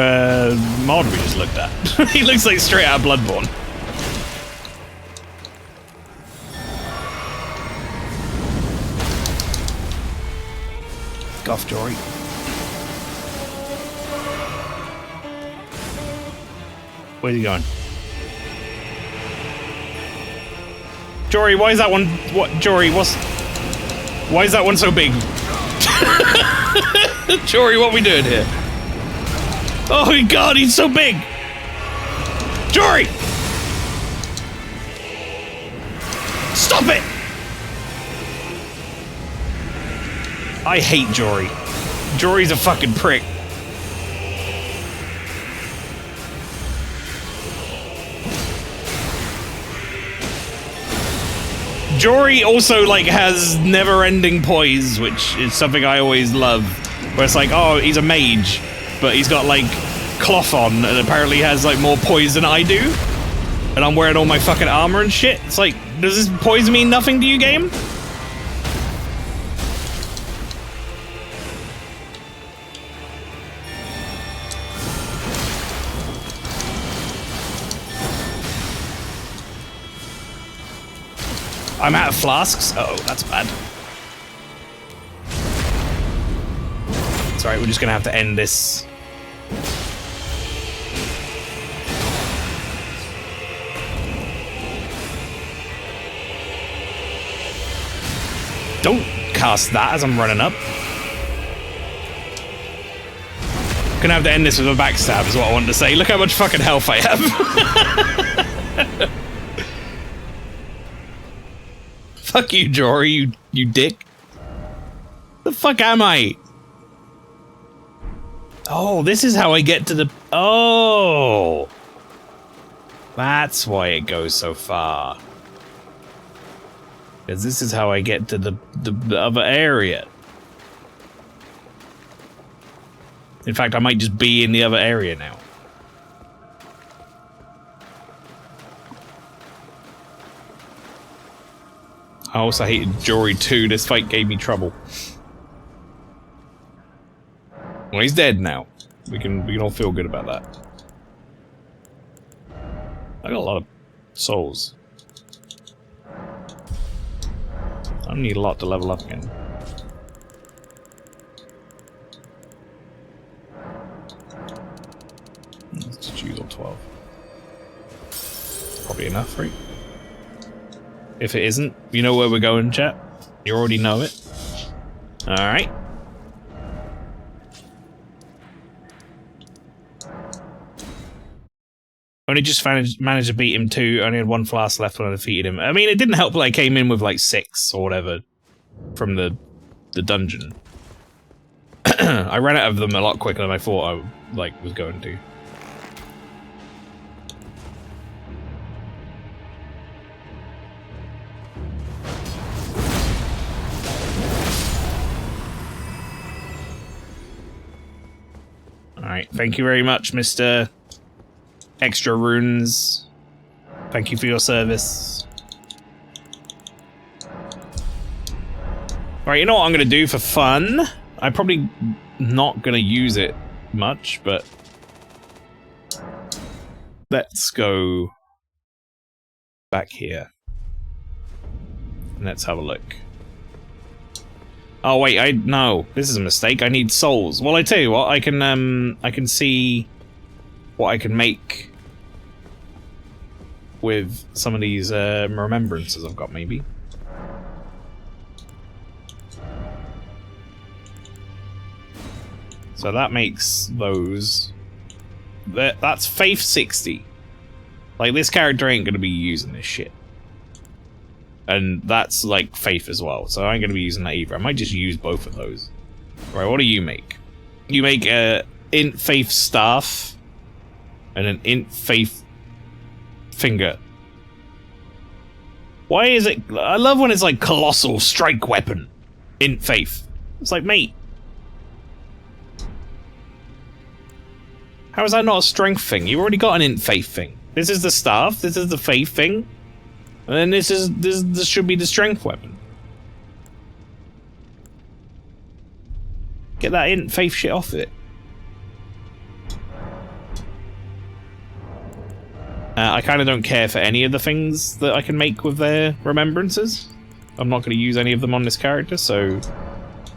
mod we just looked at. He looks like straight out of Bloodborne. Off, Jory. Where's he going? Jory, why is that one... What? Jory, what's... Why is that one so big? Jory, what are we doing here? Oh my god, he's so big! Jory! Stop it! I hate Jory. Jory's a fucking prick. Jory also, like, has never-ending poise, which is something I always love. Where it's like, oh, he's a mage, but he's got, like, cloth on, and apparently has, like, more poise than I do. And I'm wearing all my fucking armor and shit. It's like, does this poise mean nothing to you, game? I'm out of flasks? Uh oh, that's bad. It's alright, we're just gonna have to end this. Don't cast that as I'm running up. Gonna have to end this with a backstab is what I wanted to say. Look how much fucking health I have. Fuck you, Jory, you dick. The fuck am I? Oh, this is how I get to the... Oh! That's why it goes so far. Because this is how I get to the other area. In fact, I might just be in the other area now. I also hated Jory too. This fight gave me trouble. Well, he's dead now. We can all feel good about that. I got a lot of souls. I need a lot to level up again. Let's just use all 12. Probably enough, right? If it isn't, you know where we're going, chat. You already know it. Alright. Only just managed to beat him 2. Only had 1 flask left when I defeated him. I mean, it didn't help that I came in with like 6 or whatever from the dungeon. I ran out of them a lot quicker than I thought I was going to. Alright, thank you very much, Mr. Extra Runes. Thank you for your service. Alright, you know what I'm gonna do for fun? I'm probably not gonna use it much, but let's go back here. And let's have a look. Oh wait, no, this is a mistake. I need souls. Well, I tell you what, I can see what I can make with some of these remembrances I've got, maybe. So that makes those. That's Faith 60. Like, this character ain't gonna be using this shit. And that's, like, Faith as well, so I ain't gonna be using that either. I might just use both of those. Right, what do you make? You make a Int Faith Staff and an Int Faith Finger. Why is it... I love when it's like Colossal Strike Weapon. Int Faith. It's like, mate. How is that not a strength thing? You've already got an Int Faith thing. This is the staff, this is the Faith thing. And then this should be the strength weapon. Get that Int Faith shit off it. I kind of don't care for any of the things that I can make with their remembrances. I'm not going to use any of them on this character, so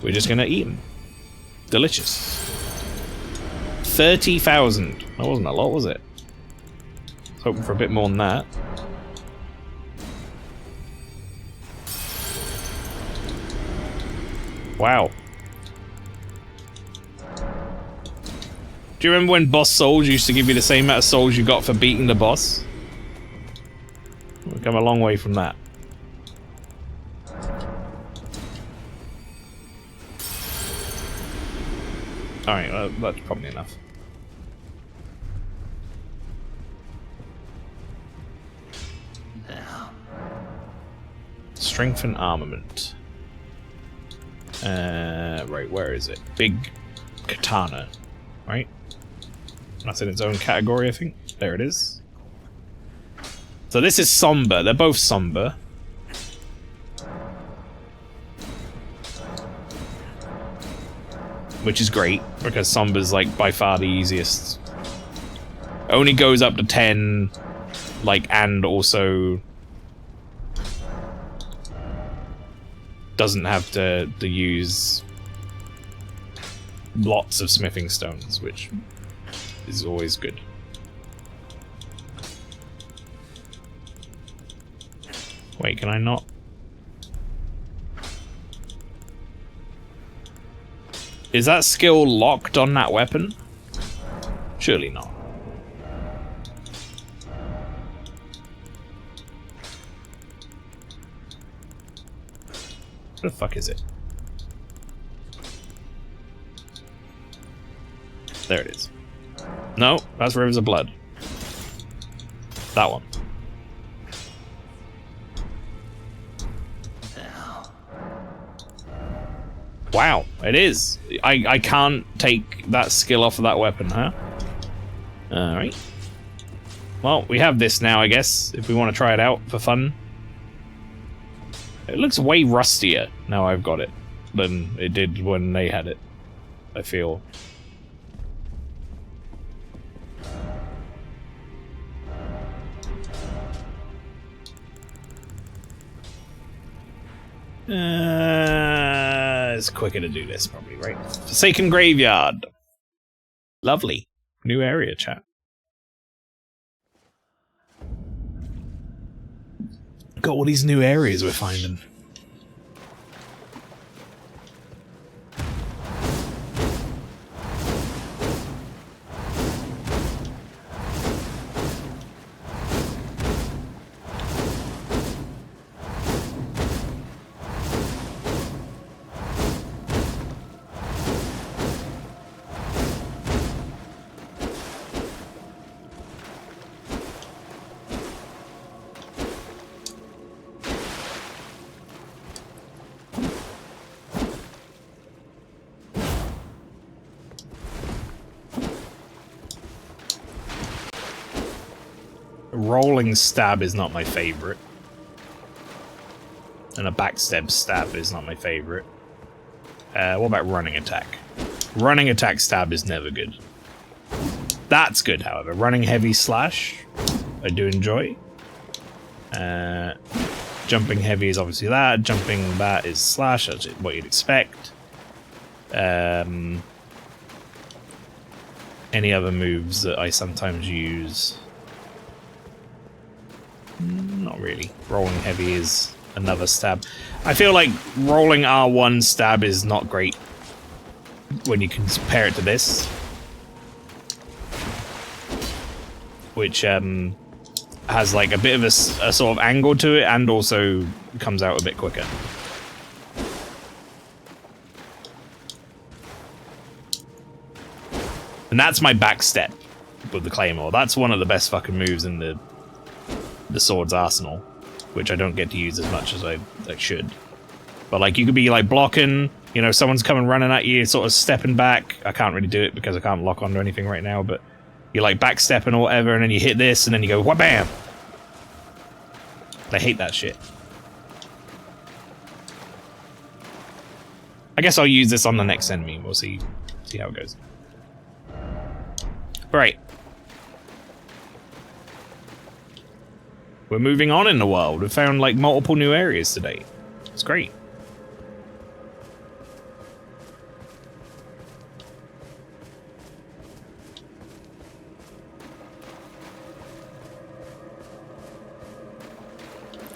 we're just going to eat them. Delicious. 30,000. That wasn't a lot, was it? I was hoping for a bit more than that. Wow. Do you remember when boss souls used to give you the same amount of souls you got for beating the boss? We've come a long way from that. Alright, that's probably enough. Strength and armament. Right, where is it? Big katana, right? That's in its own category, I think. There it is. So this is somber. They're both somber. Which is great, because somber's like by far the easiest. Only goes up to 10, like, and also doesn't have to use lots of smithing stones, which is always good. Wait, can I not? Is that skill locked on that weapon? Surely not. What the fuck is it? There it is. No, that's Rivers of Blood. That one. Wow, it is. I can't take that skill off of that weapon, huh? Alright. Well, we have this now, I guess, if we want to try it out for fun. It looks way rustier now I've got it than it did when they had it, I feel. It's quicker to do this, probably, right? Forsaken Graveyard. Lovely. New area, chat. Got all these new areas we're finding. rolling stab is not my favorite. And a backstab stab is not my favorite. What about running attack? Running attack stab is never good. That's good, however. Running heavy slash, I do enjoy. Jumping heavy is obviously that. Jumping that is slash, that's what you'd expect. Any other moves that I sometimes use? Not really. Rolling heavy is another stab. I feel like rolling R1 stab is not great when you compare it to this, which has like a bit of a sort of angle to it and also comes out a bit quicker. And that's my back step with the Claymore. That's one of the best fucking moves in the sword's arsenal, which I don't get to use as much as I should. But like, you could be like blocking, you know, someone's coming running at you, sort of stepping back. I can't really do it because I can't lock onto anything right now, but you're like backstepping or whatever, and then you hit this, and then you go, wha-bam! I hate that shit. I guess I'll use this on the next enemy. We'll see how it goes. Right. We're moving on in the world. We've found like multiple new areas today. It's great.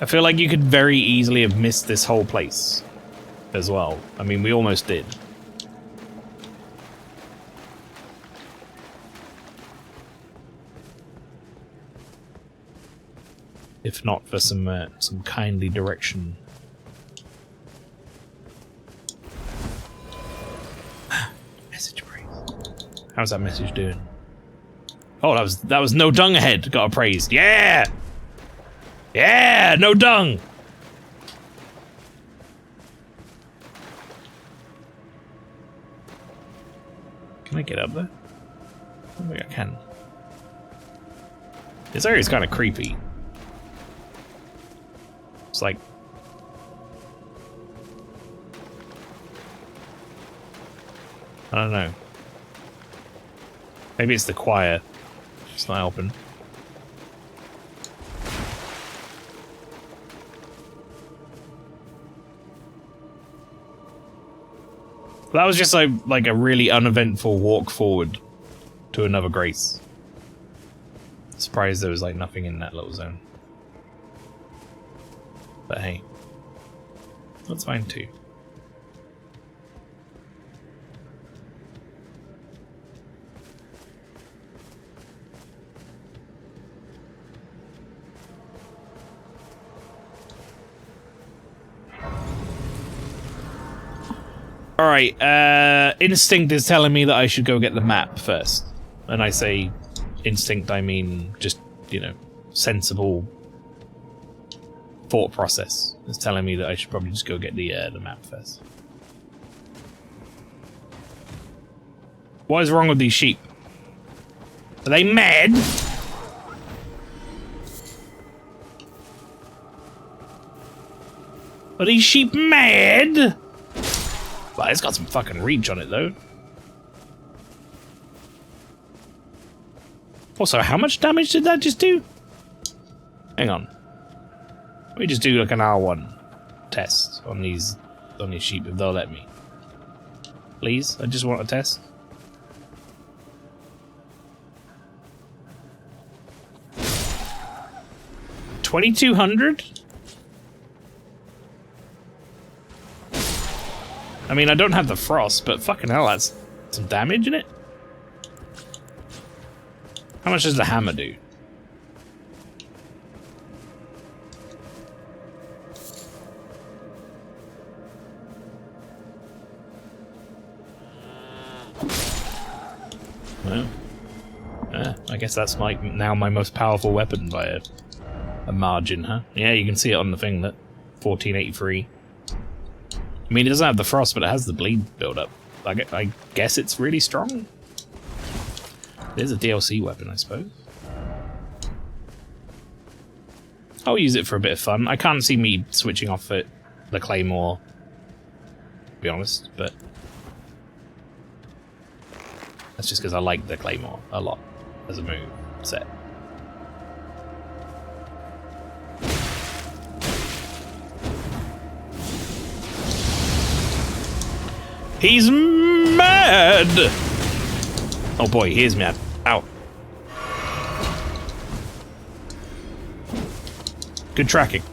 I feel like you could very easily have missed this whole place as well. I mean, we almost did. If not for some kindly direction. Message praise. How's that message doing? Oh, that was no dung ahead. Got a praise. Yeah! Yeah! No dung! Can I get up there? I don't think I can. This area is kind of creepy. It's like... I don't know. Maybe it's the choir. It's not helping. That was just like a really uneventful walk forward to another grace. Surprised there was like nothing in that little zone. But hey, that's fine too. Alright, instinct is telling me that I should go get the map first. And I say instinct, I mean just, you know, sensible thought process. It's telling me that I should probably just go get the map first. What is wrong with these sheep? Are they mad? Are these sheep mad? Well, it's got some fucking reach on it, though. Also, how much damage did that just do? Hang on. Let me just do like an R1 test on these sheep, if they'll let me. Please, I just want a test. $2,200? I mean, I don't have the frost, but fucking hell, that's some damage in it. How much does the hammer do? Well, I guess that's like now my most powerful weapon by a margin, huh? Yeah, you can see it on the thing that 1483. I mean, it doesn't have the frost, but it has the bleed build-up. I guess it's really strong. There's a DLC weapon, I suppose. I'll use it for a bit of fun. I can't see me switching off the Claymore, to be honest, but that's just because I like the Claymore a lot as a move set. He's mad! Oh boy, he is mad. Ow. Good tracking.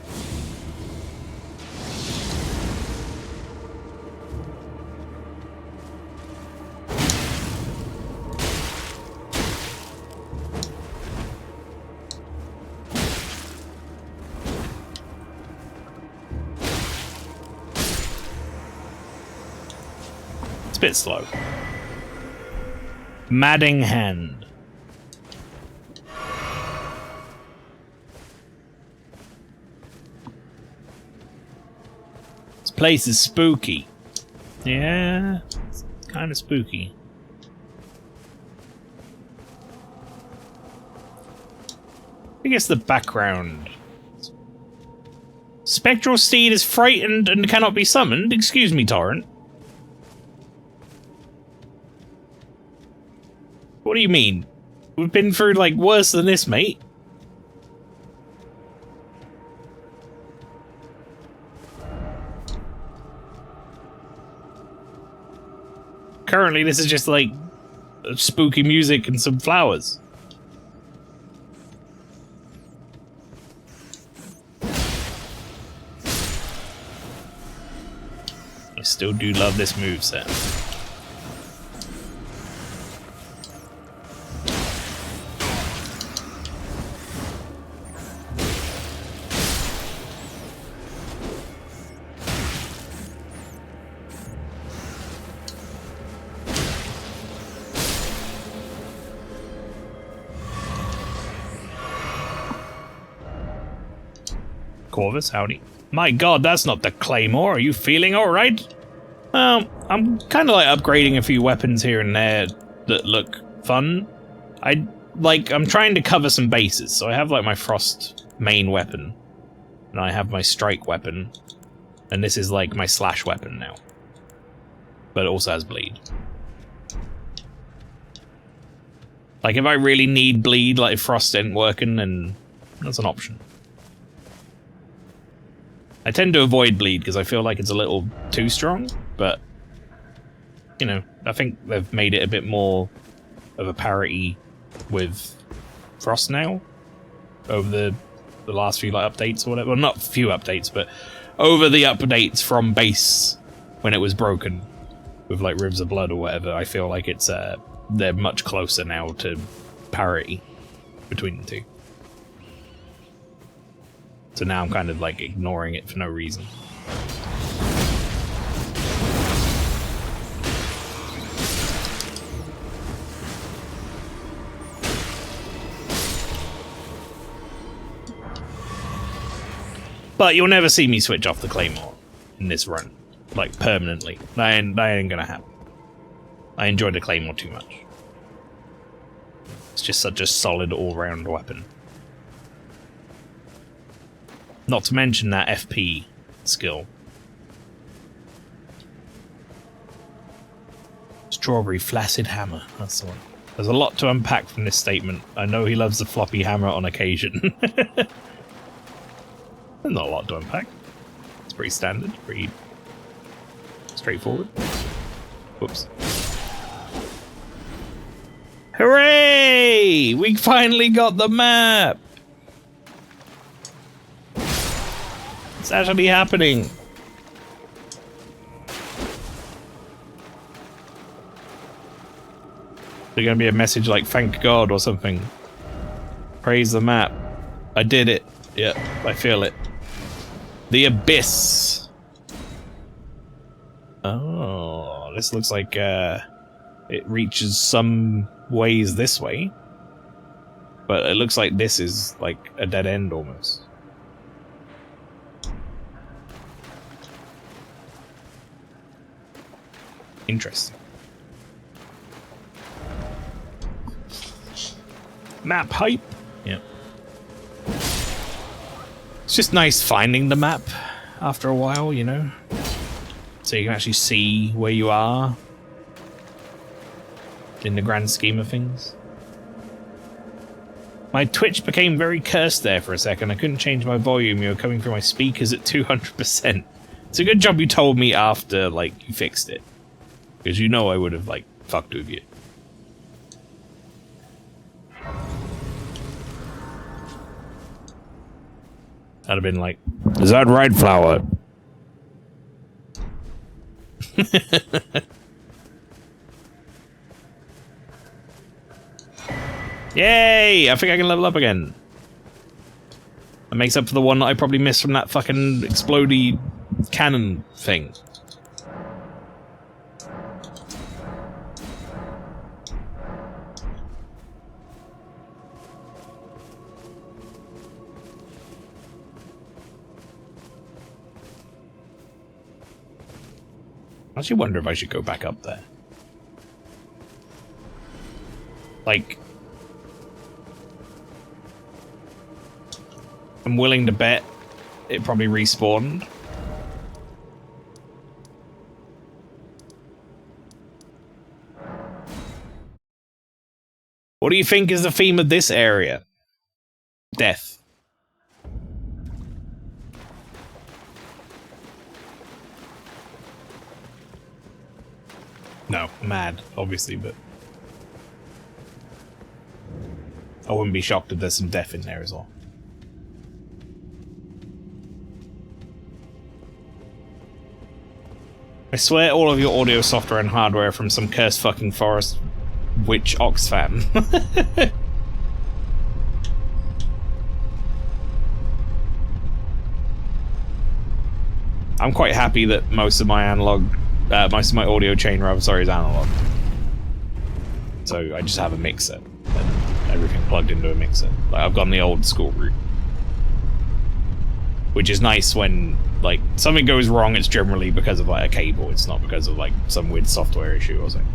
It's a bit slow. Madding hand. Place is spooky. Yeah, it's kind of spooky. I guess the background. Spectral steed is frightened and cannot be summoned. Excuse me, Torrent. What do you mean? We've been through, like, worse than this, mate. Currently, this is just like spooky music and some flowers. I still do love this moveset. Corvus, howdy. My god, that's not the Claymore. Are you feeling alright? I'm kind of like upgrading a few weapons here and there that look fun. I'm trying to cover some bases. So I have like my Frost main weapon. And I have my Strike weapon. And this is like my Slash weapon now. But it also has Bleed. Like if I really need Bleed, like if Frost isn't working, then that's an option. I tend to avoid Bleed because I feel like it's a little too strong, but, you know, I think they've made it a bit more of a parity with Frost now over the last few like updates or whatever. Well, not few updates, but over the updates from base when it was broken with like Rivers of Blood or whatever. I feel like it's they're much closer now to parity between the two. So now I'm kind of like ignoring it for no reason. But you'll never see me switch off the Claymore in this run, like permanently. That ain't gonna happen. I enjoy the Claymore too much. It's just such a solid all-round weapon. Not to mention that FP skill. Strawberry Flaccid Hammer. That's the one. There's a lot to unpack from this statement. I know he loves the floppy hammer on occasion. There's not a lot to unpack. It's pretty standard, pretty straightforward. Whoops. Hooray! We finally got the map! It's actually happening. There's gonna be a message like "Thank God" or something. Praise the map. I did it. Yep, I feel it. The Abyss. Oh, this looks like it reaches some ways this way, but it looks like this is like a dead end almost. Interesting. Map hype. Yeah. It's just nice finding the map after a while, you know? So you can actually see where you are in the grand scheme of things. My Twitch became very cursed there for a second. I couldn't change my volume. You were coming through my speakers at 200%. It's a good job you told me after, like, you fixed it. Because you know I would have, like, fucked with you. I'd have been like, is that right, Flower? Yay! I think I can level up again. That makes up for the one that I probably missed from that fucking explodey cannon thing. I actually wonder if I should go back up there. Like, I'm willing to bet it probably respawned. What do you think is the theme of this area? Death. No, mad, obviously, but I wouldn't be shocked if there's some death in there as well. I swear all of your audio software and hardware are from some cursed fucking forest witch Oxfam. I'm quite happy that most of my audio chain, rather, sorry, is analog. So I just have a mixer and everything plugged into a mixer. Like, I've gone the old school route, which is nice when like something goes wrong. It's generally because of like a cable. It's not because of like some weird software issue or something.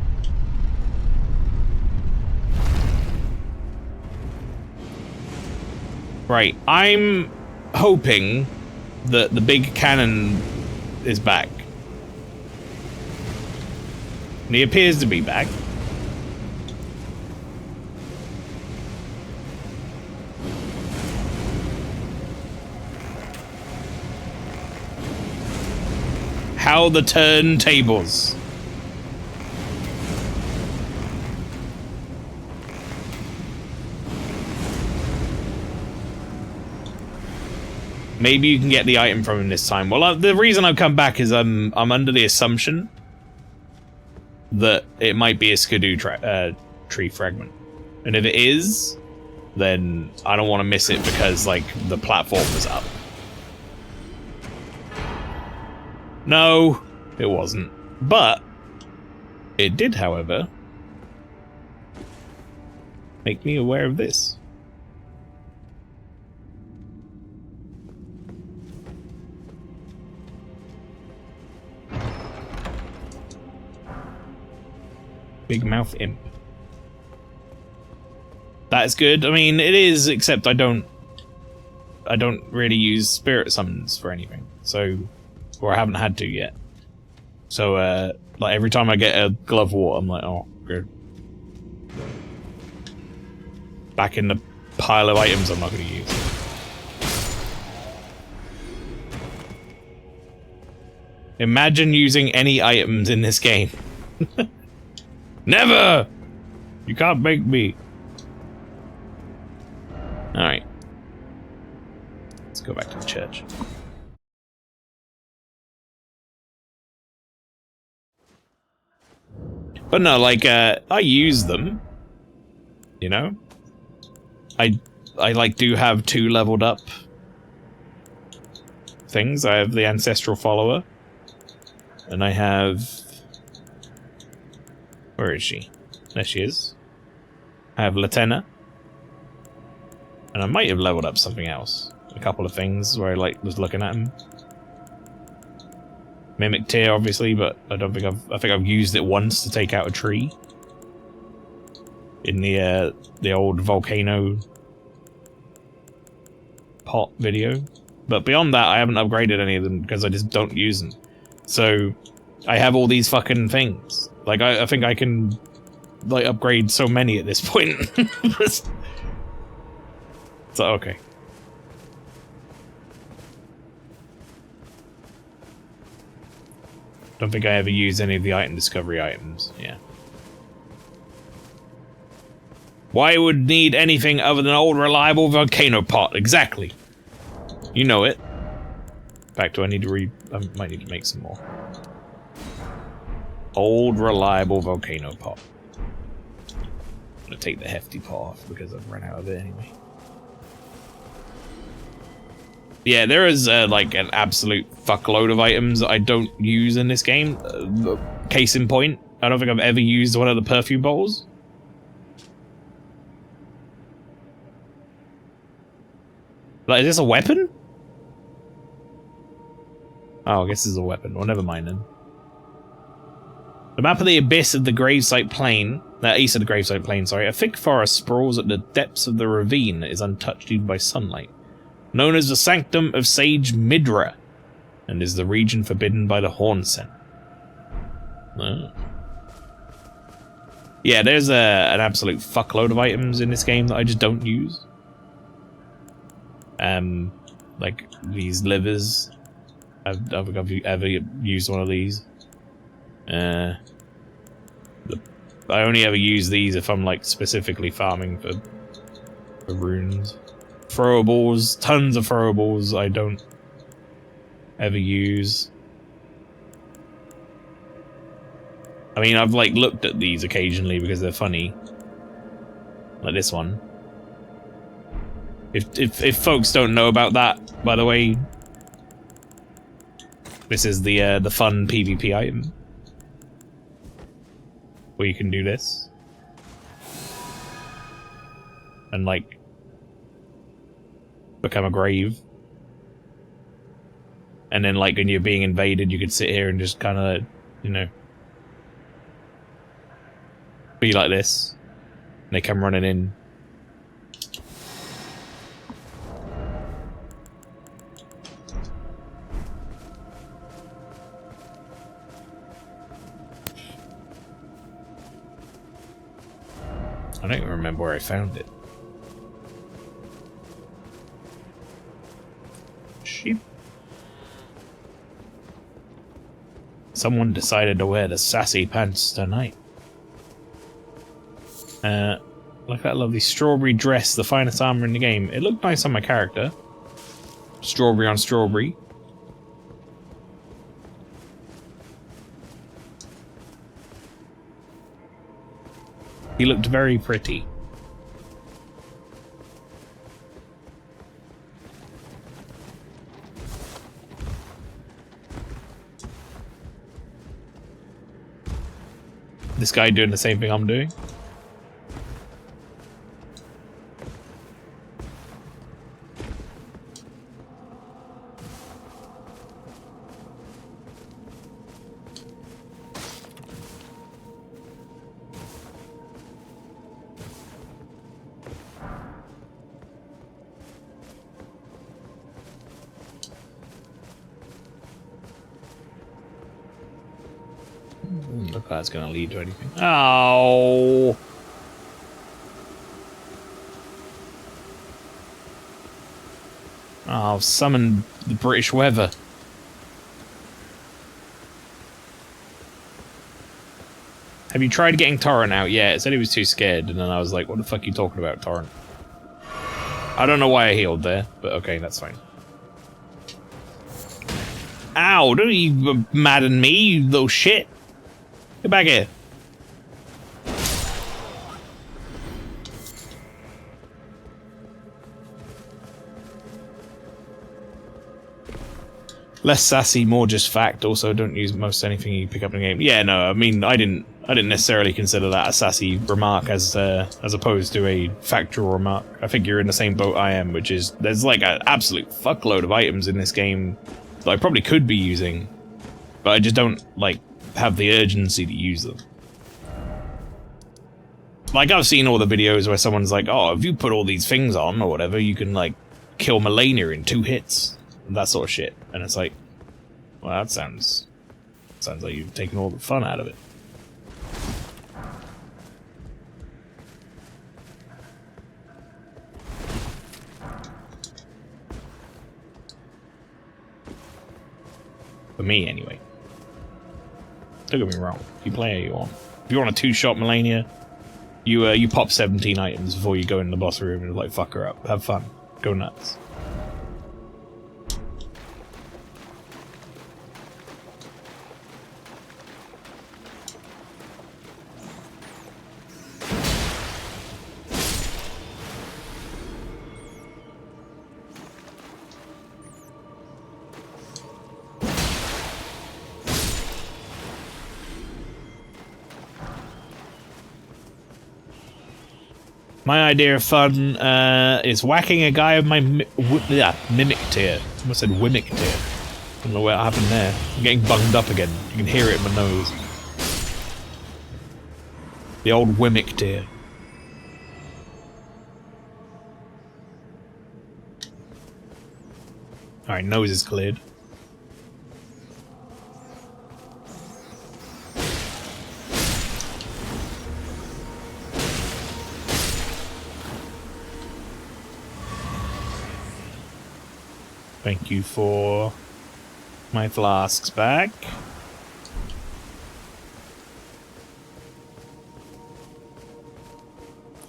Right, I'm hoping that the big cannon is back. And he appears to be back. How the turntables. Maybe you can get the item from him this time. Well, the reason I've come back is I'm under the assumption that it might be a skidoo tree fragment. And if it is, then I don't want to miss it because, like, the platform was up. No, it wasn't. But it did, however, make me aware of this. Big mouth imp. That's good. I mean, it is, except I don't really use spirit summons for anything. So, or I haven't had to yet. So, like every time I get a glove wart, I'm like, oh, good. Back in the pile of items I'm not going to use. Imagine using any items in this game. Never! You can't make me. Alright. Let's go back to the church. But no, like, I use them. You know? I like, do have 2 leveled up things. I have the Ancestral Follower. And I have... Where is she? There she is. I have Latena. And I might have leveled up something else. A couple of things where I like was looking at them. Mimic Tear, obviously, but I don't think I think I've used it once to take out a tree. In the old volcano pot video. But beyond that, I haven't upgraded any of them because I just don't use them. So I have all these fucking things. Like, I think I can, like, upgrade so many at this point. So, okay. Don't think I ever use any of the item discovery items. Yeah. Why would need anything other than an old reliable volcano pot? Exactly. You know it. In fact, do I need to I might need to make some more. Old reliable volcano pot. I'm gonna take the hefty pot off because I've run out of it anyway. Yeah, there is like an absolute fuckload of items that I don't use in this game. Case in point, I don't think I've ever used one of the perfume bowls. Like, is this a weapon? Oh, I guess this is a weapon. Well, never mind then. The map of the abyss of the gravesite plain, east of the gravesite plain, sorry, a thick forest sprawls at the depths of the ravine that is untouched even by sunlight. Known as the Sanctum of Sage Midra, and is the region forbidden by the Horn Scent. Oh. Yeah, there's an absolute fuckload of items in this game that I just don't use. Like these livers. I don't think I've ever used one of these. I only ever use these if I'm like specifically farming for runes. Throwables, tons of throwables I don't ever use. I mean, I've like looked at these occasionally because they're funny. Like this one. If folks don't know about that, by the way, this is the fun PvP item. Where you can do this. And like become a grave. And then like when you're being invaded, you could sit here and just kind of, you know, be like this. And they come running in. I don't even remember where I found it. Sheep. Someone decided to wear the sassy pants tonight. Look at that lovely strawberry dress, the finest armor in the game. It looked nice on my character. Strawberry on strawberry. He looked very pretty. This guy doing the same thing I'm doing. Look like that's gonna lead to anything. Oh! Oh, summon the British weather. Have you tried getting Torrent out? Yeah, it said he was too scared, and then I was like, what the fuck are you talking about, Torrent? I don't know why I healed there, but okay, that's fine. Ow, don't you madden me, you little shit. Get back here. Less sassy, more just fact. Also, don't use most anything you pick up in the game. Yeah, no, I mean, I didn't necessarily consider that a sassy remark as opposed to a factual remark. I think you're in the same boat I am, which is there's like an absolute fuckload of items in this game that I probably could be using, but I just don't like have the urgency to use them. Like, I've seen all the videos where someone's like, oh, if you put all these things on or whatever, you can like kill Melania in 2 hits. that sort of shit. And it's like, well, that sounds like you've taken all the fun out of it. For me, anyway. Don't get me wrong. If you play how you want. If you want a two-shot Melania, you pop 17 items before you go in the boss room and like fuck her up. Have fun. Go nuts. My idea of fun is whacking a guy with my mimic tier. I almost said wimmick tier. I don't know what happened there. I'm getting bunged up again. You can hear it in my nose. The old wimmick tier. Alright, nose is cleared. Thank you for my flasks back.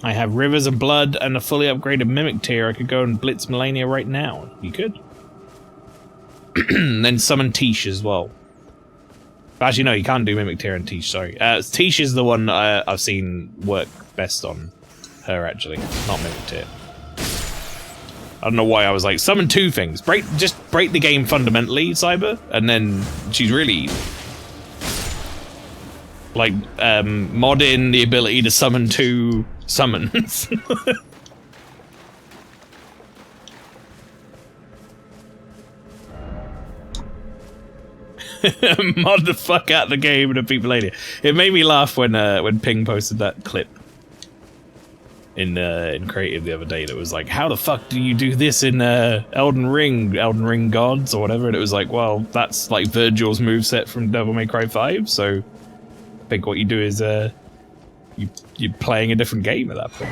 I have rivers of blood and a fully upgraded mimic tier. I could go and blitz Melania right now. You could. And then summon Tish as well. Actually, no, you can't do mimic tier and Tish, sorry. Tish is the one I've seen work best on her, actually. Not mimic tier. I don't know why I was like, summon two things. Just break the game fundamentally, Cyber, and then she's really like mod in the ability to summon two summons. Mod the fuck out the game to people later. It made me laugh when Ping posted that clip in creative the other day that was like, how the fuck do you do this in Elden Ring Gods or whatever? And it was like, well, that's like Virgil's moveset from Devil May Cry 5, so I think what you do is you're playing a different game at that point.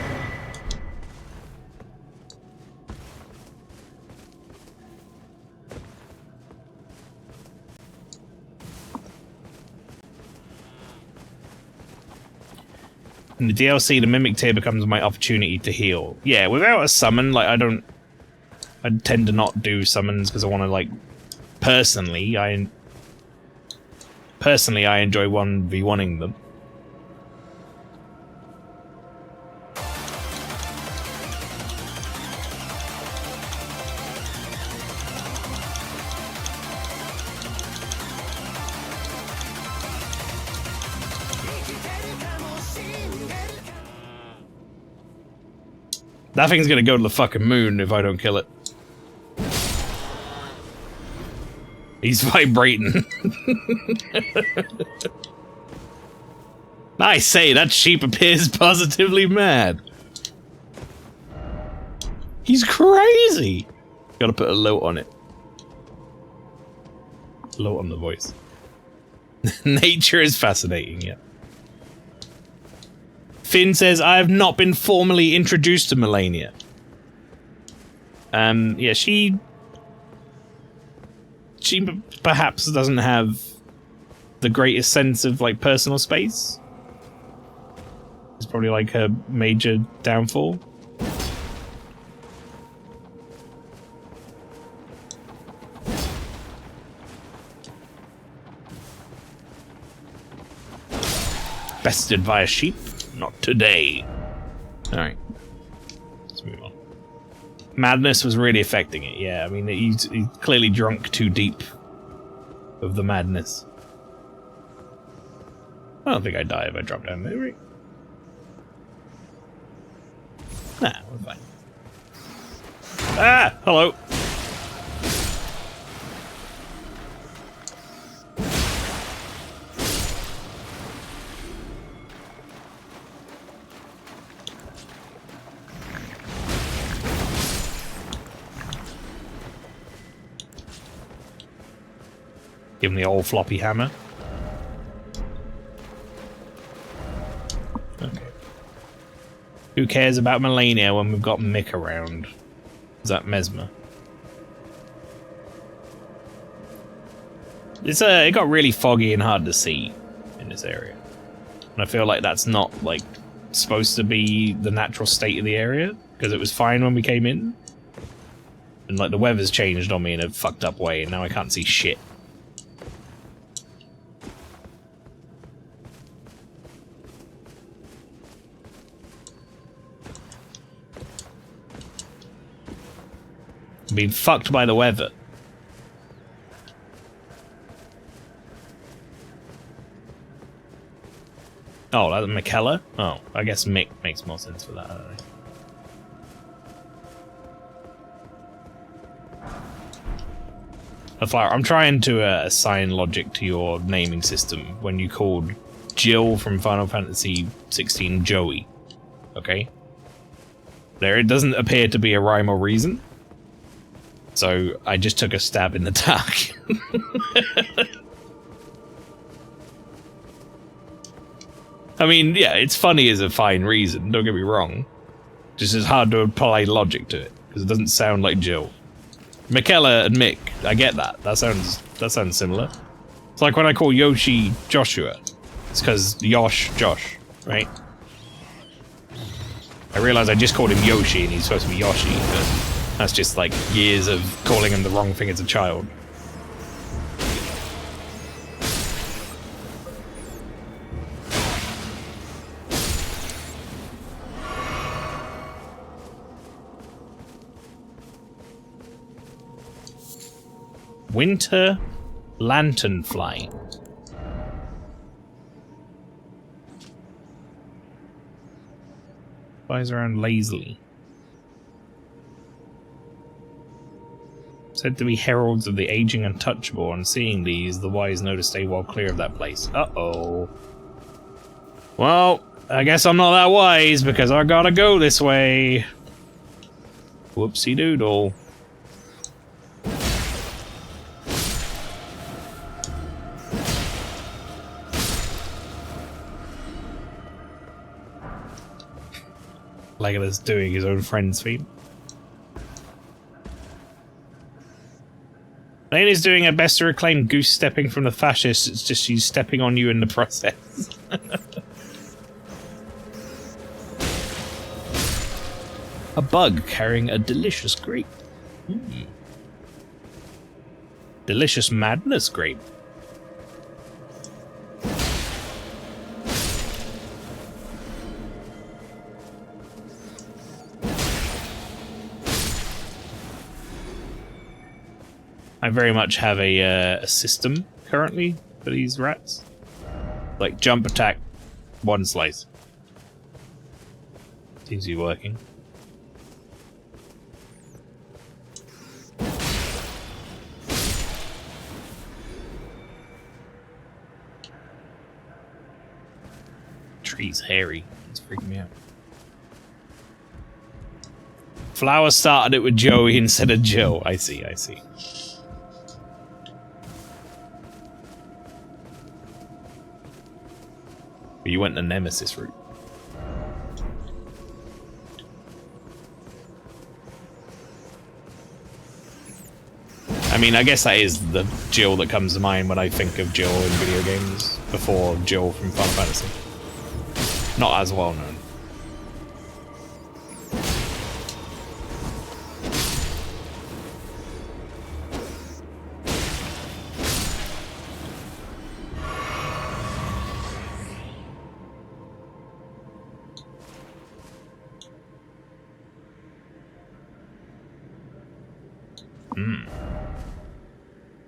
In the DLC, the Mimic tier becomes my opportunity to heal. Yeah, without a summon, like, I tend to not do summons because I want to, like, personally, I enjoy 1v1ing them. That thing's gonna go to the fucking moon if I don't kill it. He's vibrating. I say, that sheep appears positively mad. He's crazy. Gotta put a low on it. Low on the voice. Nature is fascinating, yeah. Finn says, I have not been formally introduced to Melania. Yeah, she perhaps doesn't have the greatest sense of, like, personal space. It's probably, like, her major downfall. Bested by a sheep? Not today. Alright. Let's move on. Madness was really affecting it, yeah. I mean, he's clearly drunk too deep of the madness. I don't think I die if I drop down there, right? Nah, we're fine. Ah! Hello! Give him the old floppy hammer. Okay. Who cares about Melania when we've got Mick around? Is that Mesmer? It got really foggy and hard to see in this area. And I feel like that's not, like, supposed to be the natural state of the area, because it was fine when we came in. And, like, the weather's changed on me in a fucked up way, and now I can't see shit. I'm being fucked by the weather. Oh, that's McKellar? Oh, I guess Mick makes more sense for that. I'm trying to assign logic to your naming system when you called Jill from Final Fantasy 16 Joey. Okay? There, it doesn't appear to be a rhyme or reason. So I just took a stab in the dark. I mean, yeah, it's funny as a fine reason, don't get me wrong. Just it's hard to apply logic to it, because it doesn't sound like Jill. McKellar and Mick, I get that. That sounds similar. It's like when I call Yoshi Joshua. It's because Josh, right? I realize I just called him Yoshi and he's supposed to be Yoshi, but that's just like years of calling him the wrong thing as a child. Winter lanternfly. Flies around lazily. Said to be heralds of the aging untouchable. On seeing these, the wise know to stay well clear of that place. Uh-oh. Well, I guess I'm not that wise because I gotta go this way. Whoopsie doodle. Legolas doing his own friend's feet. Lena's doing her best to reclaim goose stepping from the fascists, it's just she's stepping on you in the process. A bug carrying a delicious grape. Delicious madness grape. I very much have a system currently for these rats. Like jump attack, one slice. Seems to be working. Tree's hairy. It's freaking me out. Flower started it with Joey instead of Jill. I see, I see. You went the Nemesis route. I mean, I guess that is the Jill that comes to mind when I think of Jill in video games before Jill from Final Fantasy. Not as well known.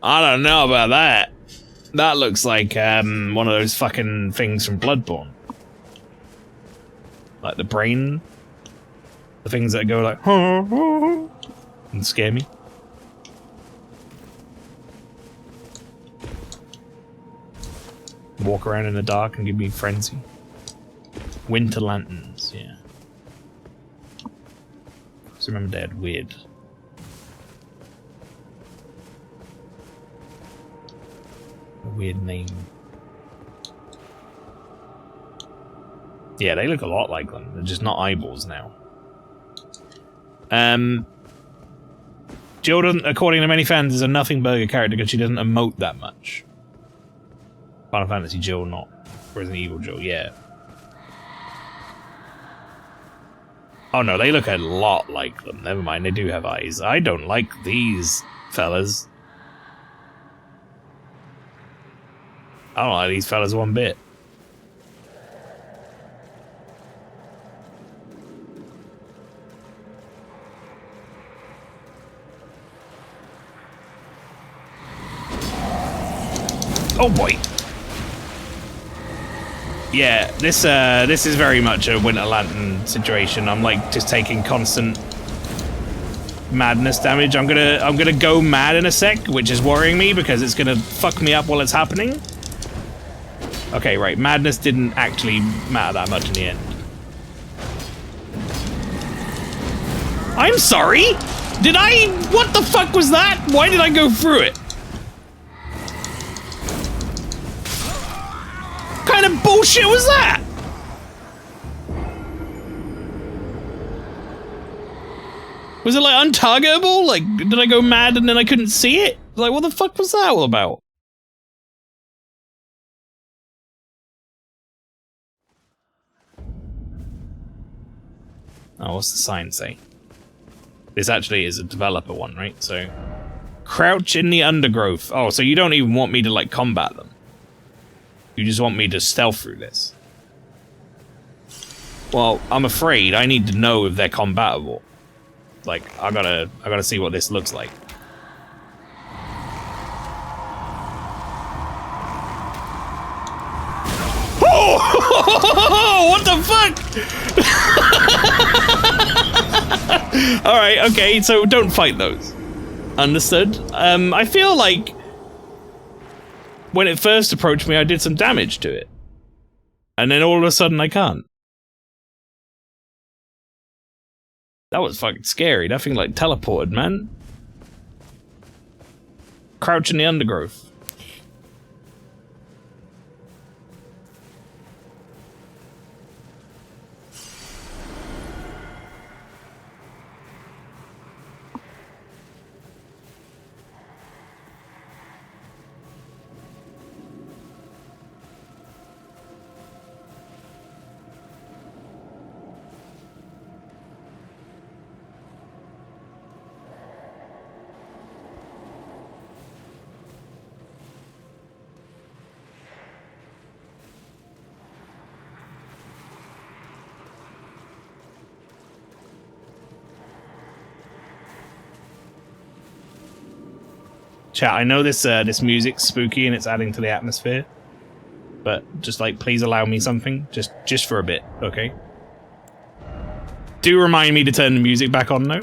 I don't know about that. That looks like one of those fucking things from Bloodborne. Like the brain. The things that go like and scare me. Walk around in the dark and give me frenzy. Winter lanterns, yeah. Just remember they had weird. weird name. Yeah, they look a lot like them. They're just not eyeballs now. Jill doesn't, according to many fans, is a nothing burger character because she doesn't emote that much. Final Fantasy Jill, not Resident Evil Jill, yeah. Oh no, they look a lot like them. Never mind, they do have eyes. I don't like these fellas. I don't like these fellas one bit. Oh boy. Yeah, this is very much a Winter Lantern situation. I'm like just taking constant madness damage. I'm gonna go mad in a sec, which is worrying me because it's gonna fuck me up while it's happening. Okay, right, madness didn't actually matter that much in the end. I'm sorry? Did I? What the fuck was that? Why did I go through it? What kind of bullshit was that? Was it like untargetable? Like, did I go mad and then I couldn't see it? Like, what the fuck was that all about? Oh, what's the sign say? This actually is a developer one, right? So, crouch in the undergrowth. Oh, so you don't even want me to, like, combat them. You just want me to stealth through this. Well, I'm afraid I need to know if they're combatable. Like, I gotta see what this looks like. Oh! What the fuck? Alright, okay, so don't fight those. Understood. I feel like when it first approached me, I did some damage to it. And then all of a sudden, I can't. That was fucking scary. That thing, like, teleported, man. Crouch in the undergrowth. Chat, I know this this music's spooky and it's adding to the atmosphere, but just like please allow me something, just for a bit, okay? Do remind me to turn the music back on though.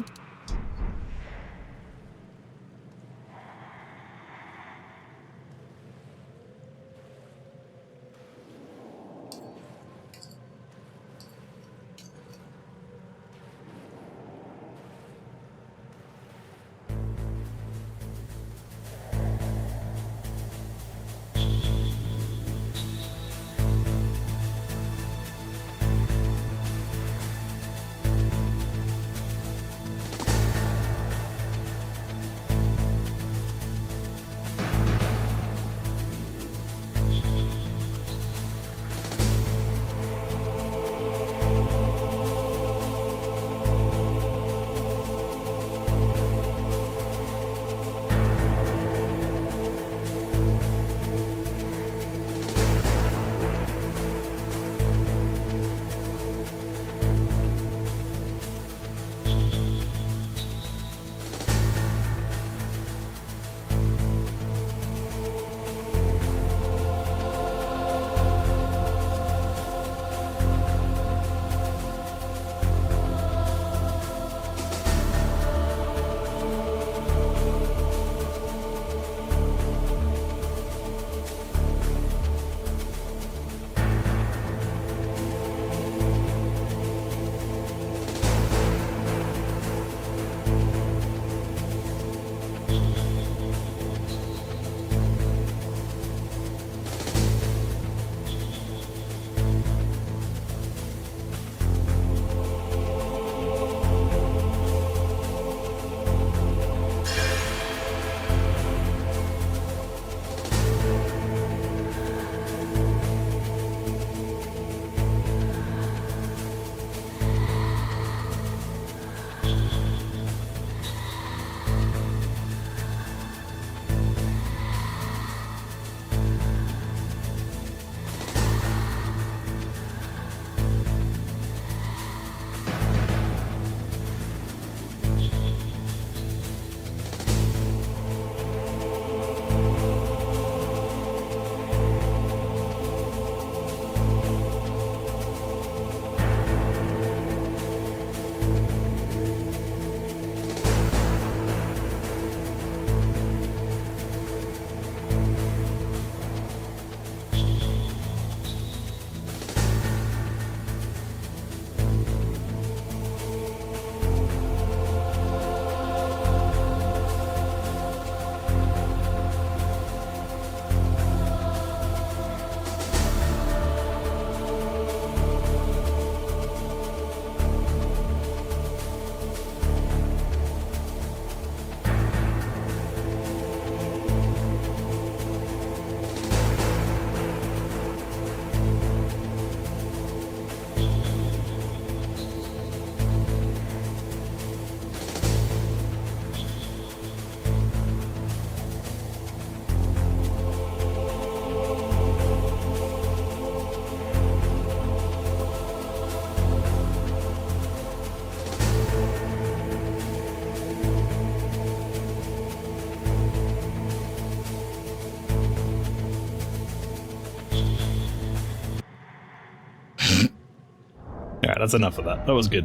That's enough of that. That was good.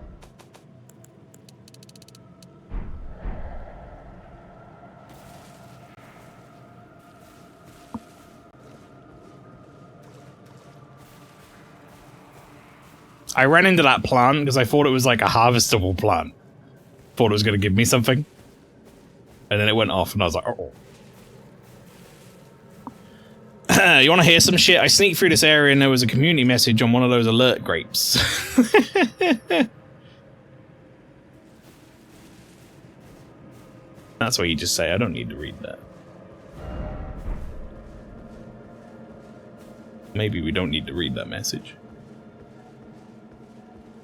I ran into that plant because I thought it was like a harvestable plant. Thought it was going to give me something. And then it went off and I was like, uh-oh. You want to hear some shit? I sneaked through this area and there was a community message on one of those alert grapes. That's what you just say. I don't need to read that. Maybe we don't need to read that message.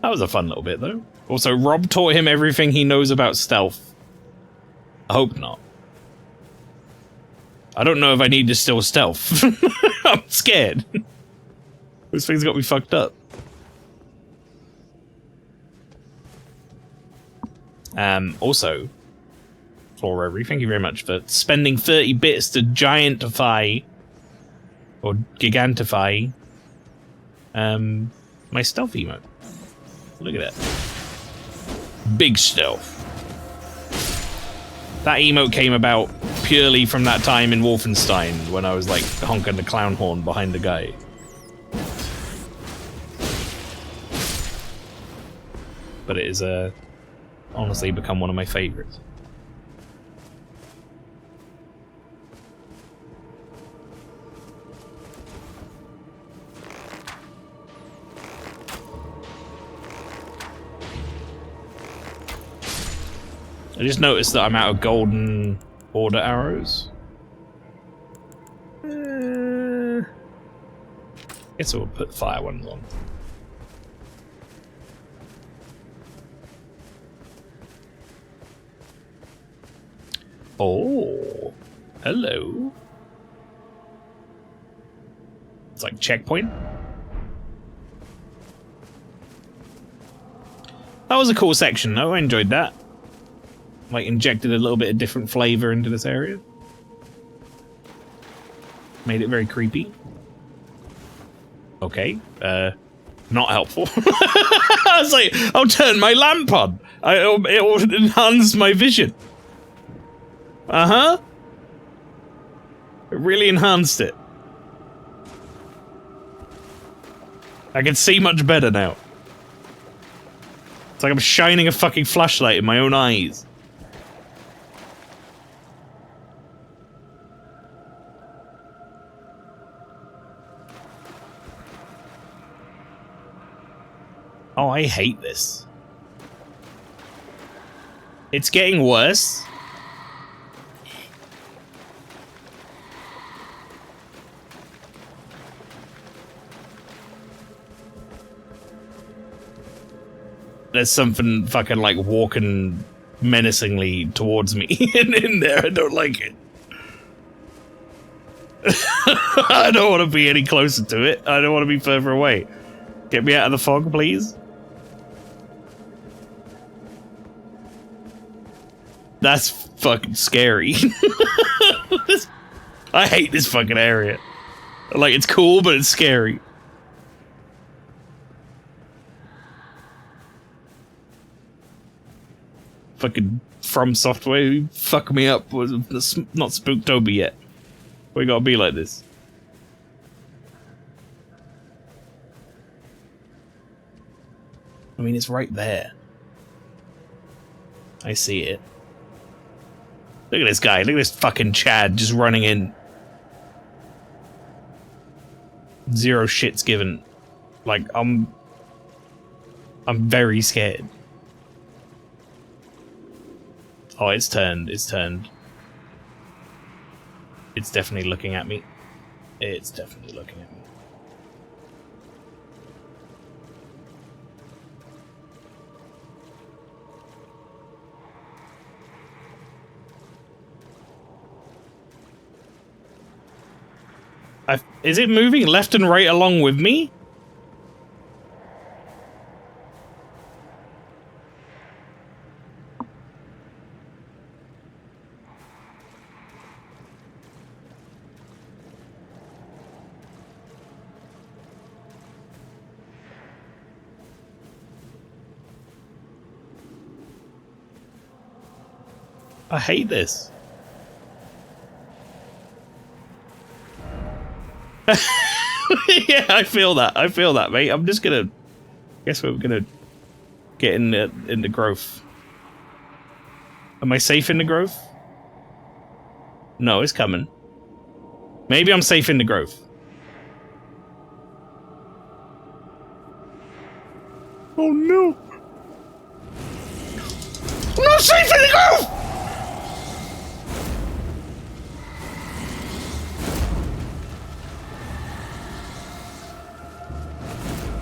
That was a fun little bit, though. Also, Rob taught him everything he knows about stealth. I hope not. I don't know if I need to still stealth. I'm scared. This thing's got me fucked up. Also, Flora, thank you very much for spending 30 bits to giantify or gigantify my stealth emote. Look at that. Big stealth. That emote came about purely from that time in Wolfenstein when I was like honking the clown horn behind the guy. But it is honestly become one of my favorites. I just noticed that I'm out of golden order arrows. Guess we'll put fire ones on. Oh, hello. It's like checkpoint. That was a cool section though, I enjoyed that. Like, injected a little bit of different flavor into this area. Made it very creepy. Okay, not helpful. I was like, I'll turn my lamp on. It will enhance my vision. Uh-huh. It really enhanced it. I can see much better now. It's like I'm shining a fucking flashlight in my own eyes. Oh, I hate this. It's getting worse. There's something fucking like walking menacingly towards me in there. I don't like it. I don't want to be any closer to it. I don't want to be further away. Get me out of the fog, please. That's fucking scary. I hate this fucking area. Like, it's cool, but it's scary. Fucking From Software, you fuck me up. It's not Spooktober yet. We gotta be like this. I mean, it's right there. I see it. Look at this guy. Look at this fucking Chad just running in. Zero shits given. Like, I'm very scared. Oh, it's turned. It's turned. It's definitely looking at me. It's definitely looking at me. Is it moving left and right along with me? I hate this. Yeah, I feel that. I feel that, mate. I'm just gonna... Guess we're gonna get in the growth. Am I safe in the growth? No, it's coming. Maybe I'm safe in the growth. Oh no! I'm not safe in the grove!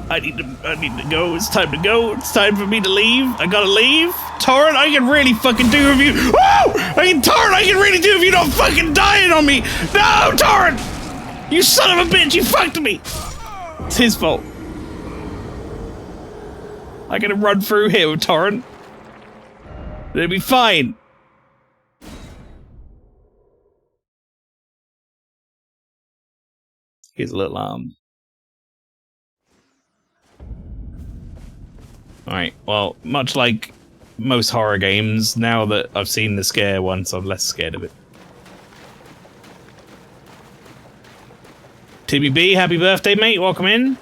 I need to go. It's time to go. It's time for me to leave. I gotta leave. Torrent, I can really fucking do with you. Woo! Torrent, I can really do if you're not fucking dying on me. No, Torrent! You son of a bitch, you fucked me! It's his fault. I gotta run through here with Torrent. It'll be fine. Here's a little arm. Alright, well, much like most horror games, now that I've seen the scare once, I'm less scared of it. TBB, happy birthday, mate. Welcome in.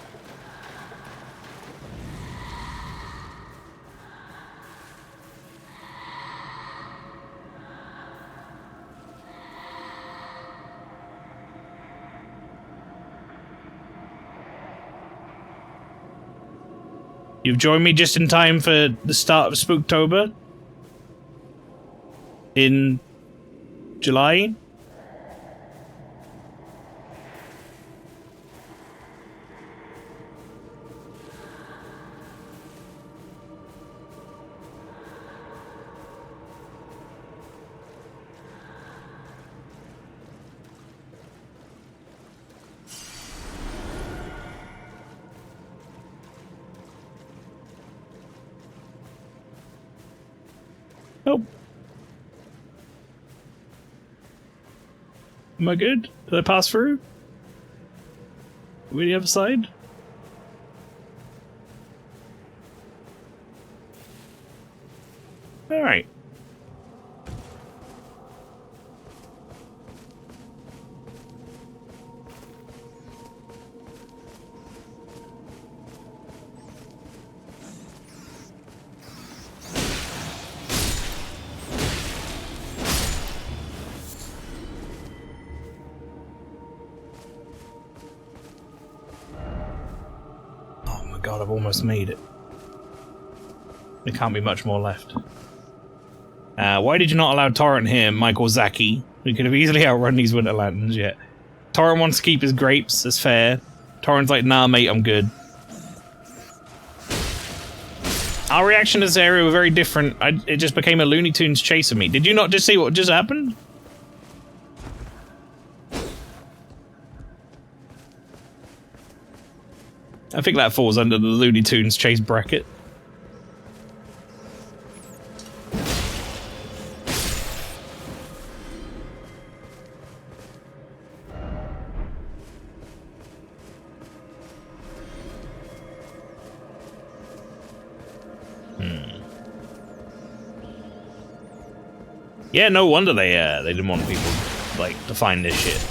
You've joined me just in time for the start of Spooktober in July. Nope. Am I good? Did I pass through? Are we the other side? Alright. God, I've almost made it. There can't be much more left. Why did you not allow Torrent here, Michael Zaki? We could have easily outrun these Winter Lanterns yet. Torrent wants to keep his grapes, that's fair. Torrent's like, nah mate, I'm good. Our reaction to this area were very different. It just became a Looney Tunes chasing me. Did you not just see what just happened? I think that falls under the Looney Tunes chase bracket. Yeah, no wonder they didn't want people like to find this shit.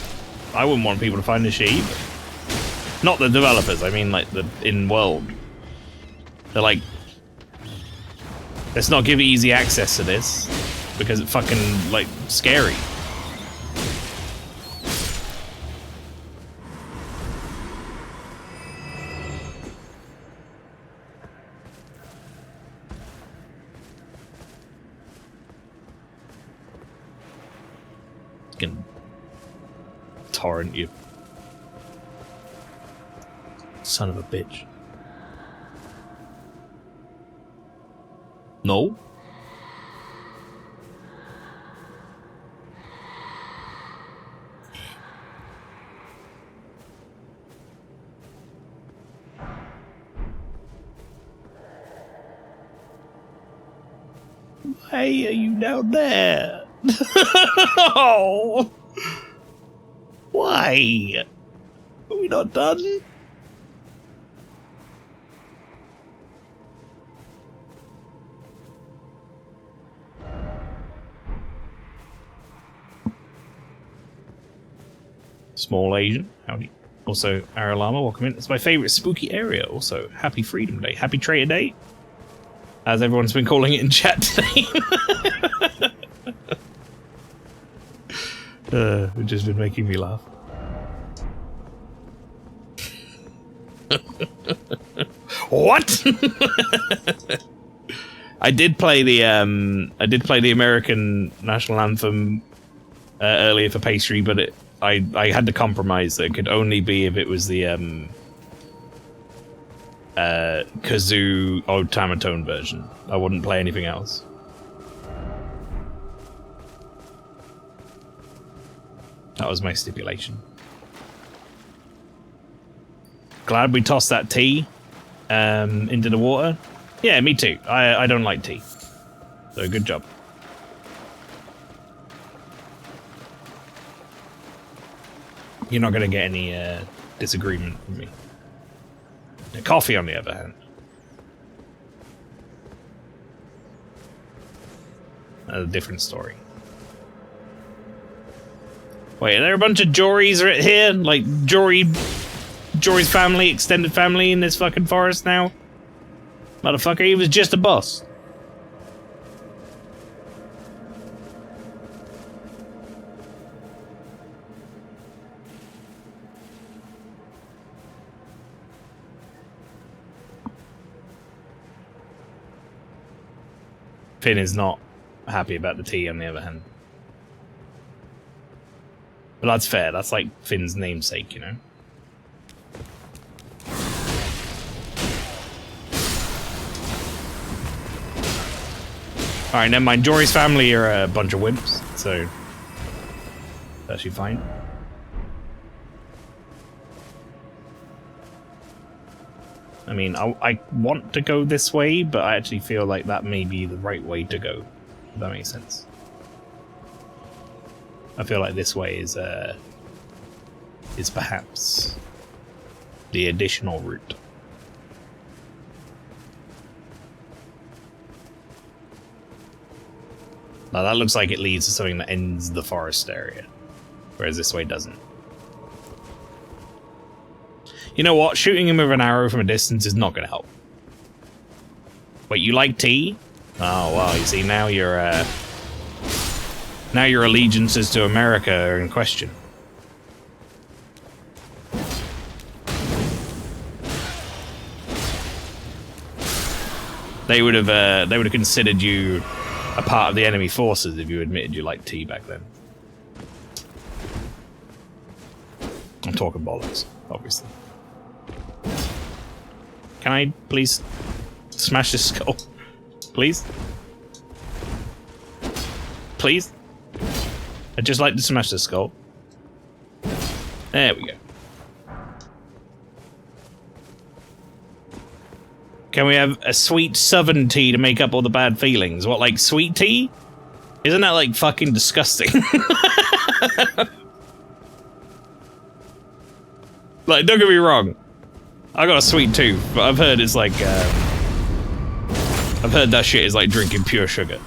I wouldn't want people to find this shit either. Not the developers, I mean like the in-world. They're like, let's not give easy access to this because it's fucking like scary. Fucking Torrent, you son of a bitch. No? Why are you down there? Oh. Why? Are we not done? Small Asian, howdy. Also, Aralama, welcome in. It's my favourite spooky area. Also, happy Freedom Day. Happy Traitor Day, as everyone's been calling it in chat today. It's just been making me laugh. What? I did play the American national anthem earlier for pastry, but I had to compromise that it could only be if it was the kazoo automaton version. I wouldn't play anything else. That was my stipulation. Glad we tossed that tea into the water. Yeah, me too. I don't like tea. So good job. You're not going to get any disagreement from me. Coffee, on the other hand. That's a different story. Wait, are there a bunch of Jories right here? Like, Jory's family, extended family in this fucking forest now? Motherfucker, he was just a boss. Finn is not happy about the tea, on the other hand. But that's fair, that's like Finn's namesake, you know? Alright, never mind. Jory's family are a bunch of wimps, so that's actually fine. I mean, I want to go this way, but I actually feel like that may be the right way to go. If that makes sense. I feel like this way is perhaps the additional route. Now that looks like it leads to something that ends the forest area, whereas this way doesn't. You know what? Shooting him with an arrow from a distance is not going to help. Wait, you like tea? Oh, well, you see, now your allegiances to America are in question. They would have considered you a part of the enemy forces if you admitted you liked tea back then. I'm talking bollocks, obviously. Can I please smash this skull? Please? Please? I'd just like to smash this skull. There we go. Can we have a sweet southern tea to make up all the bad feelings? What, like sweet tea? Isn't that like fucking disgusting? Like, don't get me wrong. I got a sweet tooth, but I've heard it's like, I've heard that shit is like drinking pure sugar.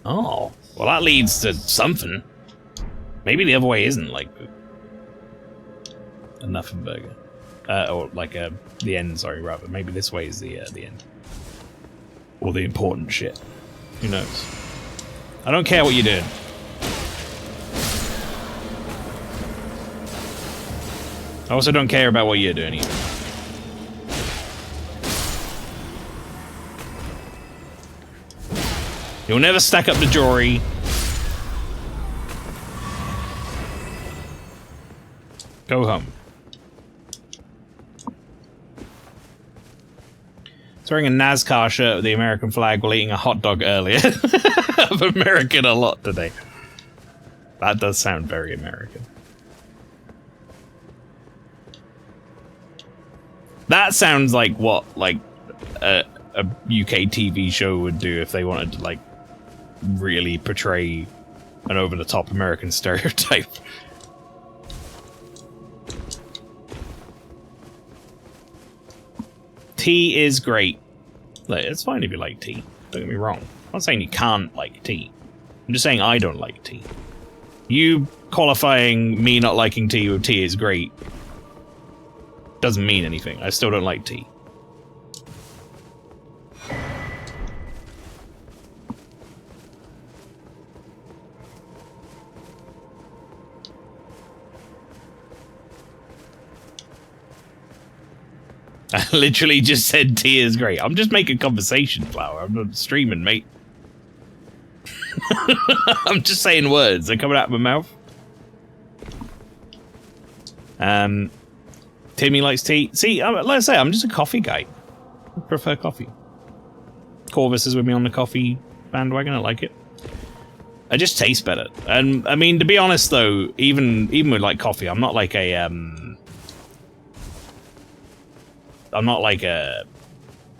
Oh, well that leads to something. Maybe the other way isn't like a nothing burger. Or like the end, sorry, rather. Maybe this way is the end. Or the important shit. Who knows? I don't care what you're doing. I also don't care about what you're doing either. You'll never stack up the Jory. Go home. He's wearing a NASCAR shirt with the American flag while eating a hot dog earlier. I've American a lot today. That does sound very American. That sounds like what, like, a UK TV show would do if they wanted to, like, really portray an over-the-top American stereotype. Tea is great. Like, it's fine if you like tea. Don't get me wrong. I'm not saying you can't like tea. I'm just saying I don't like tea. You qualifying me not liking tea with tea is great doesn't mean anything. I still don't like tea. I literally just said tea is great. I'm just making conversation, Flower. I'm not streaming, mate. I'm just saying words. They're coming out of my mouth. Timmy likes tea. See, like I say, I'm just a coffee guy. I prefer coffee. Corvus is with me on the coffee bandwagon. I like it. It just tastes better. And I mean, to be honest, though, even with like coffee, I'm not like a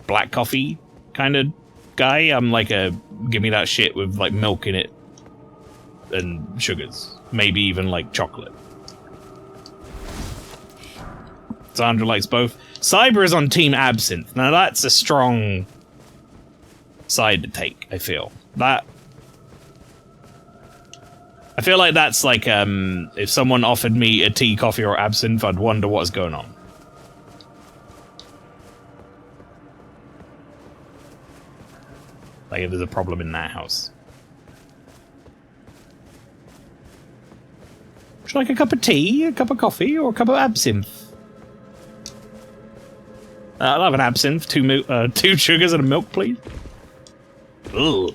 black coffee kind of guy. I'm like a give me that shit with like milk in it and sugars, maybe even like chocolate. Sandra likes both. Cyber is on Team Absinthe. Now that's a strong side to take, I feel. I feel like that's like if someone offered me a tea, coffee, or absinthe, I'd wonder what's going on. Like if there's a problem in that house. Would you like a cup of tea, a cup of coffee, or a cup of absinthe? I'll have an absinthe, two sugars and a milk, please. Ugh.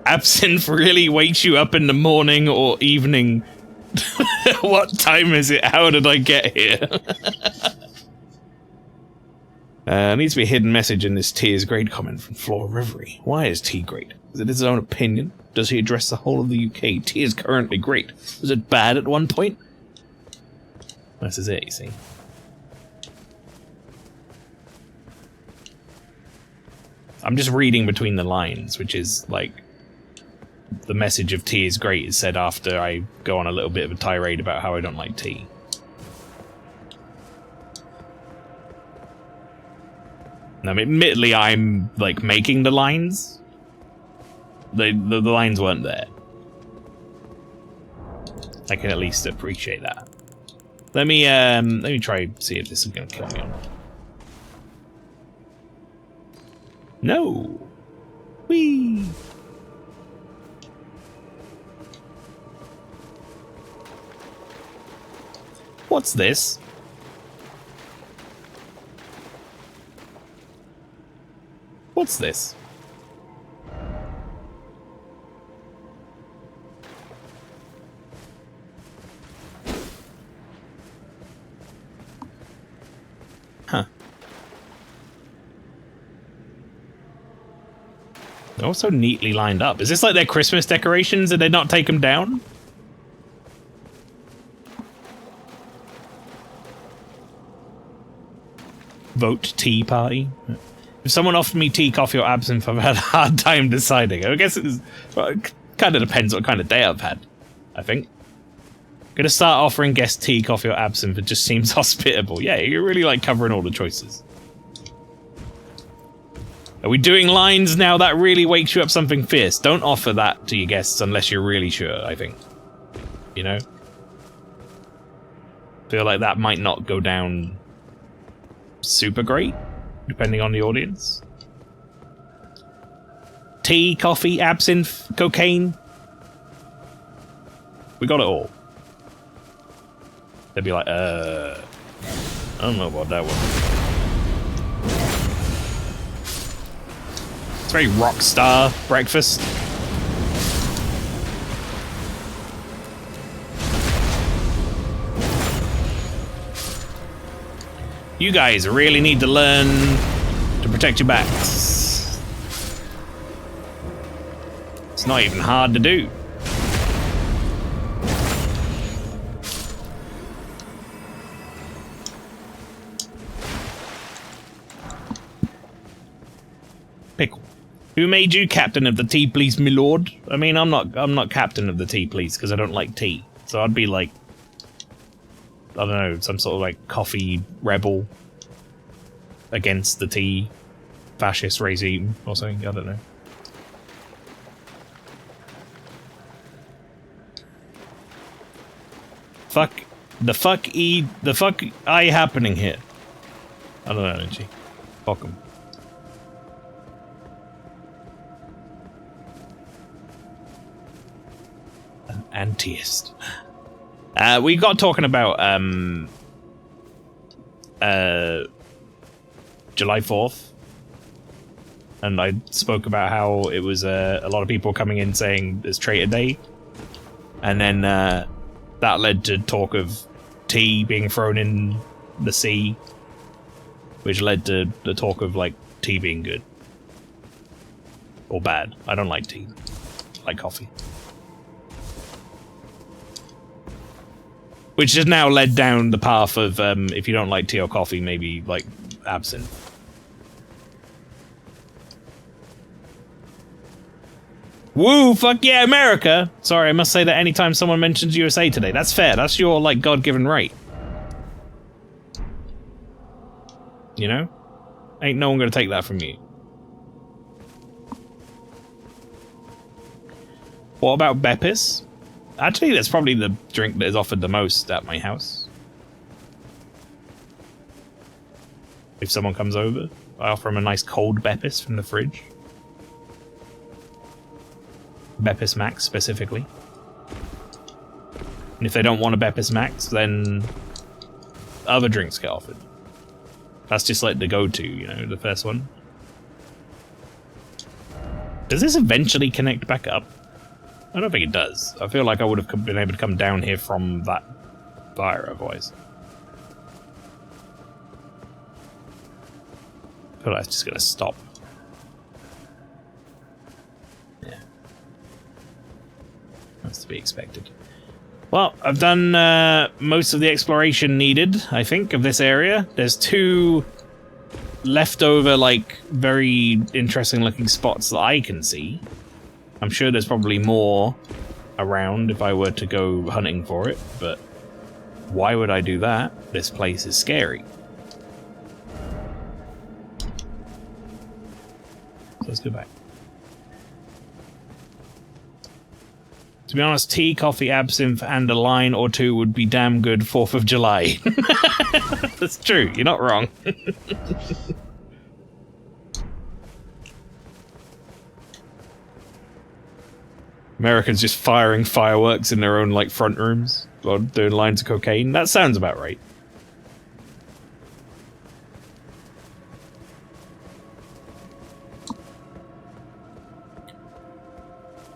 Absinthe really wakes you up in the morning or evening. What time is it? How did I get here? Needs to be a hidden message in this tea is great comment from Flora Reverie. Why is tea great? Is it his own opinion? Does he address the whole of the UK? Tea is currently great. Was it bad at one point? This is it, you see. I'm just reading between the lines, which is like the message of tea is great is said after I go on a little bit of a tirade about how I don't like tea. Now, admittedly, I'm like making the lines. The lines weren't there. I can at least appreciate that. Let me try see if this is gonna kill me or not. No. Whee. What's this? What's this? Huh. They're all so neatly lined up. Is this like their Christmas decorations? Did they not take them down? Vote tea party. If someone offered me tea, coffee, or absinthe, I've had a hard time deciding. I guess it kind of depends what kind of day I've had, I think. Gonna start offering guests tea, coffee, or absinthe. It just seems hospitable. Yeah, you're really like covering all the choices. Are we doing lines now? That really wakes you up something fierce. Don't offer that to your guests unless you're really sure, I think. You know? Feel like that might not go down super great, depending on the audience. Tea, coffee, absinthe, cocaine. We got it all. They'd be like, I don't know about that one. It's very rock star breakfast. You guys really need to learn to protect your backs. It's not even hard to do. Pickle. Who made you captain of the tea, please, my lord? I mean, I'm not captain of the tea, please, because I don't like tea. So I'd be like, I don't know, some sort of like coffee rebel against the tea fascist regime or something. I don't know. The fuck I happening here? I don't know, Ninja. Fuck 'em. An antiist. We got talking about July 4th, and I spoke about how it was a lot of people coming in saying it's Traitor Day, and then that led to talk of tea being thrown in the sea, which led to the talk of like tea being good or bad. I don't like tea. I like coffee. Which has now led down the path of, if you don't like tea or coffee, maybe, like, absinthe. Woo, fuck yeah, America! Sorry, I must say that anytime someone mentions USA today. That's fair, that's your, like, God-given right. You know? Ain't no one gonna take that from you. What about Beppis? Actually, that's probably the drink that is offered the most at my house. If someone comes over, I offer them a nice cold Beppis from the fridge. Beppis Max, specifically. And if they don't want a Beppis Max, then other drinks get offered. That's just like the go-to, you know, the first one. Does this eventually connect back up? I don't think it does. I feel like I would have been able to come down here from that fire otherwise. I feel like it's just going to stop. Yeah. That's to be expected. Well, I've done most of the exploration needed, I think, of this area. There's 2 leftover, like, very interesting looking spots that I can see. I'm sure there's probably more around if I were to go hunting for it, but why would I do that? This place is scary. So let's go back. To be honest, tea, coffee, absinthe, and a line or 2 would be damn good 4th of July. That's true, you're not wrong. Americans just firing fireworks in their own, like, front rooms while doing lines of cocaine. That sounds about right.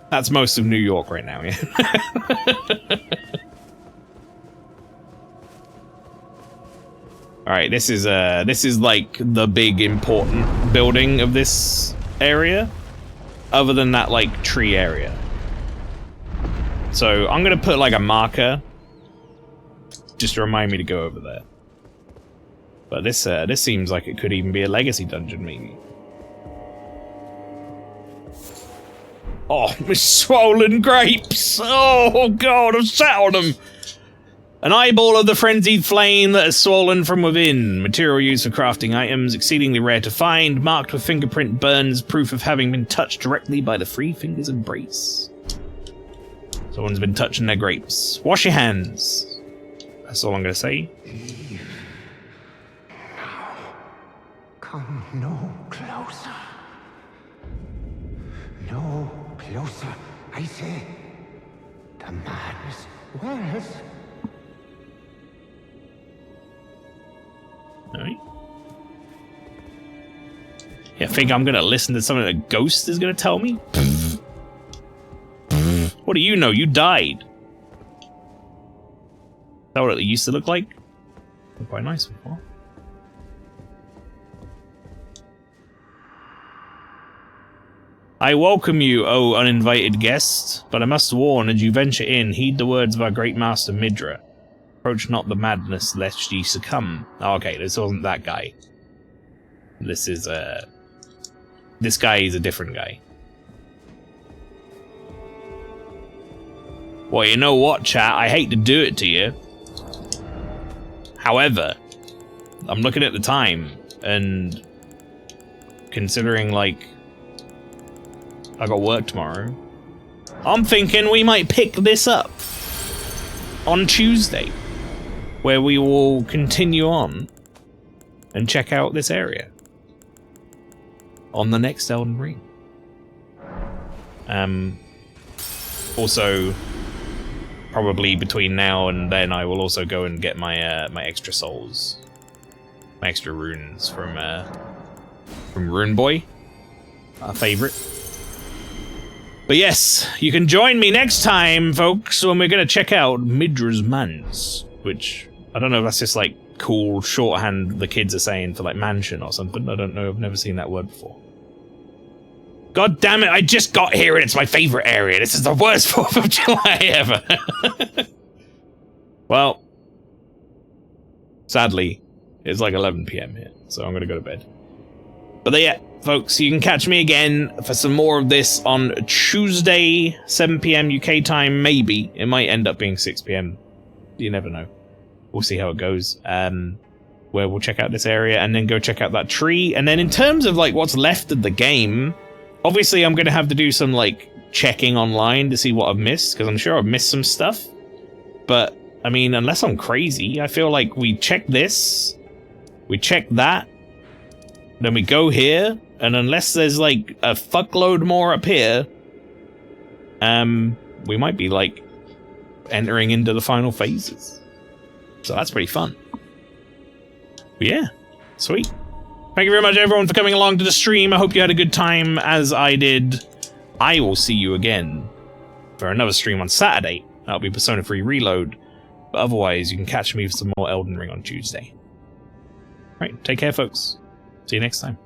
That's most of New York right now, yeah. Alright, this is like the big important building of this area. Other than that, like, tree area. So I'm gonna put like a marker just to remind me to go over there. But this seems like it could even be a legacy dungeon, maybe. Oh, my swollen grapes! Oh god, I've sat on them! An eyeball of the frenzied flame that has swollen from within. Material used for crafting items, exceedingly rare to find, marked with fingerprint burns, proof of having been touched directly by the free finger's embrace. Someone's been touching their grapes. Wash your hands. That's all I'm gonna say. Now, come no closer. No closer, I say. The madness wears. Alright. You think I'm gonna listen to something a ghost is gonna tell me? What do you know? You died. Is that what it used to look like? Looked quite nice before. I welcome you, O uninvited guest, but I must warn, as you venture in, heed the words of our great master Midra. Approach not the madness, lest ye succumb. Oh, okay, this wasn't that guy. This is, This guy is a different guy. Well, you know what, chat? I hate to do it to you. However, I'm looking at the time, and considering, like, I got work tomorrow, I'm thinking we might pick this up on Tuesday, where we will continue on and check out this area on the next Elden Ring. Also, probably between now and then, I will also go and get my my extra souls, my extra runes from Rune Boy, our favorite. But yes, you can join me next time, folks, when we're gonna check out Midra's Manse, which I don't know if that's just like cool shorthand the kids are saying for like mansion or something. I don't know. I've never seen that word before. God damn it, I just got here and it's my favorite area. This is the worst 4th of July ever. Well, sadly, it's like 11 PM here, so I'm going to go to bed. But yeah, folks, you can catch me again for some more of this on Tuesday, 7 PM UK time, maybe. It might end up being 6 PM. You never know. We'll see how it goes. Where we'll check out this area and then go check out that tree. And then in terms of like what's left of the game, obviously I'm going to have to do some like checking online to see what I've missed, because I'm sure I've missed some stuff. But I mean, unless I'm crazy, I feel like we check this, we check that, then we go here, and unless there's like a fuckload more up here, we might be like entering into the final phases. So that's pretty fun. But yeah, sweet. Thank you very much, everyone, for coming along to the stream. I hope you had a good time, as I did. I will see you again for another stream on Saturday. That'll be Persona 3 Reload. But otherwise, you can catch me for some more Elden Ring on Tuesday. Right, take care, folks. See you next time.